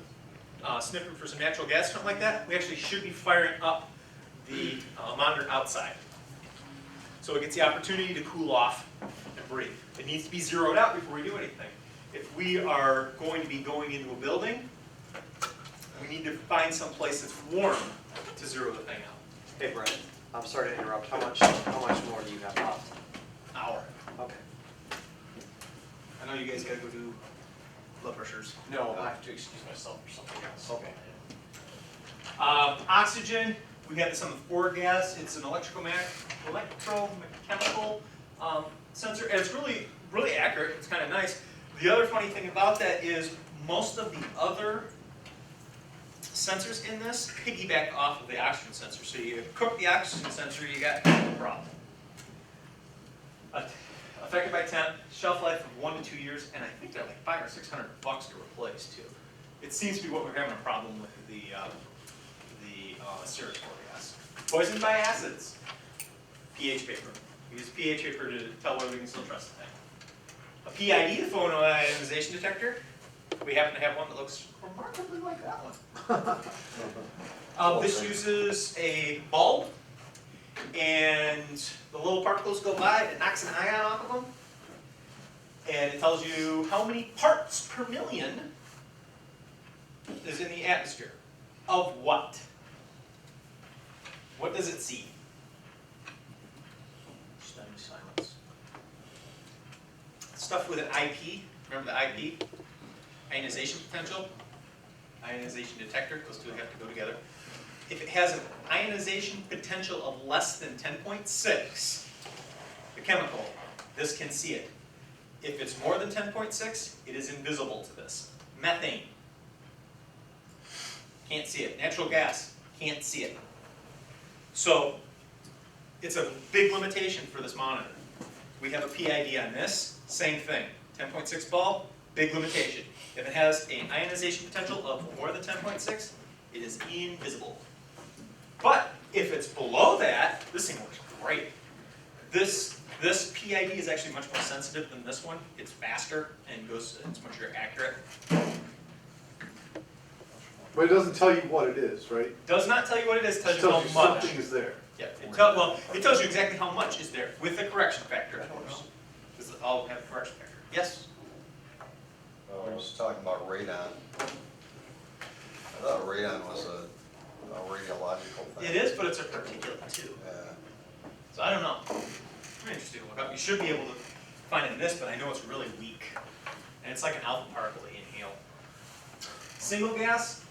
sniffing for some natural gas, something like that, we actually should be firing up the monitor outside. So it gets the opportunity to cool off and breathe. It needs to be zeroed out before we do anything. If we are going to be going into a building, we need to find some place that's warm to zero the thing out. Hey Brian, I'm sorry to interrupt. How much more do you have left? Hour. Okay. I know you guys gotta go do blood pressures. No, I have to excuse myself for something else. Okay. Oxygen, we have this on the 4 gas. It's an electromechanical sensor, and it's really accurate. It's kind of nice. The other funny thing about that is most of the other sensors in this piggyback off of the oxygen sensor. So you cook the oxygen sensor, you got a problem. Affected by temp, shelf life of 1 to 2 years, and I think they're like $500 or $600 to replace too. It seems to be what we're having a problem with the Cirrus 4 gas. Poisoned by acids. pH paper. We use pH paper to tell whether we can still trust the thing. A PID, the photoionization detector. We happen to have one that looks remarkably like that one. This uses a bulb, and the little particles go by, it knocks an ion off of them, and it tells you how many parts per million is in the atmosphere. Of what? What does it see? Stunned silence. Stuff with an IP, remember the IP? Ionization potential, ionization detector, those two have to go together. If it has an ionization potential of less than 10.6, the chemical, this can see it. If it's more than 10.6, it is invisible to this. Methane, can't see it. Natural gas, can't see it. So, it's a big limitation for this monitor. We have a PID on this, same thing. 10.6 bulb, big limitation. If it has an ionization potential of more than 10.6, it is invisible. But if it's below that, this thing works great. This PID is actually much more sensitive than this one. It's faster and it's much more accurate. But it doesn't tell you what it is, right? Does not tell you what it is, tells It you tells how you much. something is there. Yeah, it tells you exactly how much is there with the correction factor, of course. Because they all have a correction factor. Yes? I was talking about radon. I thought radon was a radiological thing. It is, but it's a particulate too. Yeah. So I don't know. I'm interested to look up. You should be able to find it in this, but I know it's really weak. And it's like an alpha particle that you inhale. Single gas,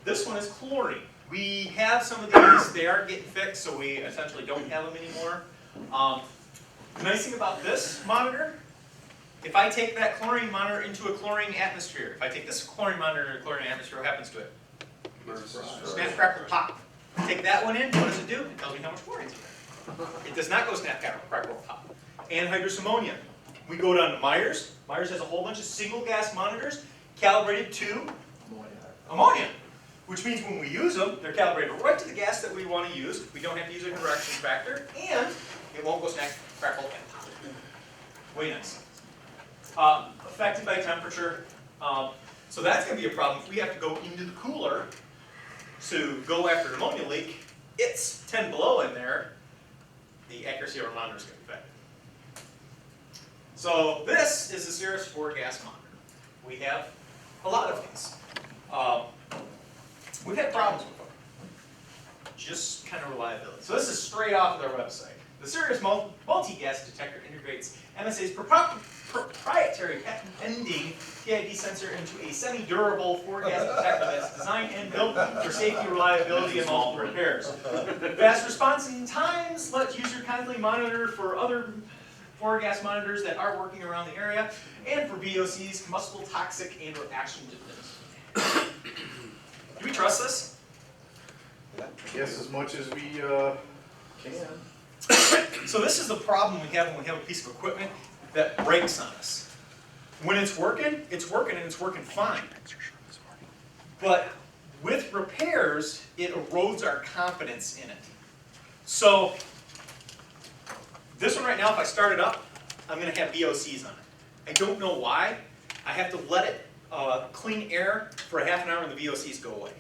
this one is chlorine. We have some of these, they are getting fixed, so we essentially don't have them anymore. The nice thing about this monitor, if I take that chlorine monitor into a chlorine atmosphere, if I take this chlorine monitor into a chlorine atmosphere, what happens to it? Snap, crackle, pop. Take that one in, what does it do? It tells me how much chlorine's in there. It does not go snap, crackle, pop. Anhydrous ammonia. We go down to Myers. Myers has a whole bunch of single gas monitors calibrated to ammonia. Which means when we use them, they're calibrated right to the gas that we want to use. We don't have to use a correction factor, and it won't go snap, crackle, and pop. Way nice. Affected by temperature. So that's going to be a problem if we have to go into the cooler to go after an ammonia leak. It's 10 below in there. The accuracy of our monitor is going to be affected. So this is the Cirrus 4 gas monitor. We have a lot of these. We've had problems with them. Just kind of reliability. So this is straight off of their website. The Cirrus multi-gas detector integrates MSA's proprietary patent-pending PID sensor into a semi-durable 4-gas detector that's designed and built for safety, reliability, and multiple repairs. Fast response times let user kindly monitor for other 4-gas monitors that are working around the area, and for VOCs, combustible, toxic, and reaction to this. Do we trust this? Yes, as much as we can. So this is the problem we have when we have a piece of equipment that breaks on us. When it's working and it's working fine. But With repairs, it erodes our confidence in it. So, this one right now, if I start it up, I'm going to have VOCs on it. I don't know why. I have to let it clean air for a half an hour and the VOCs go away.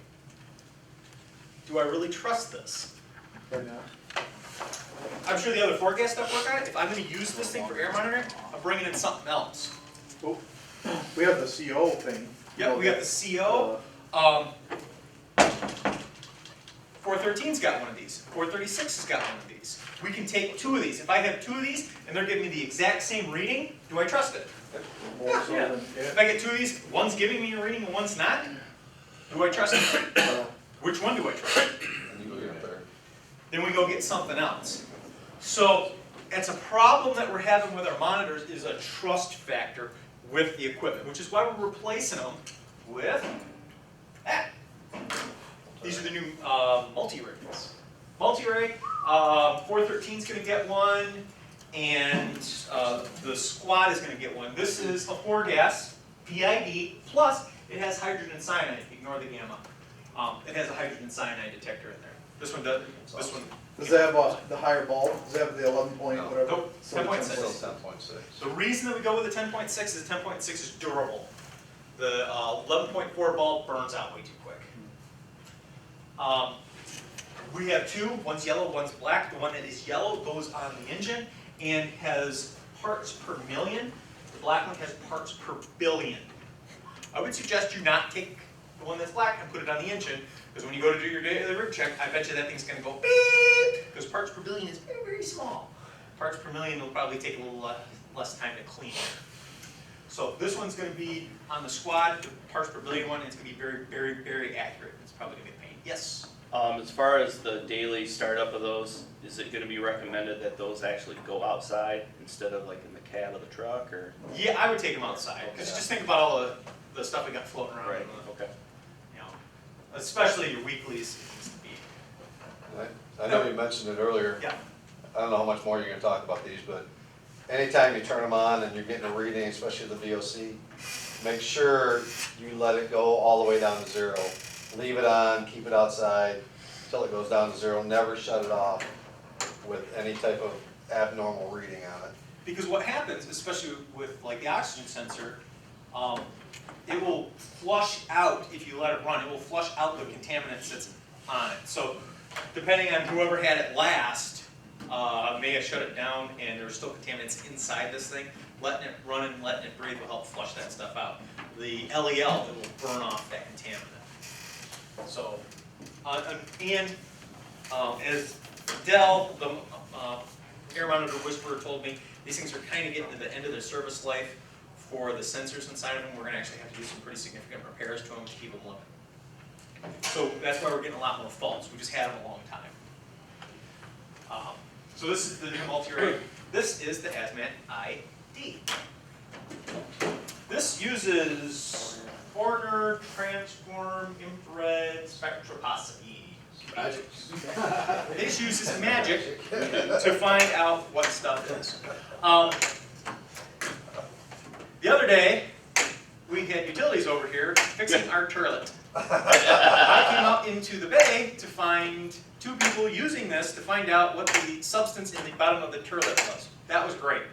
Do I really trust this? Right now. I'm sure the other forecast stuff work on it. If I'm going to use this thing for air monitoring, I'm bringing in something else. Oh, we have the CO thing. Yep, we got the CO. 413's got one of these. 436 has got one of these. We can take 2 of these. If I have 2 of these and they're giving me the exact same reading, do I trust it? Yeah. If I get 2 of these, one's giving me a reading and one's not, do I trust it? Which one do I trust? Then we go get something else. So it's a problem that we're having with our monitors is a trust factor with the equipment, which is why we're replacing them with that. These are the new multi-rays. Multi-ray, 413 is going to get one, and the squad is going to get one. This is a 4-gas PID, plus it has hydrogen cyanide. Ignore the gamma. It has a hydrogen cyanide detector in there. This one does. This one. Does that have the higher bulb? Does that have the 11 point whatever? Nope, 10.6. Still 10.6. The reason that we go with the 10.6 is the 10.6 is durable. The 11.4 bulb burns out way too quick. We have 2, one's yellow, one's black. The one that is yellow goes on the engine and has parts per million. The black one has parts per billion. I would suggest you not take the one that's black and put it on the engine, because when you go to do your daily rig check, I bet you that thing's going to go beep, because parts per billion is very, very small. Parts per million will probably take a little less time to clean. So this one's going to be on the squad, the parts per billion one, and it's going to be very, very, very accurate. It's probably going to be a pain. Yes? As far as the daily startup of those, is it gonna be recommended that those actually go outside instead of like in the cab of the truck, or? Yeah, I would take them outside, because just think about all the stuff we got floating around. Right, okay. You know, especially your weeklies. I know you mentioned it earlier. Yeah. I don't know how much more you're gonna talk about these, but anytime you turn them on and you're getting a reading, especially the VOC, make sure you let it go all the way down to 0. Leave it on, keep it outside until it goes down to 0. Never shut it off with any type of abnormal reading on it. Because what happens, especially with like the oxygen sensor, it will flush out, if you let it run, it will flush out the contaminant that's on it. So depending on whoever had it last, may have shut it down and there were still contaminants inside this thing. Letting it run and letting it breathe will help flush that stuff out. The LEL, it will burn off that contaminant. So, as Dell, the air monitor whisperer, told me, these things are kind of getting to the end of their service life for the sensors inside of them. We're going to actually have to do some pretty significant repairs to them to keep them living. So that's why we're getting a lot more faults. We just had them a long time. So this is the new multi-ray. This is the Hazmat ID. This uses Forner, transform, infrared, spectroscopy. Magic. This uses magic to find out what stuff is. The other day, we had utilities over here fixing our turlet. I came out into the bay to find 2 people using this to find out what the substance in the bottom of the turlet was. That was great,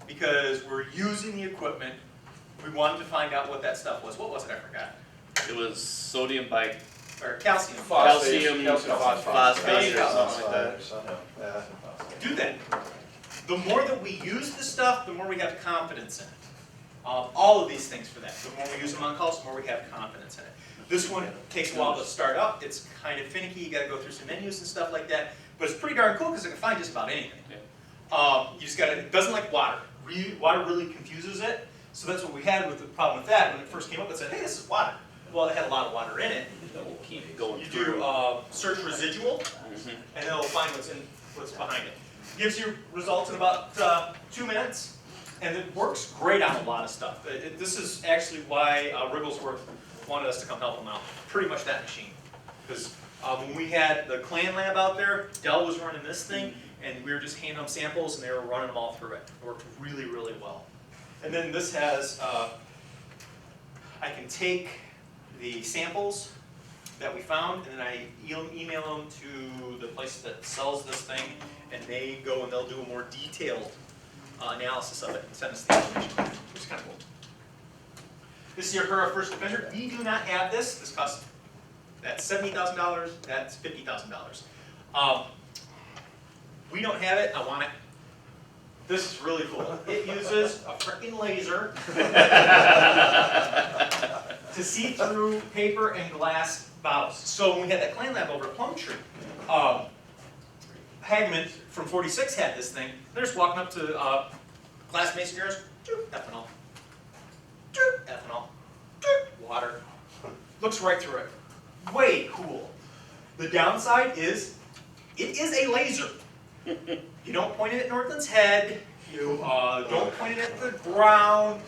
because we're using the equipment. We wanted to find out what that stuff was. What was it? I forgot. It was sodium Or calcium. calcium phosphate or something like that. Yeah. Do that. The more that we use the stuff, the more we have confidence in it. All of these things for that. The more we use them on calls, the more we have confidence in it. This one takes a while to start up. It's kind of finicky. You got to go through some menus and stuff like that. But it's pretty darn cool because it can find just about anything. You just got to. It doesn't like water. Water really confuses it. So that's what we had with the problem with that. When it first came up, it said, "Hey, this is water." Well, it had a lot of water in it. Keep going You through. do search residual, and it'll find what's behind it. Gives you results in about 2 minutes, and it works great on a lot of stuff. This is actually why Wrigglesworth wanted us to come help them out. Pretty much that machine, because when we had the Clan lab out there, Dell was running this thing, and we were just handing them samples, and they were running them all through it. It worked really, really well. And then this has, I can take the samples that we found, and then I email them to the place that sells this thing, and they go and they'll do a more detailed analysis of it and send us the information, which is kind of cool. This is your Hura First Defender. We do not have this. This costs, that's $70,000. That's $50,000. We don't have it. I want it. This is really cool. It uses a freaking laser to see through paper and glass bottles. So when we had that Clan Lab over at Plumtree, Hagman from 46 had this thing. They're just walking up to glass mason jars, ethanol, ethanol, water. Looks right through it. Way cool. The downside is, it is a laser. You don't point it at Northland's head. You don't point it at the ground.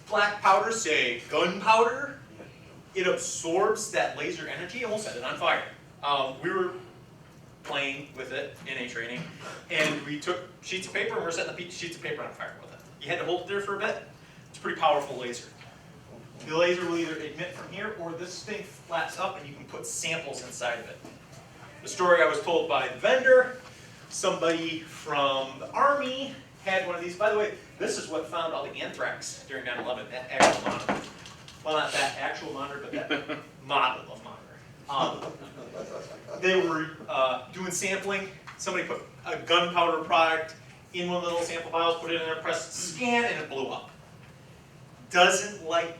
Black powder, say gunpowder, it absorbs that laser energy and will set it on fire. We were playing with it in a training, and we took sheets of paper and we're setting the sheets of paper on fire with it. You had to hold it there for a bit. It's a pretty powerful laser. The laser will either emit from here, or this thing flaps up and you can put samples inside of it. The story I was told by the vendor, somebody from the Army had one of these. By the way, this is what found all the anthrax during 9/11, that actual monitor. Well, not that actual monitor, but that model of monitor. They were doing sampling. Somebody put a gunpowder product in one of the little sample vials, put it in there, pressed scan, and it blew up. Doesn't like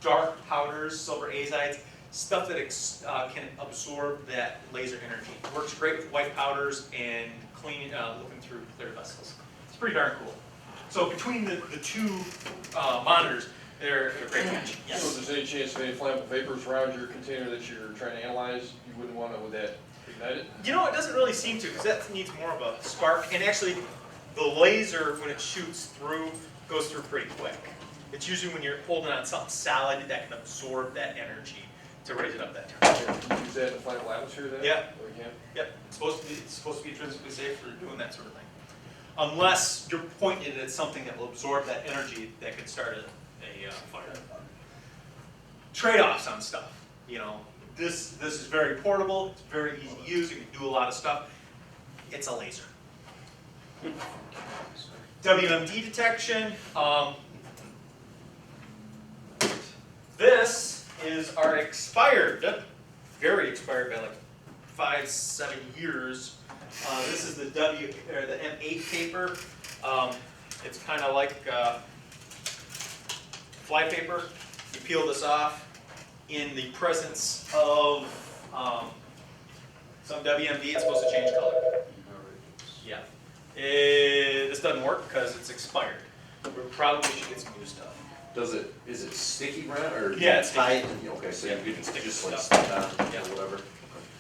dark powders, silver azides, stuff that can absorb that laser energy. Works great with white powders and clean, looking through clear vessels. It's pretty darn cool. So between the two monitors, they're a great match. Yes. So if there's any chance of any flammable vapors around your container that you're trying to analyze, you wouldn't want to, would that ignite it? You know, it doesn't really seem to, because that needs more of a spark. And actually, the laser, when it shoots through, goes through pretty quick. It's usually when you're holding on something solid that can absorb that energy to raise it up that temperature. Can you use that in a flammable atmosphere then? Yeah. Or you can? Yep. It's supposed to be intrinsically safe for doing that sort of thing. Unless you're pointing it at something that will absorb that energy that could start a fire. Trade-offs on stuff. You know, this is very portable. It's very easy to use. You can do a lot of stuff. It's a laser. WMD detection. This is our expired, very expired by like 5-7 years. This is the M8 paper. It's kind of like fly paper. You peel this off in the presence of some WMD. It's supposed to change color. Yeah. This doesn't work because it's expired. We probably should get some new stuff. Is it sticky, Brent, or? Yeah, it's tight? Okay, so Yeah, you can sticky just like stuff. stick it on Yeah. or whatever?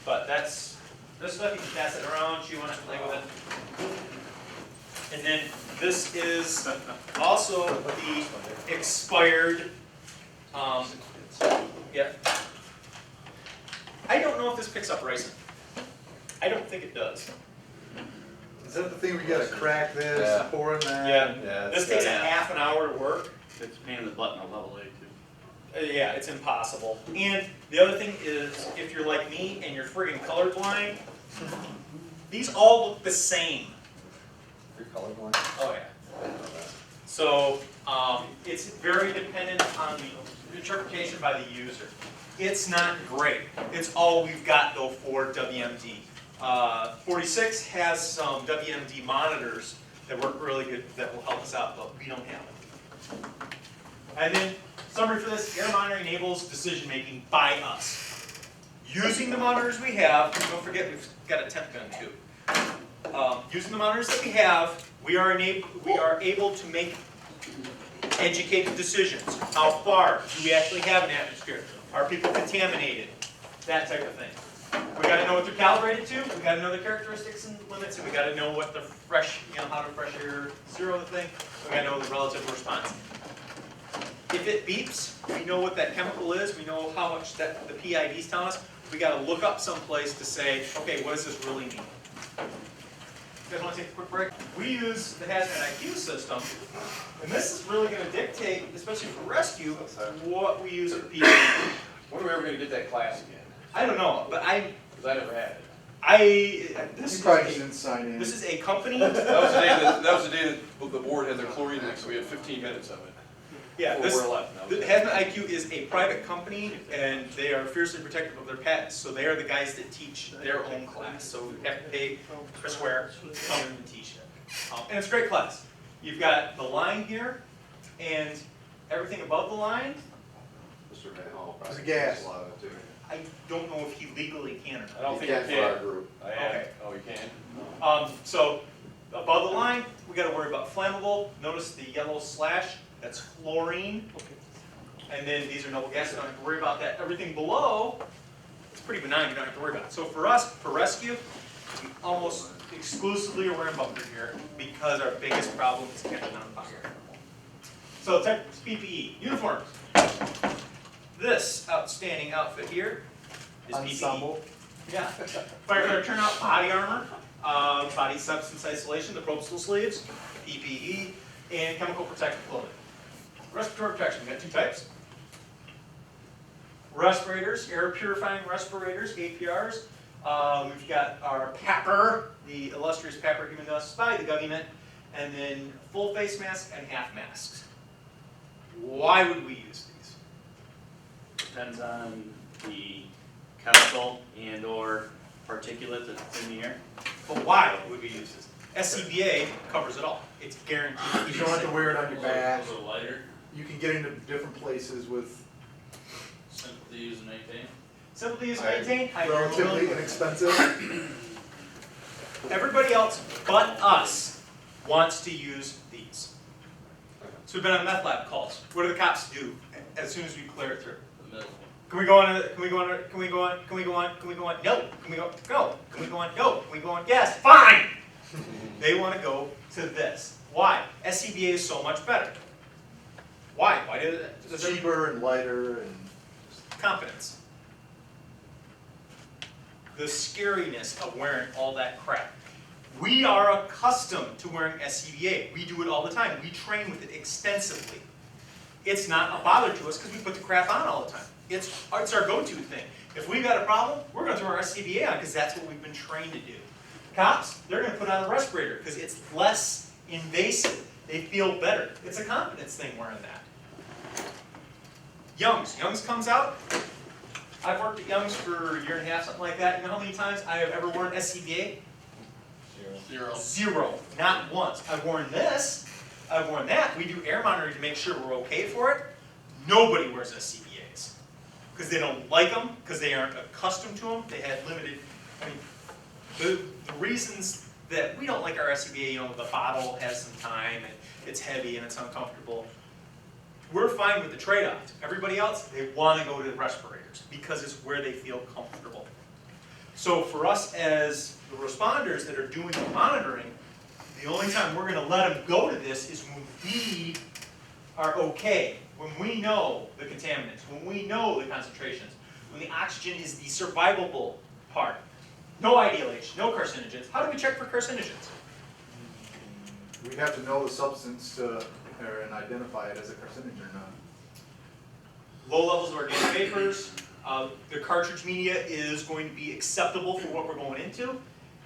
But this stuff, you can pass it around, chew on it, play with it. And then this is also the expired, yeah. I don't know if this picks up ricin. I don't think it does. Is that the thing where you gotta crack this, Yeah. pour in that? Yeah, This takes a half an hour to work. It's a pain in the butt in a level A too. Yeah, it's impossible. And the other thing is, if you're like me and you're friggin' colorblind, these all look the same. You're colorblind? Oh yeah. So it's very dependent on the interpretation by the user. It's not great. It's all we've got though for WMD. 46 has some WMD monitors that work really good that will help us out, but we don't have them. And then, summary for this, air monitoring enables decision making by us. Using the monitors we have, don't forget we've got a temp gun too. Using the monitors that we have, we are able to make educated decisions. How far do we actually have an atmosphere? Are people contaminated? That type of thing. We got to know what they're calibrated to. We got to know the characteristics and limits, and we got to know what the how to fresh air zero the thing. We got to know the relative response. If it beeps, we know what that chemical is. We know how much that the PID is telling us. We got to look up someplace to say, okay, what does this really mean? You guys want to take a quick break? We use the Hazmat IQ system, and this is really going to dictate, especially for rescue, what we use at the PID. are we ever gonna get that class again? I don't know, but Cause I never had it. this You probably is didn't sign in. this is a company. That was the day that the board had their chlorine mix, so we had 15 minutes of it. Yeah, Before this, we're left now. the Hazmat IQ is a private company, and they are fiercely protective of their patents. So they are the guys that teach their own class. So we have to pay per square to come in and teach it. And it's a great class. You've got the line here, and everything above the line. Mr. Van Hall There's probably a gas. does a lot of it too. I don't know if he legally can or not. I don't think you For our can. group. Okay. Oh, you can? So above the line, we got to worry about flammable. Notice the yellow slash. That's fluorine. And then these are noble gases. Don't have to worry about that. Everything below, it's pretty benign. You don't have to worry about it. So for us, for rescue, we almost exclusively are wearing bunker gear because our biggest problem is catching on fire. So types PPE, uniforms. This outstanding outfit here is PPE. Ensemble. Yeah. Firefighter turnout, body armor, body substance isolation, the propstal sleeves, PPE, and chemical protective clothing. Respiratory protection, we got two types. Respirators, air purifying respirators, APRs. We've got our PAPR, the illustrious PAPR human dust spy, the government, and then full face masks and half masks. Why would we use these? Depends on the chemical and or particulate that's in the air. But why would we use this? SCBA covers it all. It's guaranteed. You don't have to wear it on your badge. A little lighter, You can get into different places with simple to use and maintain. Simple to use and maintain, high relatively durability. inexpensive. Everybody else but us wants to use these. So we've been on meth lab calls. What do the cops do as soon as we clear it through? The middle. Can we go on? Can we go on? Can we go on? Can we go on? Can we go on? No. Can we go? Go. Can we go on? No. Can we go on? Yes. Fine. They want to go to this. Why? SCBA is so much better. Why? Why did it? It's cheaper and lighter and Confidence. The scariness of wearing all that crap. We are accustomed to wearing SCBA. We do it all the time. We train with it extensively. It's not a bother to us because we put the crap on all the time. It's our go-to thing. If we've got a problem, we're going to throw our SCBA on because that's what we've been trained to do. Cops, they're going to put on a respirator because it's less invasive. They feel better. It's a confidence thing wearing that. Young's comes out. I've worked at Young's for a year and a half, something like that. You know how many times I have ever worn SCBA? Zero. Zero. Not once. I've worn this. I've worn that. We do air monitoring to make sure we're okay for it. Nobody wears SCBAs because they don't like them, because they aren't accustomed to them. They had limited, I mean, the reasons that we don't like our SCBA, you know, the bottle has some time, and it's heavy and it's uncomfortable. We're fine with the trade-offs. Everybody else, they want to go to the respirators because it's where they feel comfortable. So for us as the responders that are doing the monitoring, the only time we're going to let them go to this is when we are okay, when we know the contaminants, when we know the concentrations, when the oxygen is the survivable part. No ideation, no carcinogens. How do we check for carcinogens? we'd have to know the substance and identify it as a carcinogen or not. Low levels of organic vapors. The cartridge media is going to be acceptable for what we're going into,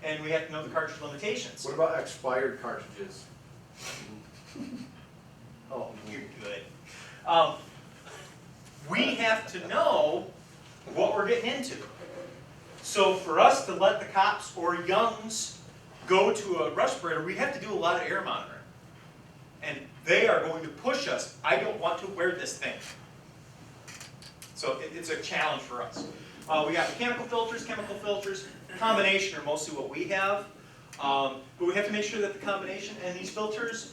and we have to know the cartridge limitations. What about expired cartridges? Oh, you're good. We have to know what we're getting into. So for us to let the cops or Youngs go to a respirator, we have to do a lot of air monitoring. And they are going to push us. I don't want to wear this thing. So it's a challenge for us. We got mechanical filters, chemical filters. Combination are mostly what we have. But we have to make sure that the combination and these filters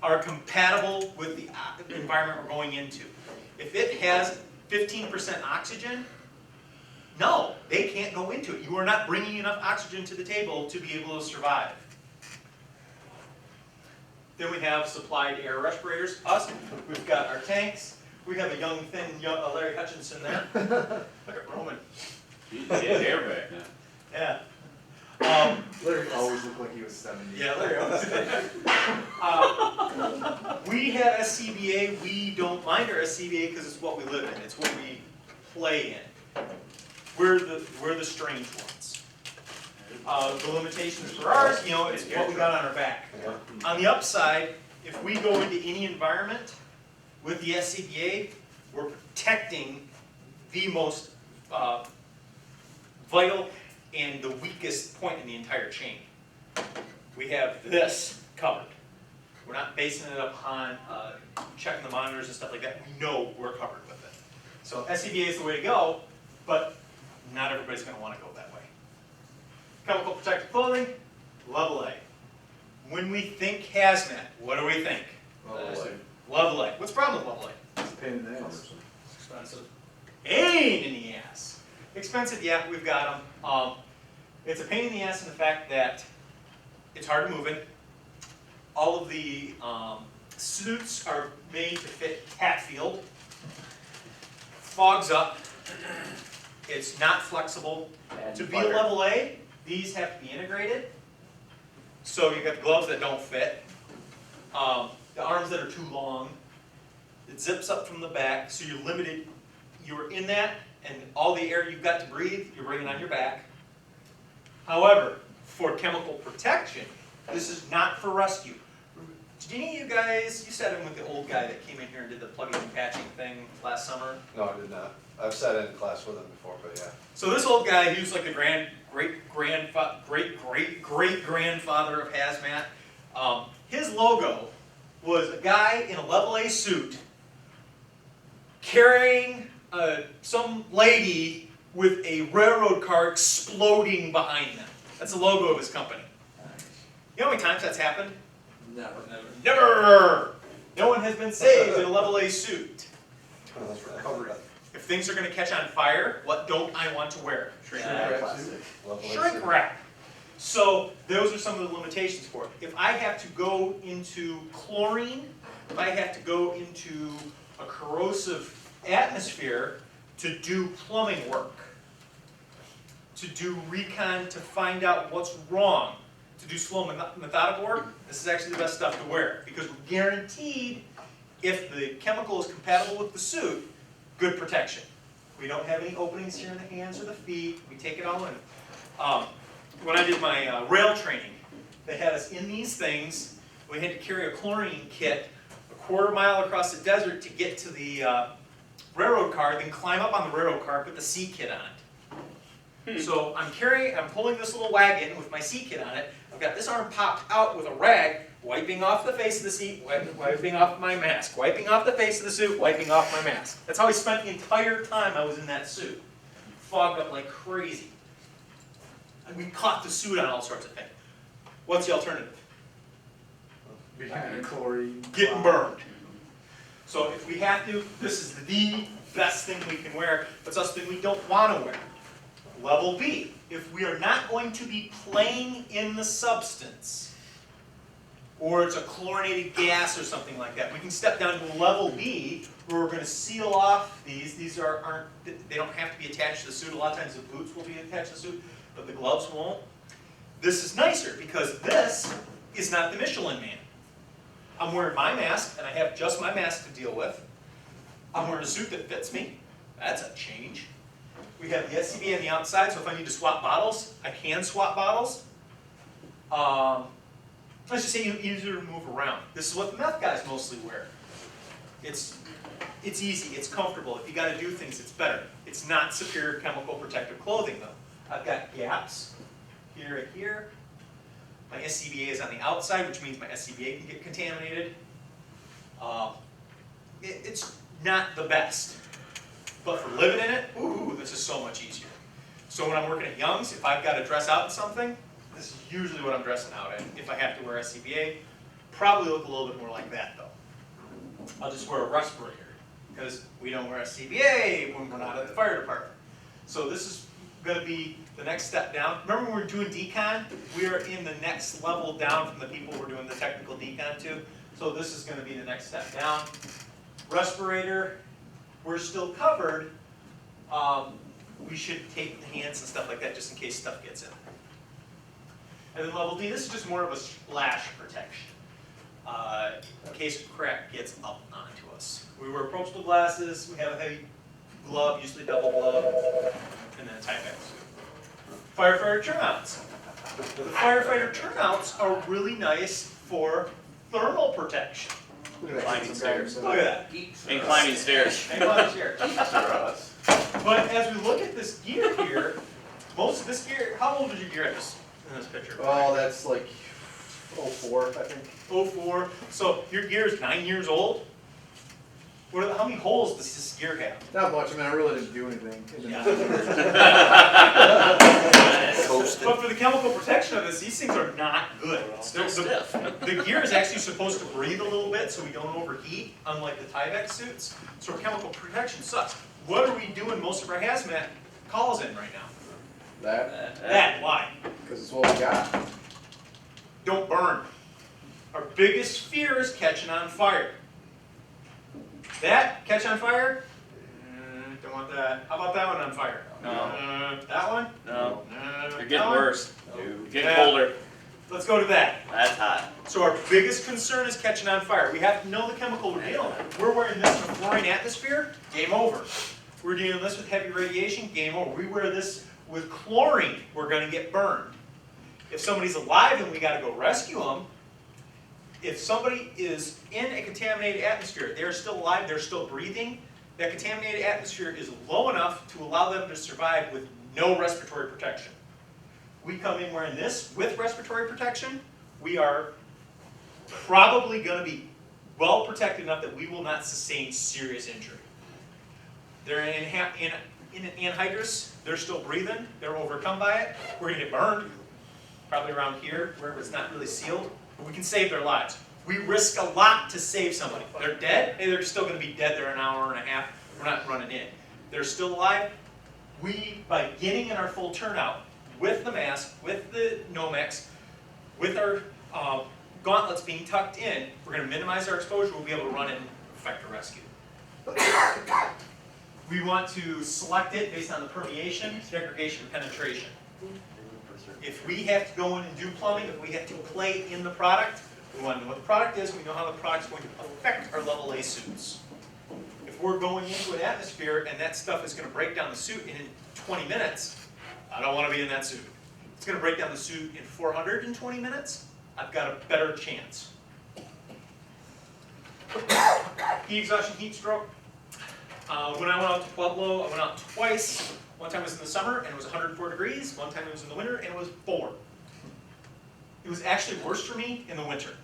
are compatible with the environment we're going into. If it has 15% oxygen, no, they can't go into it. You are not bringing enough oxygen to the table to be able to survive. Then we have supplied air respirators. Us, we've got our tanks. We have a young, thin Larry Hutchinson there. Look at Roman. He's hair back now. Yeah. Larry always looked like he was 70. Yeah, Larry always did. We have SCBA. We don't mind our SCBA because it's what we live in. It's what we play in. We're the strange ones. The limitations for ours, it's what we got on our back. On the upside, if we go into any environment with the SCBA, we're protecting the most vital and the weakest point in the entire chain. We have this covered. We're not basing it upon checking the monitors and stuff like that. We know we're covered with it. So SCBA is the way to go, but not everybody's going to want to go that way. Chemical protective clothing, level A. When we think hazmat, what do we think? Level A. What's the problem with level A? It's a pain in the ass. It's expensive. Pain in the ass. Expensive, yeah, we've got them. It's a pain in the ass in the fact that it's hard to move in. All of the suits are made to fit Hatfield. Fogs up. It's not flexible. To be a level A, these have to be integrated. So you've got the gloves that don't fit, the arms that are too long. It zips up from the back, so you're limited. You're in that, and all the air you've got to breathe, you're bringing on your back. However, for chemical protection, this is not for rescue. Did any of you guys, you sat in with the old guy that came in here and did the plugging and patching thing last summer? No, I did not. I've sat in class with him before, but yeah. So this old guy, he was like the great grandfather of hazmat. His logo was a guy in a level A suit carrying some lady with a railroad car exploding behind them. That's the logo of his company. You know how many times that's happened? Never. Never! No one has been saved in a level A suit. Recovery. If things are going to catch on fire, what don't I want to wear? Shrink wrap. Shrink wrap. So those are some of the limitations for it. If I have to go into chlorine, if I have to go into a corrosive atmosphere to do plumbing work, to do recon to find out what's wrong, to do slow methodical work, this is actually the best stuff to wear because we're guaranteed if the chemical is compatible with the suit, good protection. We don't have any openings here in the hands or the feet. We take it all in. When I did my rail training, they had us in these things. We had to carry a chlorine kit a quarter-mile across the desert to get to the railroad car, then climb up on the railroad car, put the C kit on it. So I'm pulling this little wagon with my C kit on it. I've got this arm popped out with a rag, wiping off the face of the seat, wiping off my mask, wiping off the face of the suit, wiping off my mask. That's how I spent the entire time I was in that suit. Fogged up like crazy. And we caught the suit on all sorts of things. What's the alternative? Behind chlorine. Getting burned. So if we have to, this is the best thing we can wear, but it's something we don't want to wear. Level B, if we are not going to be playing in the substance, or it's a chlorinated gas or something like that, we can step down to level B, where we're going to seal off these. These they don't have to be attached to the suit. A lot of times the boots will be attached to the suit, but the gloves won't. This is nicer because this is not the Michelin Man. I'm wearing my mask, and I have just my mask to deal with. I'm wearing a suit that fits me. That's a change. We have the SCBA on the outside, so if I need to swap bottles, I can swap bottles. Let's just say easier to move around. This is what the meth guys mostly wear. It's easy, it's comfortable. If you got to do things, it's better. It's not superior chemical protective clothing, though. I've got gaps here and here. My SCBA is on the outside, which means my SCBA can get contaminated. It's not the best. But for living in it, ooh, this is so much easier. So when I'm working at Young's, if I've got to dress out in something, this is usually what I'm dressing out in. If I have to wear SCBA, probably look a little bit more like that though. I'll just wear a respirator because we don't wear SCBA when we're not at the fire department. So this is going to be the next step down. Remember when we were doing decon? We are in the next level down from the people we're doing the technical decon to. So this is going to be the next step down. Respirator. We're still covered. We should tape the hands and stuff like that just in case stuff gets in. And then level D, this is just more of a splash protection. In case a crack gets up onto us. We wear approachable glasses, we have a heavy glove, usually double glove, and then a Tyvek suit. Firefighter turnouts. The firefighter turnouts are really nice for thermal protection. Look at that. Climbing stairs. Look at that. And climbing stairs. And climbing stairs. But as we look at this gear here, most of this gear, how old is your gear in this picture? Oh, that's like 04, I think. 04. So your gear is 9 years old. How many holes does this gear have? Not much, I mean, I really didn't do anything. But for the chemical protection of this, these things are not good. Still stiff. The gear is actually supposed to breathe a little bit so we don't overheat, unlike the Tyvek suits. So our chemical protection sucks. What are we doing most of our hazmat calls in right now? That, why? Because it's what we got. Don't burn. Our biggest fear is catching on fire. That, catch on fire? Don't want that. How about that one on fire? No. That one? No. You're That getting one? worse. You're getting Yeah. colder. Let's go to that. That's hot. So our biggest concern is catching on fire. We have to know the chemical we're dealing with. We're wearing this in a fluorine atmosphere, game over. We're dealing with this with heavy radiation, game over. We wear this with chlorine, we're gonna get burned. If somebody's alive and we gotta go rescue them, if somebody is in a contaminated atmosphere, they're still alive, they're still breathing, that contaminated atmosphere is low enough to allow them to survive with no respiratory protection. We come in wearing this with respiratory protection, we are probably going to be well protected enough that we will not sustain serious injury. They're in anhydrous, they're still breathing, they're overcome by it, we're going to get burned, probably around here where it's not really sealed, but we can save their lives. We risk a lot to save somebody. They're dead, hey, they're still going to be dead, they're an hour and a half, we're not running in. They're still alive. We, by getting in our full turnout, with the mask, with the Nomex, with our gauntlets being tucked in, we're going to minimize our exposure, we'll be able to run in and effect a rescue. We want to select it based on the permeation, degradation, penetration. If we have to go in and do plumbing, if we have to play in the product, we want to know what the product is, we know how the product's going to affect our level A suits. If we're going into an atmosphere and that stuff is going to break down the suit in 20 minutes, I don't want to be in that suit. It's going to break down the suit in 420 minutes, I've got a better chance. Heat exhaustion, heat stroke. When I went out to Pueblo, I went out twice. One time it was in the summer and it was 104 degrees. One time it was in the winter and it was 4. It was actually worse for me in the winter.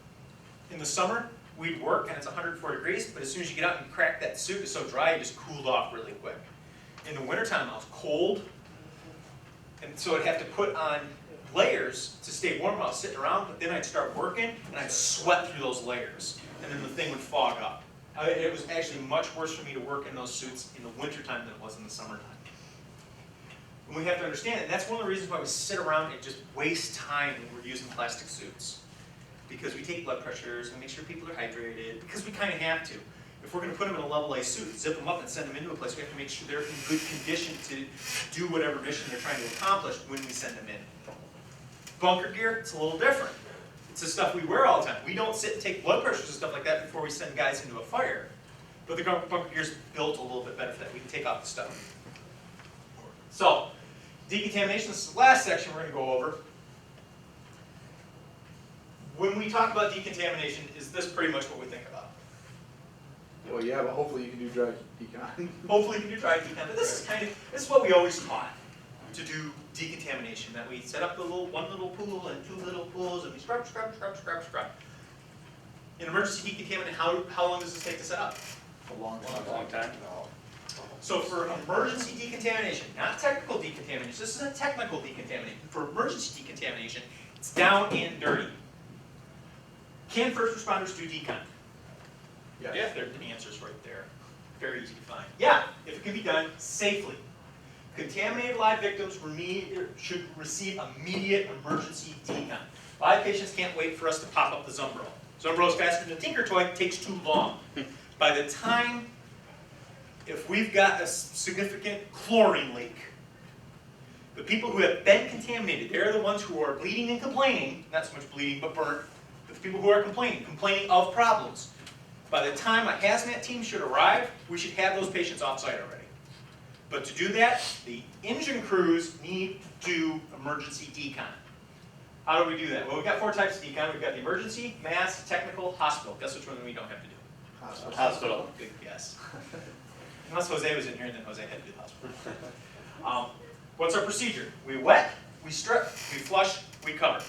In the summer, we'd work and it's 104 degrees, but as soon as you get out and crack that suit, it's so dry, it just cooled off really quick. In the wintertime, I was cold, and so I'd have to put on layers to stay warm while I was sitting around, but then I'd start working and I'd sweat through those layers, and then the thing would fog up. It was actually much worse for me to work in those suits in the wintertime than it was in the summertime. And we have to understand, and that's one of the reasons why we sit around and just waste time when we're using plastic suits. Because we take blood pressures, we make sure people are hydrated, because we kind of have to. If we're going to put them in a level A suit, zip them up and send them into a place, we have to make sure they're in good condition to do whatever mission they're trying to accomplish when we send them in. Bunker gear, it's a little different. It's the stuff we wear all the time. We don't sit and take blood pressures and stuff like that before we send guys into a fire. But the bunker gear is built a little bit better for that. We can take off the stuff. So, decontamination, this is the last section we're going to go over. When we talk about decontamination, is this pretty much what we think about? Well, yeah, but hopefully you can do dry decon. Hopefully you can do dry decon, but this is what we always taught, to do decontamination, that we set up the one little pool and 2 little pools, and we scrub. In emergency decontamination, how long does this take to set up? A long time. So for emergency decontamination, not technical decontamination, this is a technical decontamination. For emergency decontamination, it's down and dirty. Can first responders do decon? Yes. Yeah, the answer's right there. Very easy to find. Yeah, if it can be done safely. Contaminated live victims should receive immediate emergency decon. Live patients can't wait for us to pop up the Zumbro. Zumbro's faster than a Tinker Toy, it takes too long. By the time, if we've got a significant chlorine leak, the people who have been contaminated, they're the ones who are bleeding and complaining, not so much bleeding but burnt, but the people who are complaining of problems. By the time a hazmat team should arrive, we should have those patients off-site already. But to do that, the engine crews need to do emergency decon. How do we do that? Well, we've got 4 types of decon. We've got the emergency, mass, technical, hospital. Guess which one we don't have to do? Hospital. Good guess. Unless Jose was in here, and then Jose had to do the hospital. What's our procedure? We wet, we strip, we flush, we cover.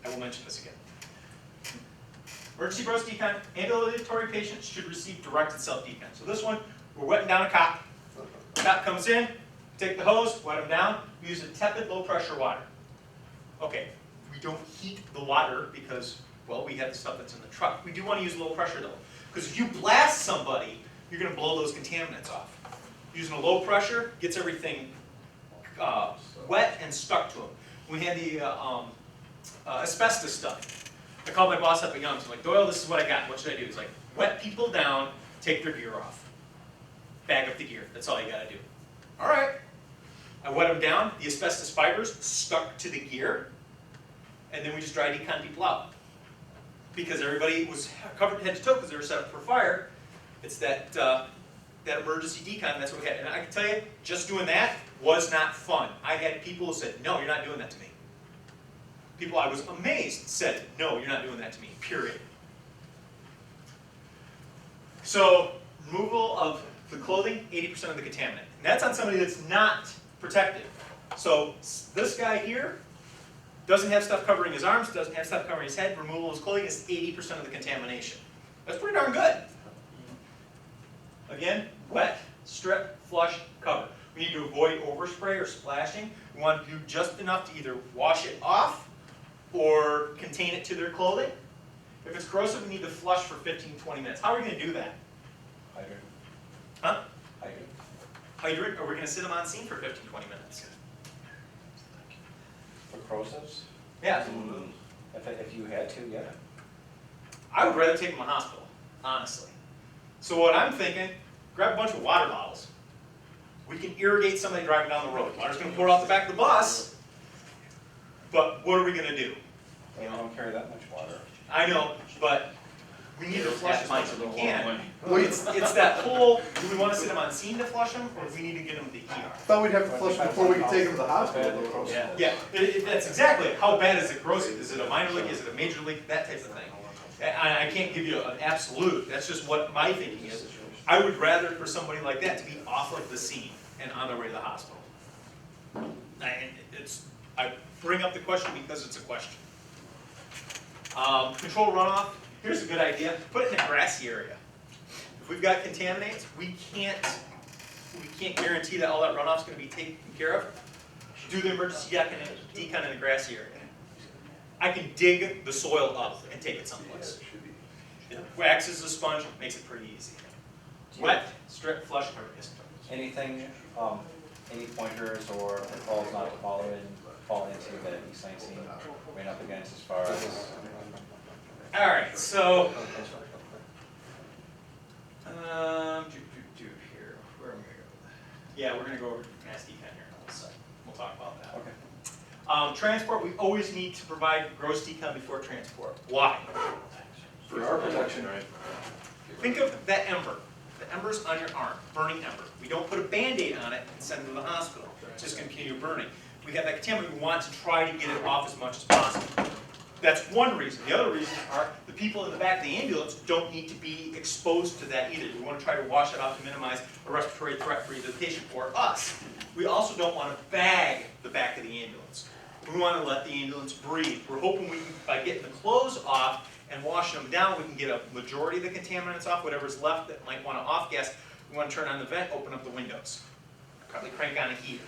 I will mention this again. Emergency gross decon, ambulatory patients should receive directed self-decon. So this one, we're wetting down a cot. Cot comes in, take the hose, wet them down. We use a tepid, low-pressure water. Okay, we don't heat the water because, well, we have the stuff that's in the truck. We do want to use low pressure though, because if you blast somebody, you're going to blow those contaminants off. Using a low pressure gets everything wet and stuck to them. We had the asbestos stuff. I called my boss up at Young's. I'm like, Doyle, this is what I got. What should I do? He's like, wet people down, take their gear off. Bag up the gear. That's all you got to do. All right. I wet them down. The asbestos fibers stuck to the gear. And then we just dry decon people out. Because everybody was covered head to toe because they were set up for fire. It's that, that emergency decon, that's what we had. And I can tell you, just doing that was not fun. I had people who said, no, you're not doing that to me. People I was amazed said, no, you're not doing that to me, period. So, removal of the clothing, 80% of the contaminant. And that's on somebody that's not protected. So, this guy here doesn't have stuff covering his arms, doesn't have stuff covering his head. Removal of his clothing is 80% of the contamination. That's pretty darn good. Again, wet, strip, flush, cover. We need to avoid overspray or splashing. We want to do just enough to either wash it off or contain it to their clothing. If it's corrosive, we need to flush for 15-20 minutes. How are we going to do that? Hydrant. Huh? Hydrant. Hydrant, or we're going to sit them on scene for 15-20 minutes. For corrosives? Yeah. If you had to, yeah. I would rather take them to the hospital, honestly. So what I'm thinking, grab a bunch of water bottles. We can irrigate somebody driving down the road. Water's going to pour out the back of the bus, but what are we going to do? They don't carry that much water. I know, but we need to flush as much as we can. Well, it's that whole, do we want to sit them on scene to flush them, or do we need to get them to the ER? Thought we'd have to flush before we could take them to the hospital. Yeah, that's exactly it. How bad is it corrosive? Is it a minor leak? Is it a major leak? That type of thing. I can't give you an absolute. That's just what my thinking is. I would rather for somebody like that to be off of the scene and on their way to the hospital. And I bring up the question because it's a question. Control runoff. Here's a good idea. Put it in a grassy area. If we've got contaminants, we can't guarantee that all that runoff's going to be taken care of. Do the emergency decon in the grassy area. I can dig the soil up and take it someplace. It waxes the sponge, makes it pretty easy. Wet, strip, flush, cover. Anything, any pointers or pitfalls not to fall into that East Lansing ran up against as far as? All right, so here, where am I going to go? Yeah, we're going to go over to mass decon here in a second. We'll talk about that. Okay. Transport, we always need to provide gross decon before transport. Why? For our protection, right? Think of that ember. The ember's on your arm, burning ember. We don't put a Band-Aid on it and send it to the hospital. It's just going to continue burning. We have that contaminant. We want to try to get it off as much as possible. That's one reason. The other reasons are the people in the back of the ambulance don't need to be exposed to that either. We want to try to wash it off to minimize a respiratory threat for either the patient or us. We also don't want to bag the back of the ambulance. We want to let the ambulance breathe. We're hoping we can, by getting the clothes off and washing them down, we can get a majority of the contaminants off. Whatever's left that might want to off-gas, we want to turn on the vent, open up the windows. Probably crank on a heater.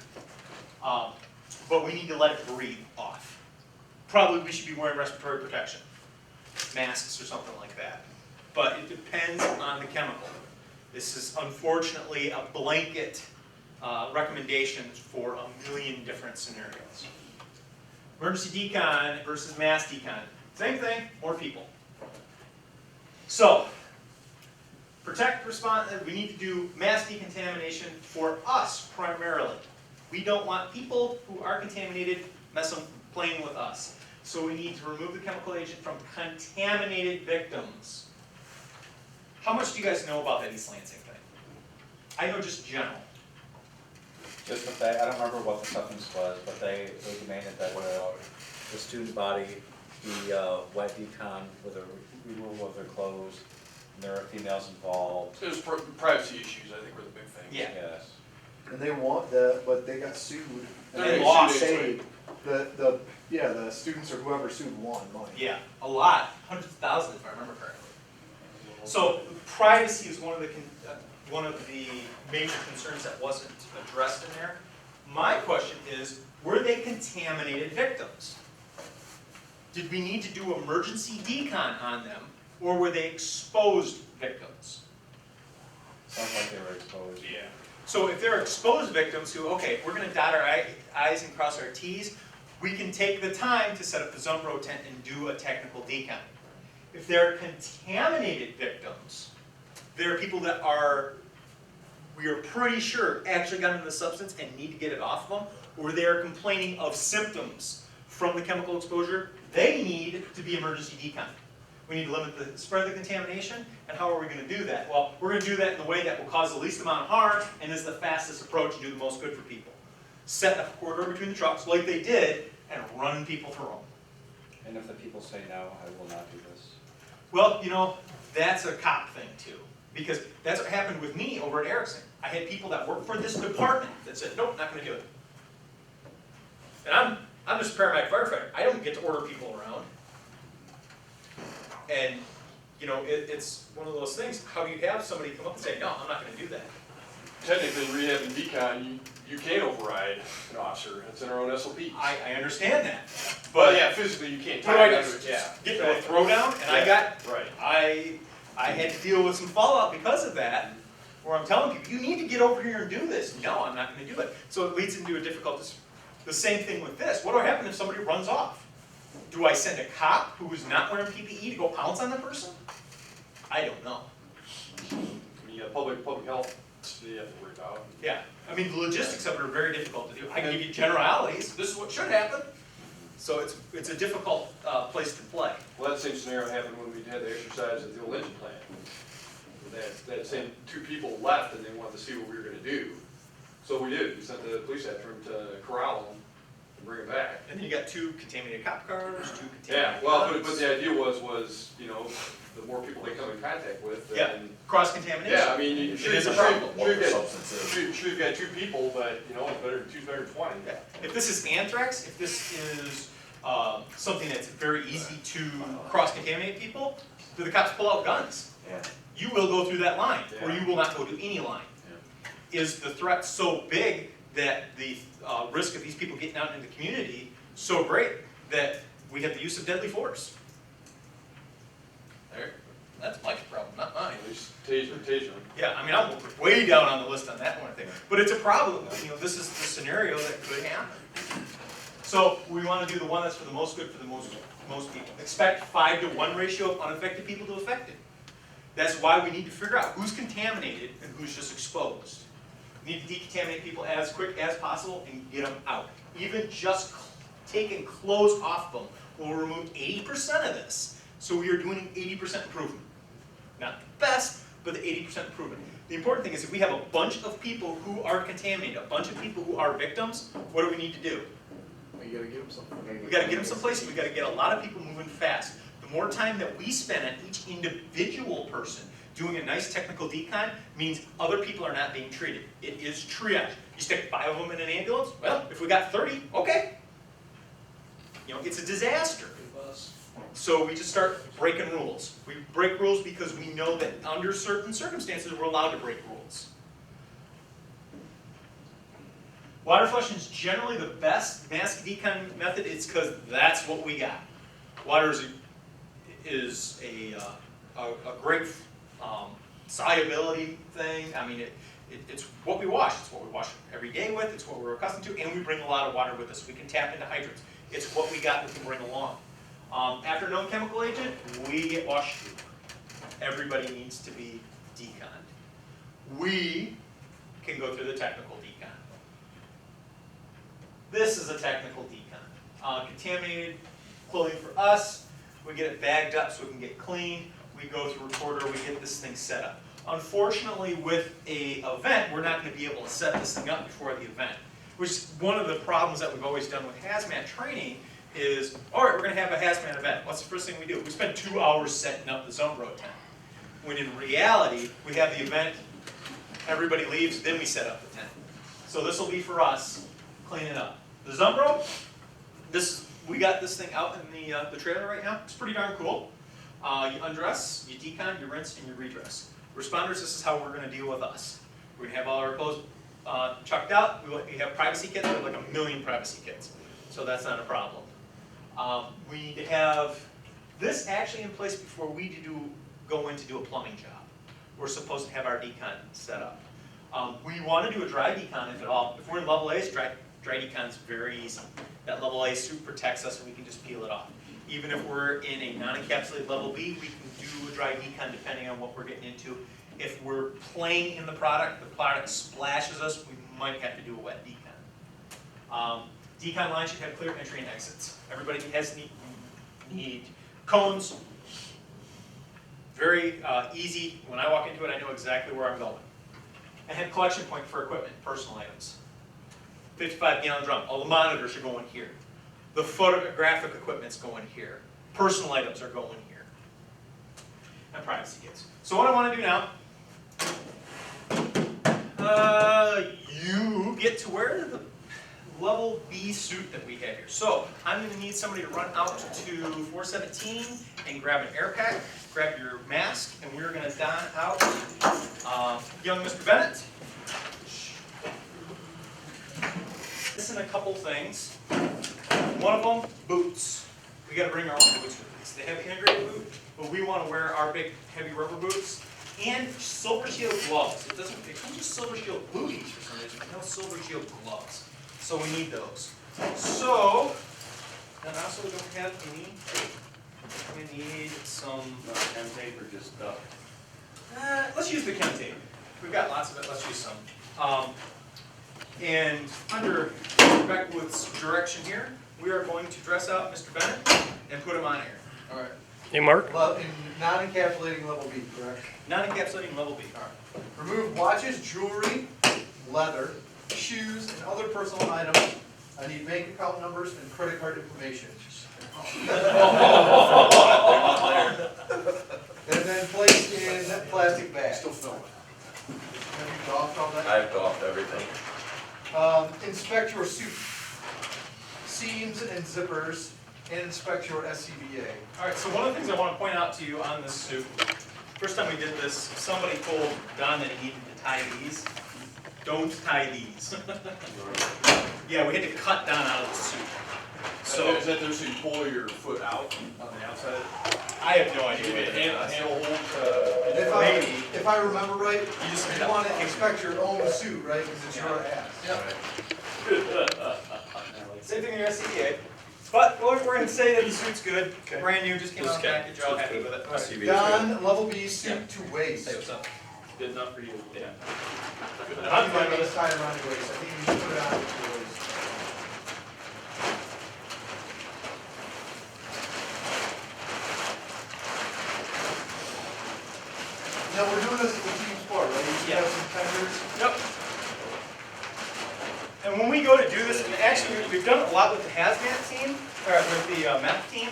But we need to let it breathe off. Probably we should be wearing respiratory protection, masks or something like that. But it depends on the chemical. This is unfortunately a blanket recommendation for a million different scenarios. Emergency decon versus mass decon. Same thing, more people. So, protect, respond, we need to do mass decontamination for us primarily. We don't want people who are contaminated playing with us. So we need to remove the chemical agent from contaminated victims. How much do you guys know about that East Lansing thing? I know just general. Just the fact, I don't remember what the substance was, but they demanded that the student body be wet decon with a removal of their clothes, and there are females involved. There's privacy issues, I think, were the big thing. Yeah. Yes. And they want that, but they got sued. And They they lost. say the students or whoever sued won money. Yeah, a lot, hundreds of thousands if I remember correctly. So privacy is one of the major concerns that wasn't addressed in there. My question is, were they contaminated victims? Did we need to do emergency decon on them, or were they exposed victims? Sounds like they were exposed. Yeah. So if they're exposed victims who, okay, we're gonna dot our I's and cross our T's, we can take the time to set up the Zumbro tent and do a technical decon. If they're contaminated victims, there are people that we are pretty sure actually got into the substance and need to get it off them, or they're complaining of symptoms from the chemical exposure, they need to be emergency decon. We need to limit the spread of the contamination, and how are we going to do that? Well, we're going to do that in the way that will cause the least amount of harm and is the fastest approach to do the most good for people. Set a corridor between the trucks like they did and run people through them. And if the people say no, I will not do this. Well, you know, that's a cop thing too, because that's what happened with me over at Erickson. I had people that worked for this department that said, nope, not going to do it. And I'm just a paramedic firefighter. I don't get to order people around. And, you know, it's one of those things. How do you have somebody come up and say, no, I'm not going to do that? Technically, rehab and decon, you can't override an officer. It's in our own SOPs. I understand that. But yeah, physically, you can't What do tie I it do? under it. Yeah. Get to a throwdown, and Right. I had to deal with some fallout because of that, where I'm telling people, you need to get over here and do this. No, I'm not going to do it. So it leads into a difficult, the same thing with this. What will happen if somebody runs off? Do I send a cop who is not wearing PPE to go pounce on the person? I don't know. I mean, you got public health you have to worry about. Yeah, I mean, the logistics of it are very difficult to do. I can give you generalities, this is what should happen. So it's a difficult place to play. Well, that same scenario happened when we had the exercise at the old engine plant. That same two people left and they wanted to see what we were gonna do. So we did, we sent the police after them to corral them and bring them back. And then you got 2 contaminated cop cars, 2 contaminated Yeah, well, guns. but the idea was, you know, the more people they come in contact with, Yeah, then. cross-contamination. Yeah, I mean, you It sure is a you've problem. got 2 people, but, you know, two's better than 20. Yeah. If this is anthrax, if this is something that's very easy to cross-contaminate people, do the cops pull out guns? Yeah. You will go through that line, or Yeah. you will not go to any line. Yeah. Is the threat so big that the risk of these people getting out into the community so great that we have the use of deadly force? There, that's Mike's problem, not mine. At least taser. Yeah, I mean, I'm way down on the list on that one thing, but it's a problem. You know, this is the scenario that could happen. So we want to do the one that's for the most good for the most people. Expect 5-to-1 ratio of unaffected people to affected. That's why we need to figure out who's contaminated and who's just exposed. We need to decontaminate people as quick as possible and get them out. Even just taking clothes off them will remove 80% of this. So we are doing an 80% improvement. Not the best, but the 80% improvement. The important thing is if we have a bunch of people who are contaminated, a bunch of people who are victims, what do we need to do? You gotta give them something. We gotta get them someplace, we gotta get a lot of people moving fast. The more time that we spend on each individual person doing a nice technical decon means other people are not being treated. It is triage. You stick 5 of them in an ambulance, well, if we got 30, okay. You know, it's a disaster. So we just start breaking rules. We break rules because we know that under certain circumstances we're allowed to break rules. Water flushing is generally the best mask decon method. It's because that's what we got. Water is a great solubility thing. I mean, it's what we wash. It's what we wash every day with. It's what we're accustomed to, and we bring a lot of water with us. We can tap into hydrants. It's what we got. We can bring along. After known chemical agent, we get washed through. Everybody needs to be deconned. We can go through the technical decon. This is a technical decon. Contaminated clothing for us, we get it bagged up so we can get clean. We go through recorder, we get this thing set up. Unfortunately, with a event, we're not going to be able to set this thing up before the event, which is one of the problems that we've always done with hazmat training is, all right, we're going to have a hazmat event. What's the first thing we do? We spend 2 hours setting up the Zumbro tent. When in reality, we have the event, everybody leaves, then we set up the tent. So this will be for us, cleaning up. The Zumbro, we got this thing out in the trailer right now. It's pretty darn cool. You undress, you decon, you rinse, and you redress. Responders, this is how we're going to deal with us. We're going to have all our clothes chucked out. We have privacy kits. We have like 1 million privacy kits. So that's not a problem. We need to have this actually in place before we go in to do a plumbing job. We're supposed to have our decon set up. We want to do a dry decon if at all. If we're in level A's, dry decon is very easy. That level A suit protects us and we can just peel it off. Even if we're in a non-encapsulated level B, we can do a dry decon depending on what we're getting into. If we're playing in the product splashes us, we might have to do a wet decon. Decon line should have clear entry and exits. Everybody has need cones. Very easy. When I walk into it, I know exactly where I'm going. I have collection point for equipment, personal items. 55-gallon drum. All the monitors are going here. The photographic equipment's going here. Personal items are going here. And privacy kits. So what I want to do now, you get to wear the level B suit that we have here. So I'm going to need somebody to run out to 417 and grab an air pack, grab your mask, and we're going to don out young Mr. Bennett. Listen, a couple things. One of them, boots. We got to bring our own boots with these. They have integrated boot, but we want to wear our big heavy rubber boots and Silver Shield gloves. It comes with Silver Shield booties for some reason, but no Silver Shield gloves. So we need those. So, and also we don't have any. We need some Chem tape or just stuff? let's use the chem tape. We've got lots of it. Let's use some. And under Beckwood's direction here, we are going to dress out Mr. Bennett and put him on air. All right. Hey, Mark? In non-encapsulating level B, correct? Non-encapsulating level B. All right. Remove watches, jewelry, leather, shoes, and other personal items. I need bank account numbers and credit card information. And then place in plastic bags. Still filming. Have you doffed all that? I've doffed everything. Inspect your suit seams and zippers, and inspect your SCBA. All right, so one of the things I want to point out to you on this suit, first time we did this, somebody told Don that he needed to tie these. Don't tie these. Yeah, we had to cut Don out of the suit. So Is that there so you pull your foot out on the outside? I have no idea. Maybe a handle hold? If I remember right, you want to inspect your own suit, right, because it's your ass. Same thing in your SCBA. But we're going to say that the suit's good. Okay. Brand new, just came out of the package, you're all happy with it. Right. Don, level B, suit to waist. Hey, what's up? Good enough for you? Yeah. I'm fine with It's it. tied around your waist. I think you should put it on your waist. Now, we're doing this as a team sport, right? You should have some tenders. Yep. And when we go to do this, and actually we've done it a lot with the hazmat team, or with the meth team,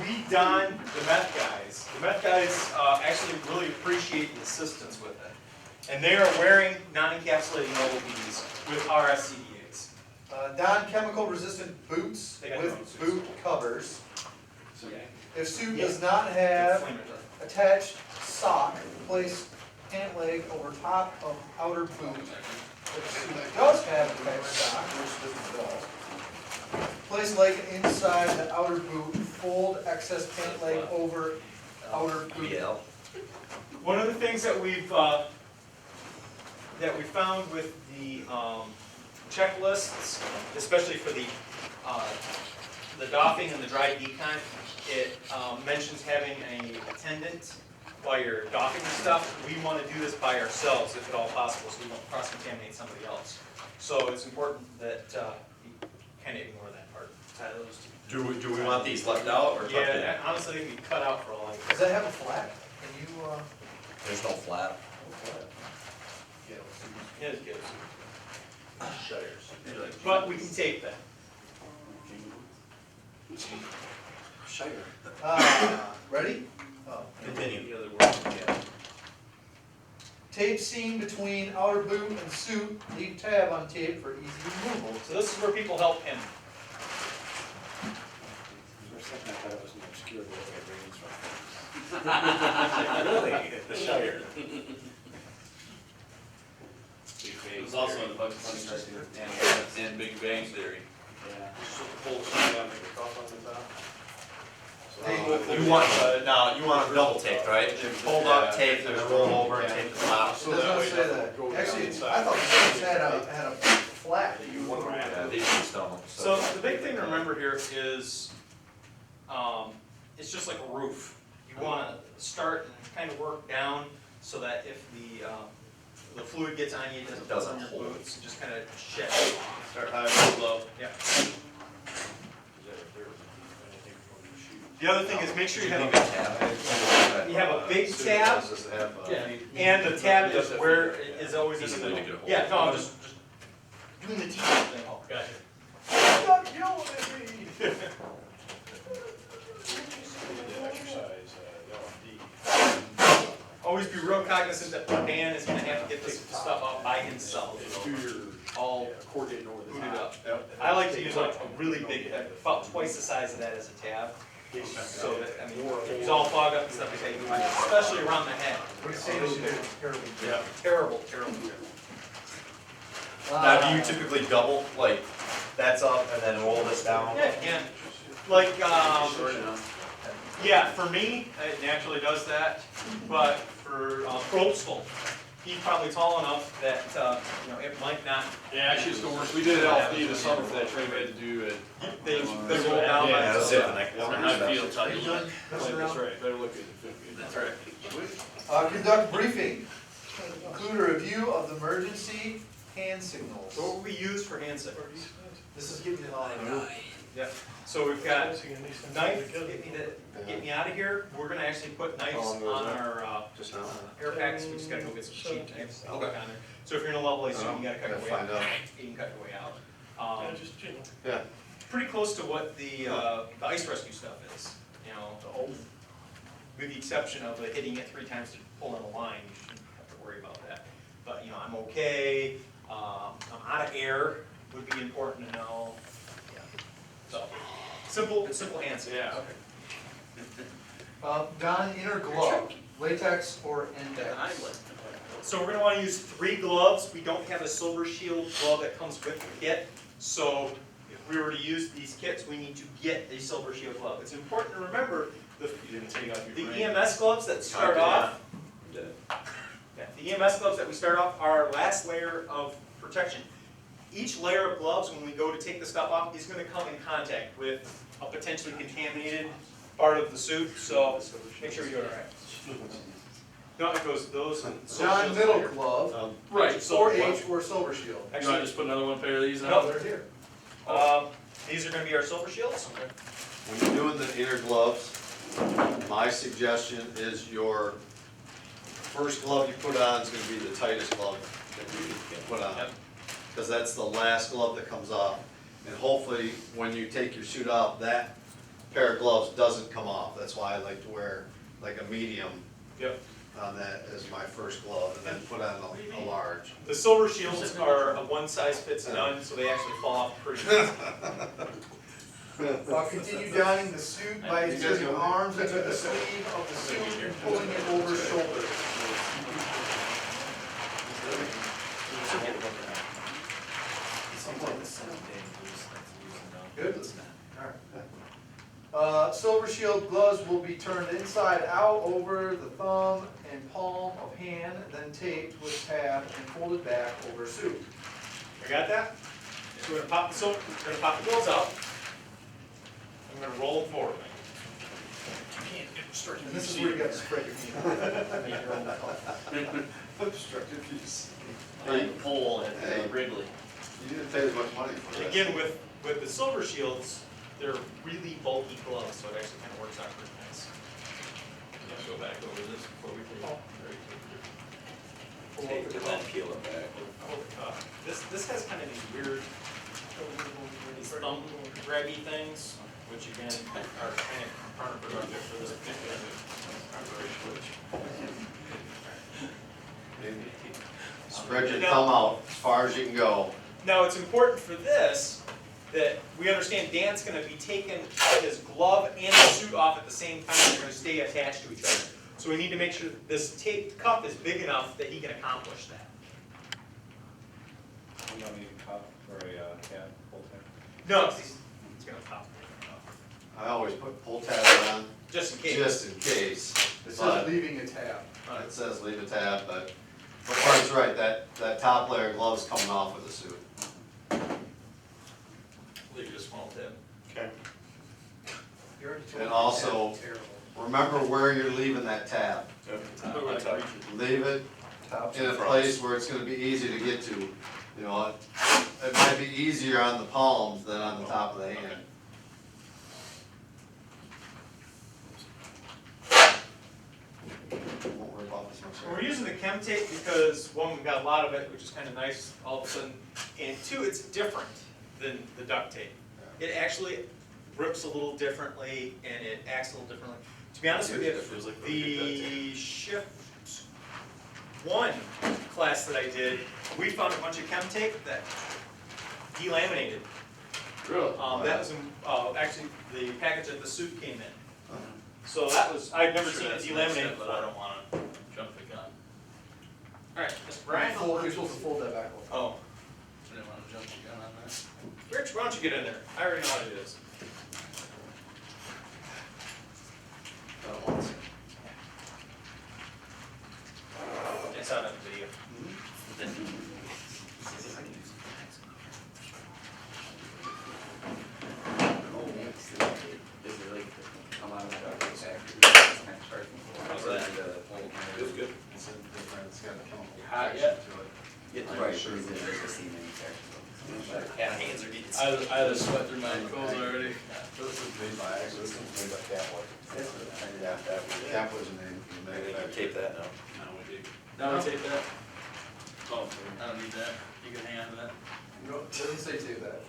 we don the meth guys. The meth guys actually really appreciate the assistance with it. And they are wearing non-encapsulating level Bs with our SCBAs. Don chemical resistant boots They got their own with suits. boot covers. Okay. If suit does not have Flame retardant. attached sock, place pant leg over top of outer boot. If suit does have attached sock, which this does, place leg inside the outer boot, fold excess pant leg over outer boot. One of the things that we found with the checklists, especially for the doffing and the dry decon, it mentions having an attendant while you're doffing the stuff. We want to do this by ourselves if at all possible, so we don't cross-contaminate somebody else. So it's important that you kind of ignore that part. Tie those two. Do we want these left out or tucked in? Yeah, honestly, they can be cut out for all I Does that have a flat? Can you, There's no flap. Yeah, it's good. But we can tape that. Ready? Continue. Tape seam between outer boot and suit, leave tab on tape for easy removal. So this is where people help him. For a second, I thought it was an obscure way of reading something. Really? The Shire. It was also in the Bugs Bunny cartoon and Big Bang Theory. Just pull the sheet down, make a cuff on the top. You want, now, you want it double taped, right? Fold up, tape, then roll over and tape the top. It doesn't say that. Actually, I thought the had a flat. Yeah, these just don't. So the big thing to remember here is, it's just like a roof. You want to start and kind of work down so that if the fluid gets on you, it doesn't on your boots, just kind of shed. Start high, move low. Yeah. The other thing is make sure you have a big tab, and the tab is where it is always in the middle. Yeah, no, I'm just doing the teaching thing. Oh, gotcha. Stop yelling at me. Always be real cognizant that the man is gonna have to get this stuff out by himself. Do your, all coordinating over the Boot it top. up. I like to use like a really big, about twice the size of that as a tab. So that, I mean, if it's all fogged up and stuff like that, you can, especially around the head. What do you say? Terrible. Yeah. Terrible, terrible. Now, do you typically double, like, that's up and then roll this down? Yeah, you can. Like, yeah, for me, it naturally does that, but for Probstel, he's probably tall enough that, it might not. Yeah, actually, it's the worst. We did it LFD this summer for that training we had to do it. They roll down by Yeah, that's it, and I Feel tight. That's right, better look at it. That's right. Conduct briefing. Include a review of the emergency hand signals. So what we use for hand signals? This is getting it all. Yeah. So we've got knife, get me out of here. We're gonna actually put knives on our Just now? air packs. We just gotta go get some cheap knives. Okay. On there. So if you're in a level A suit, you gotta cut your way Find out. out. You can cut your way out. Yeah. Pretty close to what the ice rescue stuff is. With the exception of hitting it 3 times to pull in a line, you shouldn't have to worry about that. But I'm okay. I'm out of air would be important to know. Yeah. So simple hand signals. Yeah. Don inner glove, latex or index. So we're gonna wanna use 3 gloves. We don't have a Silver Shield glove that comes with the kit. So if we were to use these kits, we need to get a Silver Shield glove. It's important to remember the EMS gloves that start off. Yeah, the EMS gloves that we start off are our last layer of protection. Each layer of gloves, when we go to take the stuff off, is gonna come in contact with a potentially contaminated part of the suit, so make sure you're doing it right. No, it goes those and John middle glove, Right, or H or Silver Shield. You wanna just put another one pair of these on? No. They're here. These are gonna be our Silver Shields. When you're doing the inner gloves, my suggestion is your first glove you put on is gonna be the tightest glove that you can put on. Yep. Because that's the last glove that comes off. And hopefully, when you take your suit off, that pair of gloves doesn't come off. That's why I like to wear like a medium Yep. on that as my first glove, and then put on a large. The Silver Shields are a one size fits none, so they actually fall off pretty easy. Continue donning the suit by inserting arms into the sleeve of the suit and pulling it over shoulders. Good. Silver Shield gloves will be turned inside out over the thumb and palm of hand, then taped with tab and folded back over suit. I got that? So we're gonna pop the gloves out. I'm gonna roll them forward. And this is where you got to spread your feet. Obstructed piece. Like a pole at Wrigley. You didn't pay as much money for that. Again, with the Silver Shields, they're really bulky gloves, so it actually kind of works out pretty nice. Let's go back over this before we take. Tape it and then peel it back. This has kind of these weird, these thumb grabby things, which again are kind of counterproductive for this particular operation. Spread your thumb out as far as you can go. Now, it's important for this that we understand Dan's going to be taking his glove and the suit off at the same time. They're going to stay attached to each other. So we need to make sure that this taped cuff is big enough that he can accomplish that. We don't need a cup or a tab, full tab. No, it's going to pop. I always put pull tabs on, Just in case. just in case. It says But leaving a tab. it says leave a tab, but Bart's right, that top layer of glove's coming off with the suit. Leave it a small tab. Okay. You already told And me also- tab's terrible. Remember where you're leaving that tab. Leave it in a place where it's gonna be easy to get to. You know, it might be easier on the palms than on the top of the hand. Won't worry about this much. We're using the chem tape because, one, we've got a lot of it, which is kind of nice all of a sudden, and two, it's different than the duct tape. It actually rips a little differently and it acts a little differently. To be honest with you, the shift 1 class that I did, we found a bunch of chem tape that delaminated. Really? That was in, actually the package that the suit came in. So that was, I've never seen it delaminated But I before. don't wanna jump the gun. Alright, Mr. Brian. You're supposed to fold that back over. Oh, I didn't wanna jump the gun on that. Rich, why don't you get in there? I already know what it is. It's out on the video. Is it like, come out of the dark, it's actually, kind of charging. How's that? Feels good. It's different, it's got a chemical Hot protection yet? to it. Right, sure, there's a sea manufacturer. Yeah, hands are getting. I had a sweat through my clothes already. This is made by, actually, this is made by Catwood. Yeah, Catwood's the name. Maybe you can tape that now. Now we do. Now we take that? Oh, I don't need that. You can hang on to that. No, it doesn't say tape that.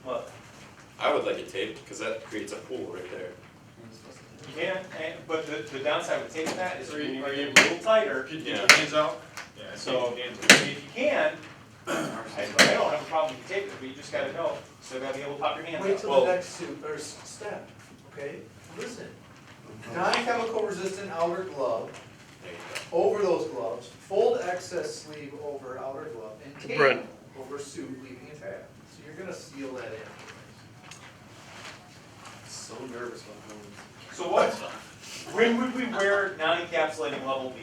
What? I would like it taped, because that creates a pool right there. You can, but the downside with taping that is you are a little tighter. Can you get your hands out? So if you can, I don't have a problem with taping it, but you just gotta know, still gotta be able to pop your hands Wait out. till the next suit, or step, okay? Listen. Non-chemical resistant outer glove, There you go. over those gloves, fold excess sleeve over outer glove, and tape Brent. over suit, leaving a tab. So you're gonna seal that in. So nervous about those. So what, when would we wear non-encapsulating level B?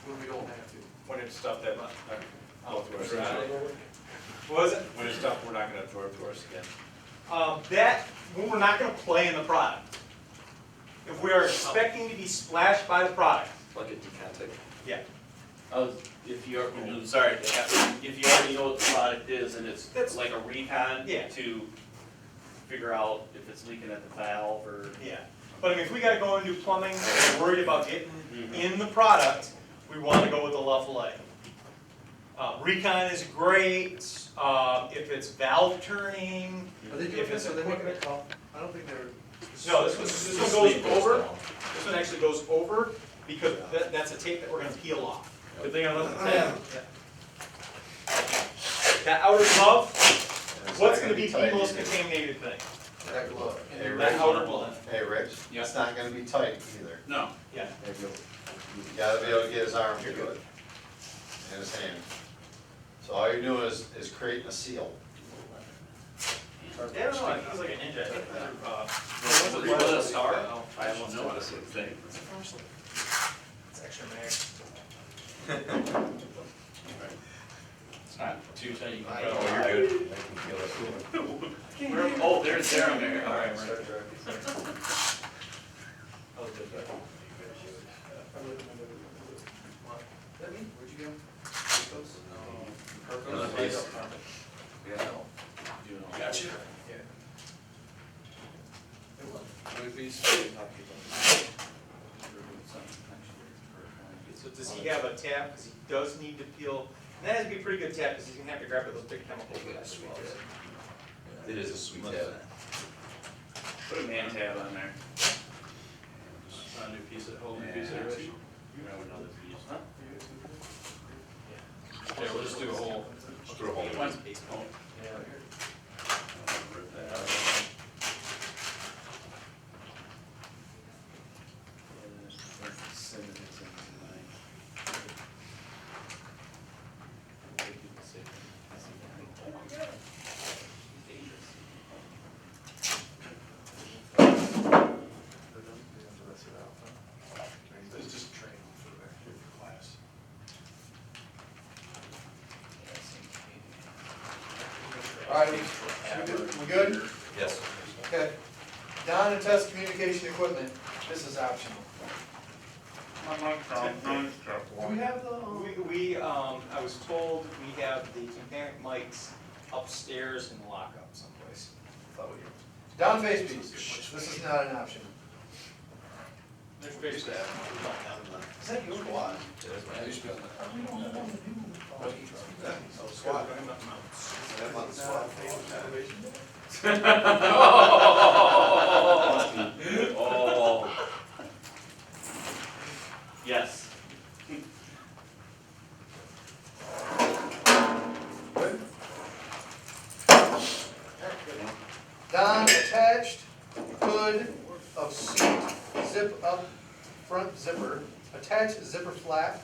When we don't have to. When it's stuff that, What was it? when it's stuff we're not gonna absorb to our skin. That, when we're not gonna play in the product. If we are expecting to be splashed by the product, Like a decontact. yeah. If you're, sorry, if you already know what the product is and it's That's- like a recon Yeah. to figure out if it's leaking at the valve or. Yeah, but I mean, if we gotta go and do plumbing, and we're worried about getting in the product, we wanna go with the Luffalay. Recon is great, if it's valve turning, Are they doing if it's this, are they making a equipment. cup? I don't think they're. No, this one goes over, this one actually goes over, because that's a tape that we're gonna peel off. Good thing I left the tab. That outer glove, It's what's not gonna be the tight most either. contaminated thing? That glove. Hey, That Rich. outer glove. Hey, Rich, it's not gonna be tight either. No. Yeah. You gotta be able to get his arm to it, and his hand. So all you're doing is creating a seal. Yeah, I don't know, it feels like a ninja. Was it a star? I don't know what it's thing. It's extra mag. It's not too tight. You can Oh, probably- you're good. I can feel it. Where, oh, there's there on there, all right. That me? Where'd you go? Gotcha. Yeah. you have a tab, because he does need to peel, and that has to be a pretty good tab, because he's gonna have to grab those big chemicals with that as well. It is a sweet tab. Put a man tab on there. A new piece of, whole new piece of rich. Huh? Yeah, we'll just do a whole. Through a hole. Mine's baseball. It's just training for the class. All right, we good? Yes. Okay. Down and test communication equipment, this is optional. Do we have the? I was told we have the tympanic mics upstairs in the lockup someplace. Down face piece, this is not an option. There's face tab. Is that your squad? I used to be on Squad. That one's fun. Oh. Yes. Good. Down attached hood of seat, zip up front zipper, attach zipper flap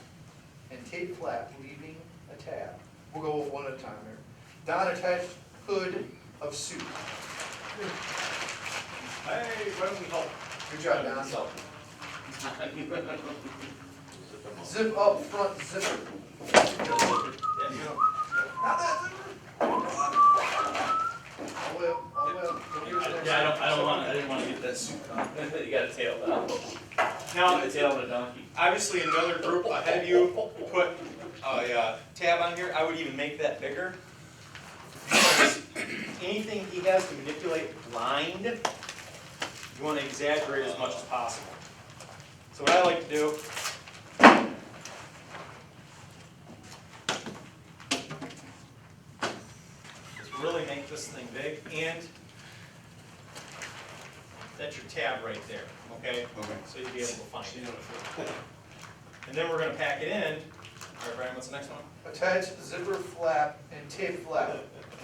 and tape flap, leaving a tab. We'll go one at a time here. Down attached hood of suit. Hey, why don't we help? Good job, Don. Zip up front zipper. Not that zipper. I'll whip, I'll whip. Yeah, I didn't wanna get that suit on. You got a tail down. Now, The tail of a donkey. obviously another group ahead of you put a tab on here. I would even make that bigger. Because anything he has to manipulate blind, you want to exaggerate as much as possible. So what I like to do is really make this thing big, and that's your tab right there, okay? Okay. So you'll be able to find it. And then we're gonna pack it in. All right, Brian, what's the next one? Attach zipper flap and tape flap,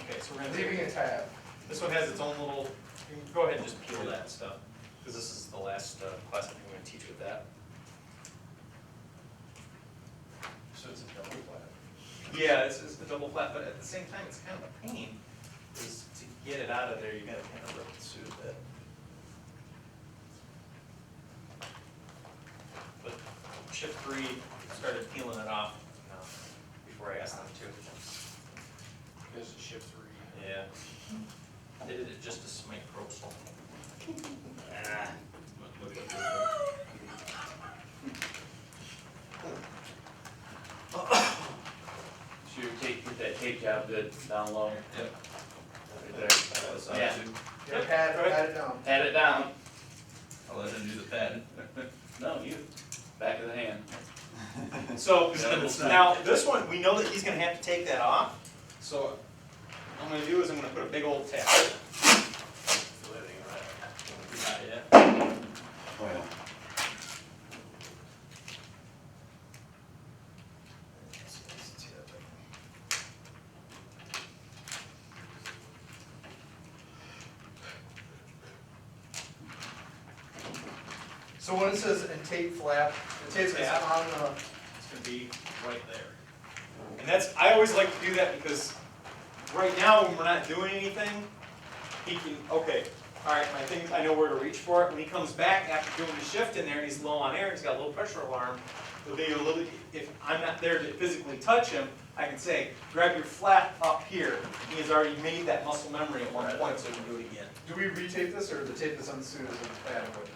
Okay, so we're gonna leaving a tab. This one has its own little, you can go ahead and just peel that stuff, because this is the last class that we're gonna teach with that. So it's a double flap. Yeah, it's a double flap, but at the same time, it's kind of a pain, because to get it out of there, you gotta kind of rip the suit a bit. But Shift 3 started peeling it off, before I asked them to. This is shift 3. Yeah. They did it just to smite Crostal. Ah. So you get that tape job good down low. Yep. Right there. Yeah. Yeah, pad it down. Pat it down. I'll let him do the padding. No, you. Back of the hand. So, Yeah, now, this one, we know that he's gonna have to take that off, so what I'm gonna do is I'm gonna put a big old tab. Not yet. Oh, yeah. So when it says and tape flap, the tape is Tab. on the, It's gonna be right there. And that's, I always like to do that because right now, when we're not doing anything, he can, okay, all right, my thing, I know where to reach for it. When he comes back after doing the shift in there and he's low on air, he's got a little pressure alarm, there'll be a little, if I'm not there to physically touch him, I can say, grab your flap up here. He has already made that muscle memory at one point, so he can do it again. do we retape this or the tape that's on the suit is adequate?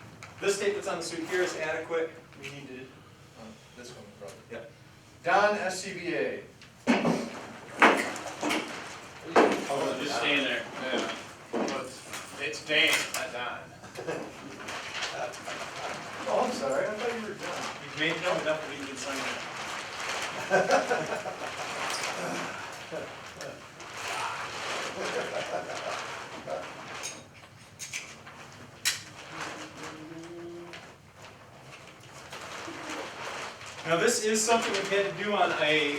This tape that's on the suit here is adequate. We need to, This one probably. yep. Don SCBA. Oh, just stand there. Yeah. But it's Dan, not Don. Oh, I'm sorry, I thought you were done. You've made enough that you can sign it. Now, this is something we've had to do on a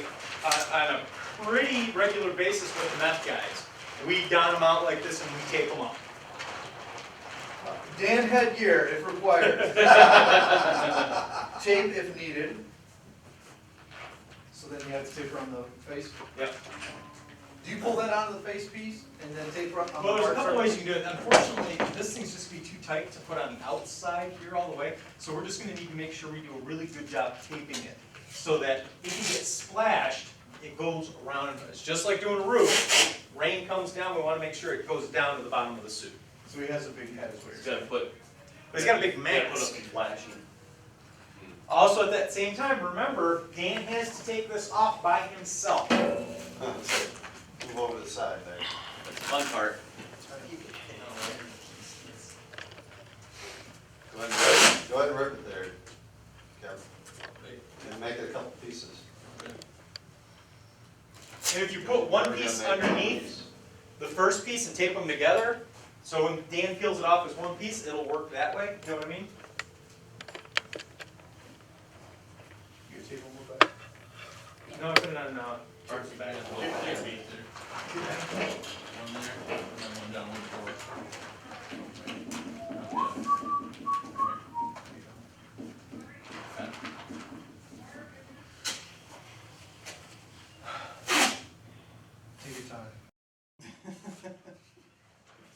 pretty regular basis with the meth guys. We don them out like this and we tape them up. Dan headgear if required. Tape if needed. So then you have to tape around the face? Yep. Do you pull that out of the face piece and then tape around on the Well, there's a hard couple ways surface? you can do it. Unfortunately, this thing's just gonna be too tight to put on the outside here all the way. So we're just gonna need to make sure we do a really good job taping it so that if you get splashed, it goes around. It's just like doing a roof. Rain comes down, we wanna make sure it goes down to the bottom of the suit. So he has a big head is what He's you're gotta saying. put, But he's got a big gotta put up mask. some flashing. Also, at that same time, remember, Dan has to take this off by himself. Move over to the side there. That's the fun part. Go ahead and rip it there, Kevin. And make it a couple pieces. And if you put one piece underneath the first piece and tape them together, so when Dan peels it off as one piece, it'll work that way, you know what I mean? You tape them with that. No, I put it on, arms and back. One there, and then one down, one forward. Take your time.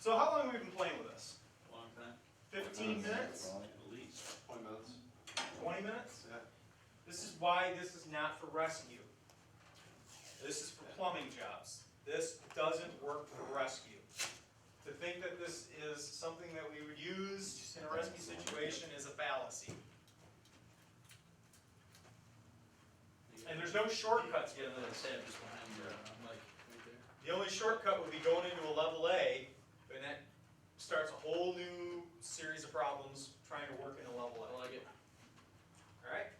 So how long have we been playing with this? Long time. 15 minutes? At least. 20 minutes. 20 minutes? Yeah. This is why this is not for rescue. This is for plumbing jobs. This doesn't work for rescue. To think that this is something that we would use in a rescue situation is a fallacy. And there's no shortcuts Yeah, with the this. tab just behind your, mic, right there. The only shortcut would be going into a level A, and that starts a whole new series of problems trying to work in a level I A. like it. Alright?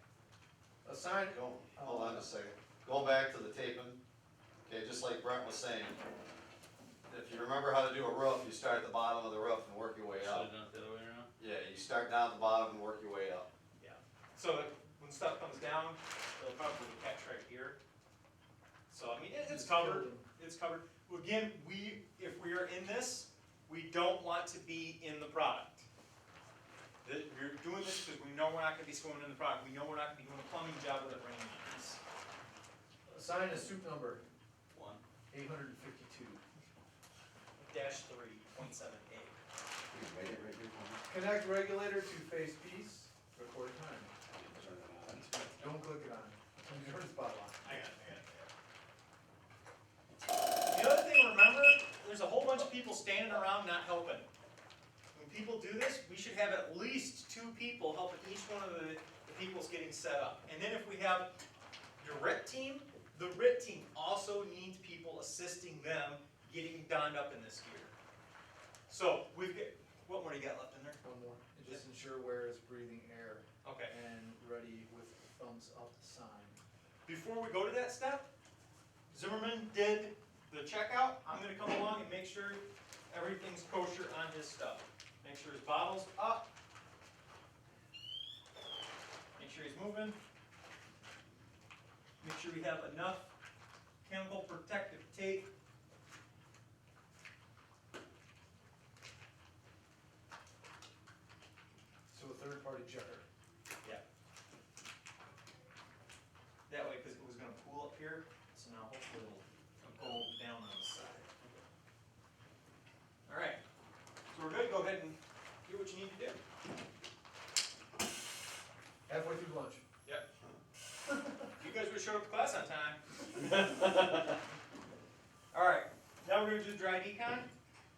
Assign, Hold on a second. Going back to the taping, okay, just like Brent was saying, if you remember how to do a roof, you start at the bottom of the roof and work your way Should up. have done it the other way around. Yeah, you start down at the bottom and work your way up. So that when stuff comes down, it'll probably catch right here. So, I mean, it's covered, it's covered. Again, if we are in this, we don't want to be in the product. We're doing this because we know we're not gonna be swimming in the product. We know we're not gonna be doing a plumbing job with it raining on us. assign a suit number, -3.7A. 852. Connect regulator to face piece, record time. Don't click it on. Turn the spotlight. I got it. The other thing to remember, there's a whole bunch of people standing around not helping. When people do this, we should have at least 2 people helping each one of the people's getting set up. And then if we have your RIT team, the RIT team also needs people assisting them getting donned up in this gear. So we've got, what more do you got left in there? One more. And just ensure where is breathing air Okay. and ready with thumbs up sign. Before we go to that step, Zimmerman did the checkout. I'm gonna come along and make sure everything's kosher on his stuff. Make sure his bottle's up. Make sure he's moving. Make sure we have enough chemical protective tape. So a third party checker. Yeah. That way, because it was gonna pool up here, so now hopefully it'll go down on the side. All right, so we're good. Go ahead and do what you need to do. Halfway through lunch. Yep. You guys would show up to class on time. All right, now we're gonna do dry decon.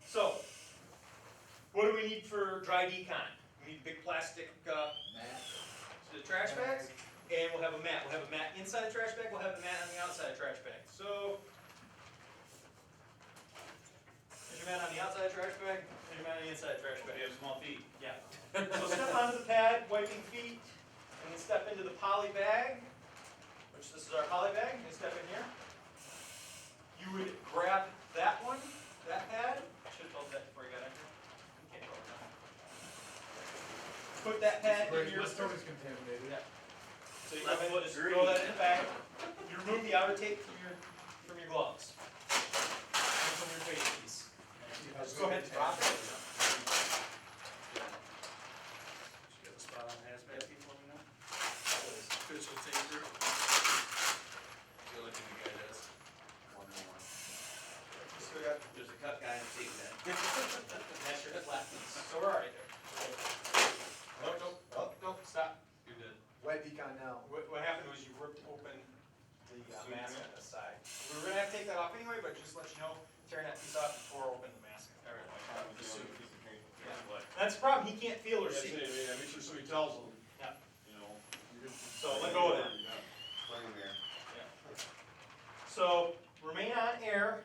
So, what do we need for dry decon? We need big plastic, Mat. the trash bags, and we'll have a mat. We'll have a mat inside the trash bag, we'll have a mat on the outside trash bag. So, there's your mat on the outside trash bag, and your mat on the inside trash bag. You have small feet. Yeah. So step onto the pad, wiping feet, and then step into the poly bag, which this is our poly bag, and step in here. You would grab that one, that pad, should have told you that before you got in here. You can't go with that. Put that pad in Great, your, my stomach's contaminated. yeah. So you go ahead and just throw that in the bag. You remove the outer tape from your gloves. And from your face piece. Just go ahead and drop it. Did you get the spot on hazmat people, you know? Official taser. The only thing the guy does. One and one. Still got, There's a cut guy and a tape guy. that's your flat piece. So we're all right there. Nope, stop. You're good. Wet decon now. What happened was you ripped open the mask on the side. We were gonna have to take that off anyway, but just to let you know, tearing that piece off before open the mask. All right, with the suit. Yeah. That's the problem, he can't feel or That's see. it, I make sure somebody tells them, Yeah. you know. So let go of that. Bring them here. So remain on air,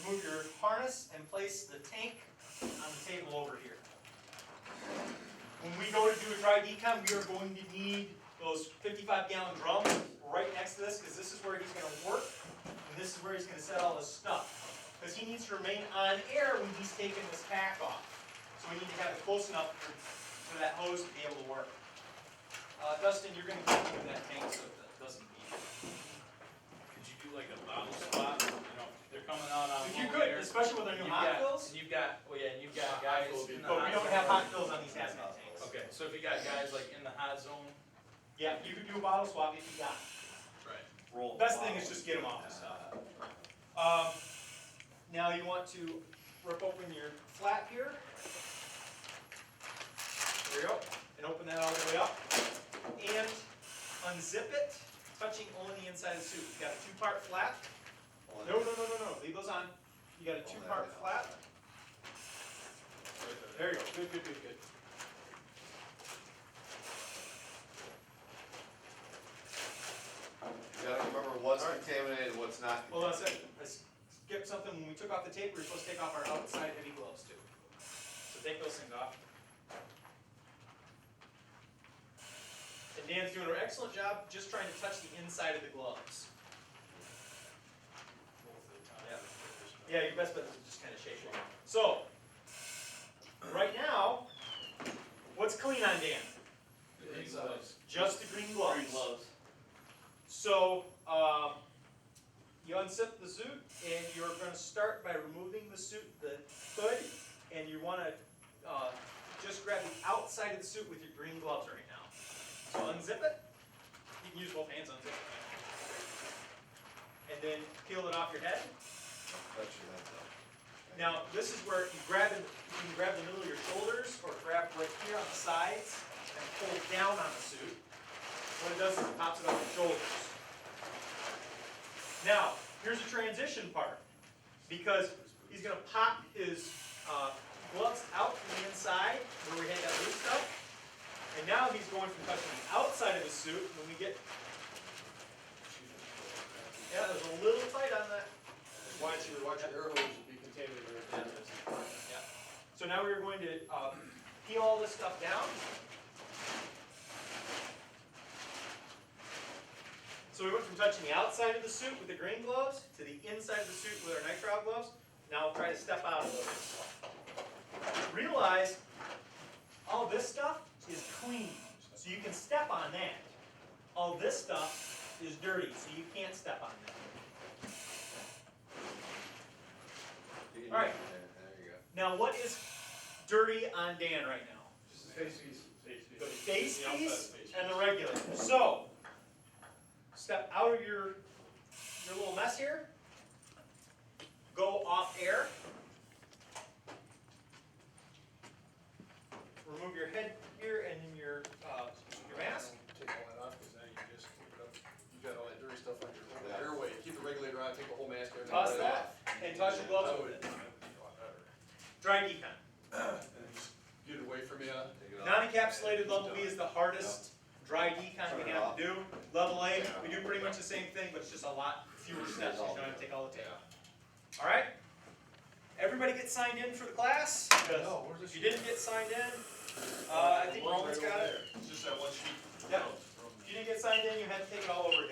remove your harness and place the tank on the table over here. When we go to do a dry decon, we are going to need those 55-gallon drums right next to this, because this is where he's going to work, and this is where he's going to set all this stuff. Because he needs to remain on air when he's taking this pack off. So we need to have it close enough for that hose to be able to work. Dustin, you're going to keep moving that tank so that doesn't beat. Could you do like a bottle spot, you know, they're coming out on If you one could, layer. especially with our new hot fills. And you've got, well, yeah, and you've got Hot guys fill would be- in the But we hot don't zone. have hot fills on these hazmat tanks. Okay, so if you got guys like in the hot zone. Yeah, you could do a bottle swap if you got it. Right. Roll. Best thing is just get them off the stuff. Now you want to rip open your flap here. There you go. And open that all the way up. And unzip it, touching only the inside of the suit. You've got a 2-part flap. No. Leave those on. You got a 2-part flap. There you go. Good. You gotta remember what's contaminated, what's not. Well, I skipped something. When we took off the tape, we were supposed to take off our outside heavy gloves too. So take those things off. And Dan's doing an excellent job just trying to touch the inside of the gloves. Yeah, your best bet is to just kind of shake it. So, right now, what's clean on Dan? Just the green gloves. Green gloves. So, you unzip the suit, and you're going to start by removing the suit, the hood, and you want to just grab the outside of the suit with your green gloves right now. So unzip it. You can use both hands to unzip it. And then peel it off your head. Now, this is where you can grab the middle of your shoulders, or grab right here on the sides, and pull down on the suit. What it does is it pops it off your shoulders. Now, here's the transition part, because he's going to pop his gloves out from the inside, where we had that loose stuff, and now he's going from touching the outside of the suit. When we get, yeah, there's a little tight on that. Watch your air hose be contaminated. Yeah. So now we're going to peel all this stuff down. So we went from touching the outside of the suit with the green gloves to the inside of the suit with our nitrile gloves. Now we'll try to step out a little bit. Realize all this stuff is clean, so you can step on that. All this stuff is dirty, so you can't step on that. All right. There you go. Now what is dirty on Dan right now? Just the face piece. The face The outside piece face and the regulator. So, step out of your little mess here. Go off air. Remove your head here and your mask. Take all that off, because now you just keep it up. You got all that dirty stuff on your airway. Keep the regulator on, take the whole mask, everything. Toss right that off. and toss your gloves over it. Dry decon. And just get it away from you. Non-encapsulated level B is the hardest dry decon we have to do. Level A, we do pretty much the same thing, but it's just a lot fewer steps, so you don't have to take all the tape. All right? Everybody get signed in for the class? Because if you didn't get signed in, I think Roman's got it. It's just that one sheet. Yep. If you didn't get signed in, you had to take it all over again.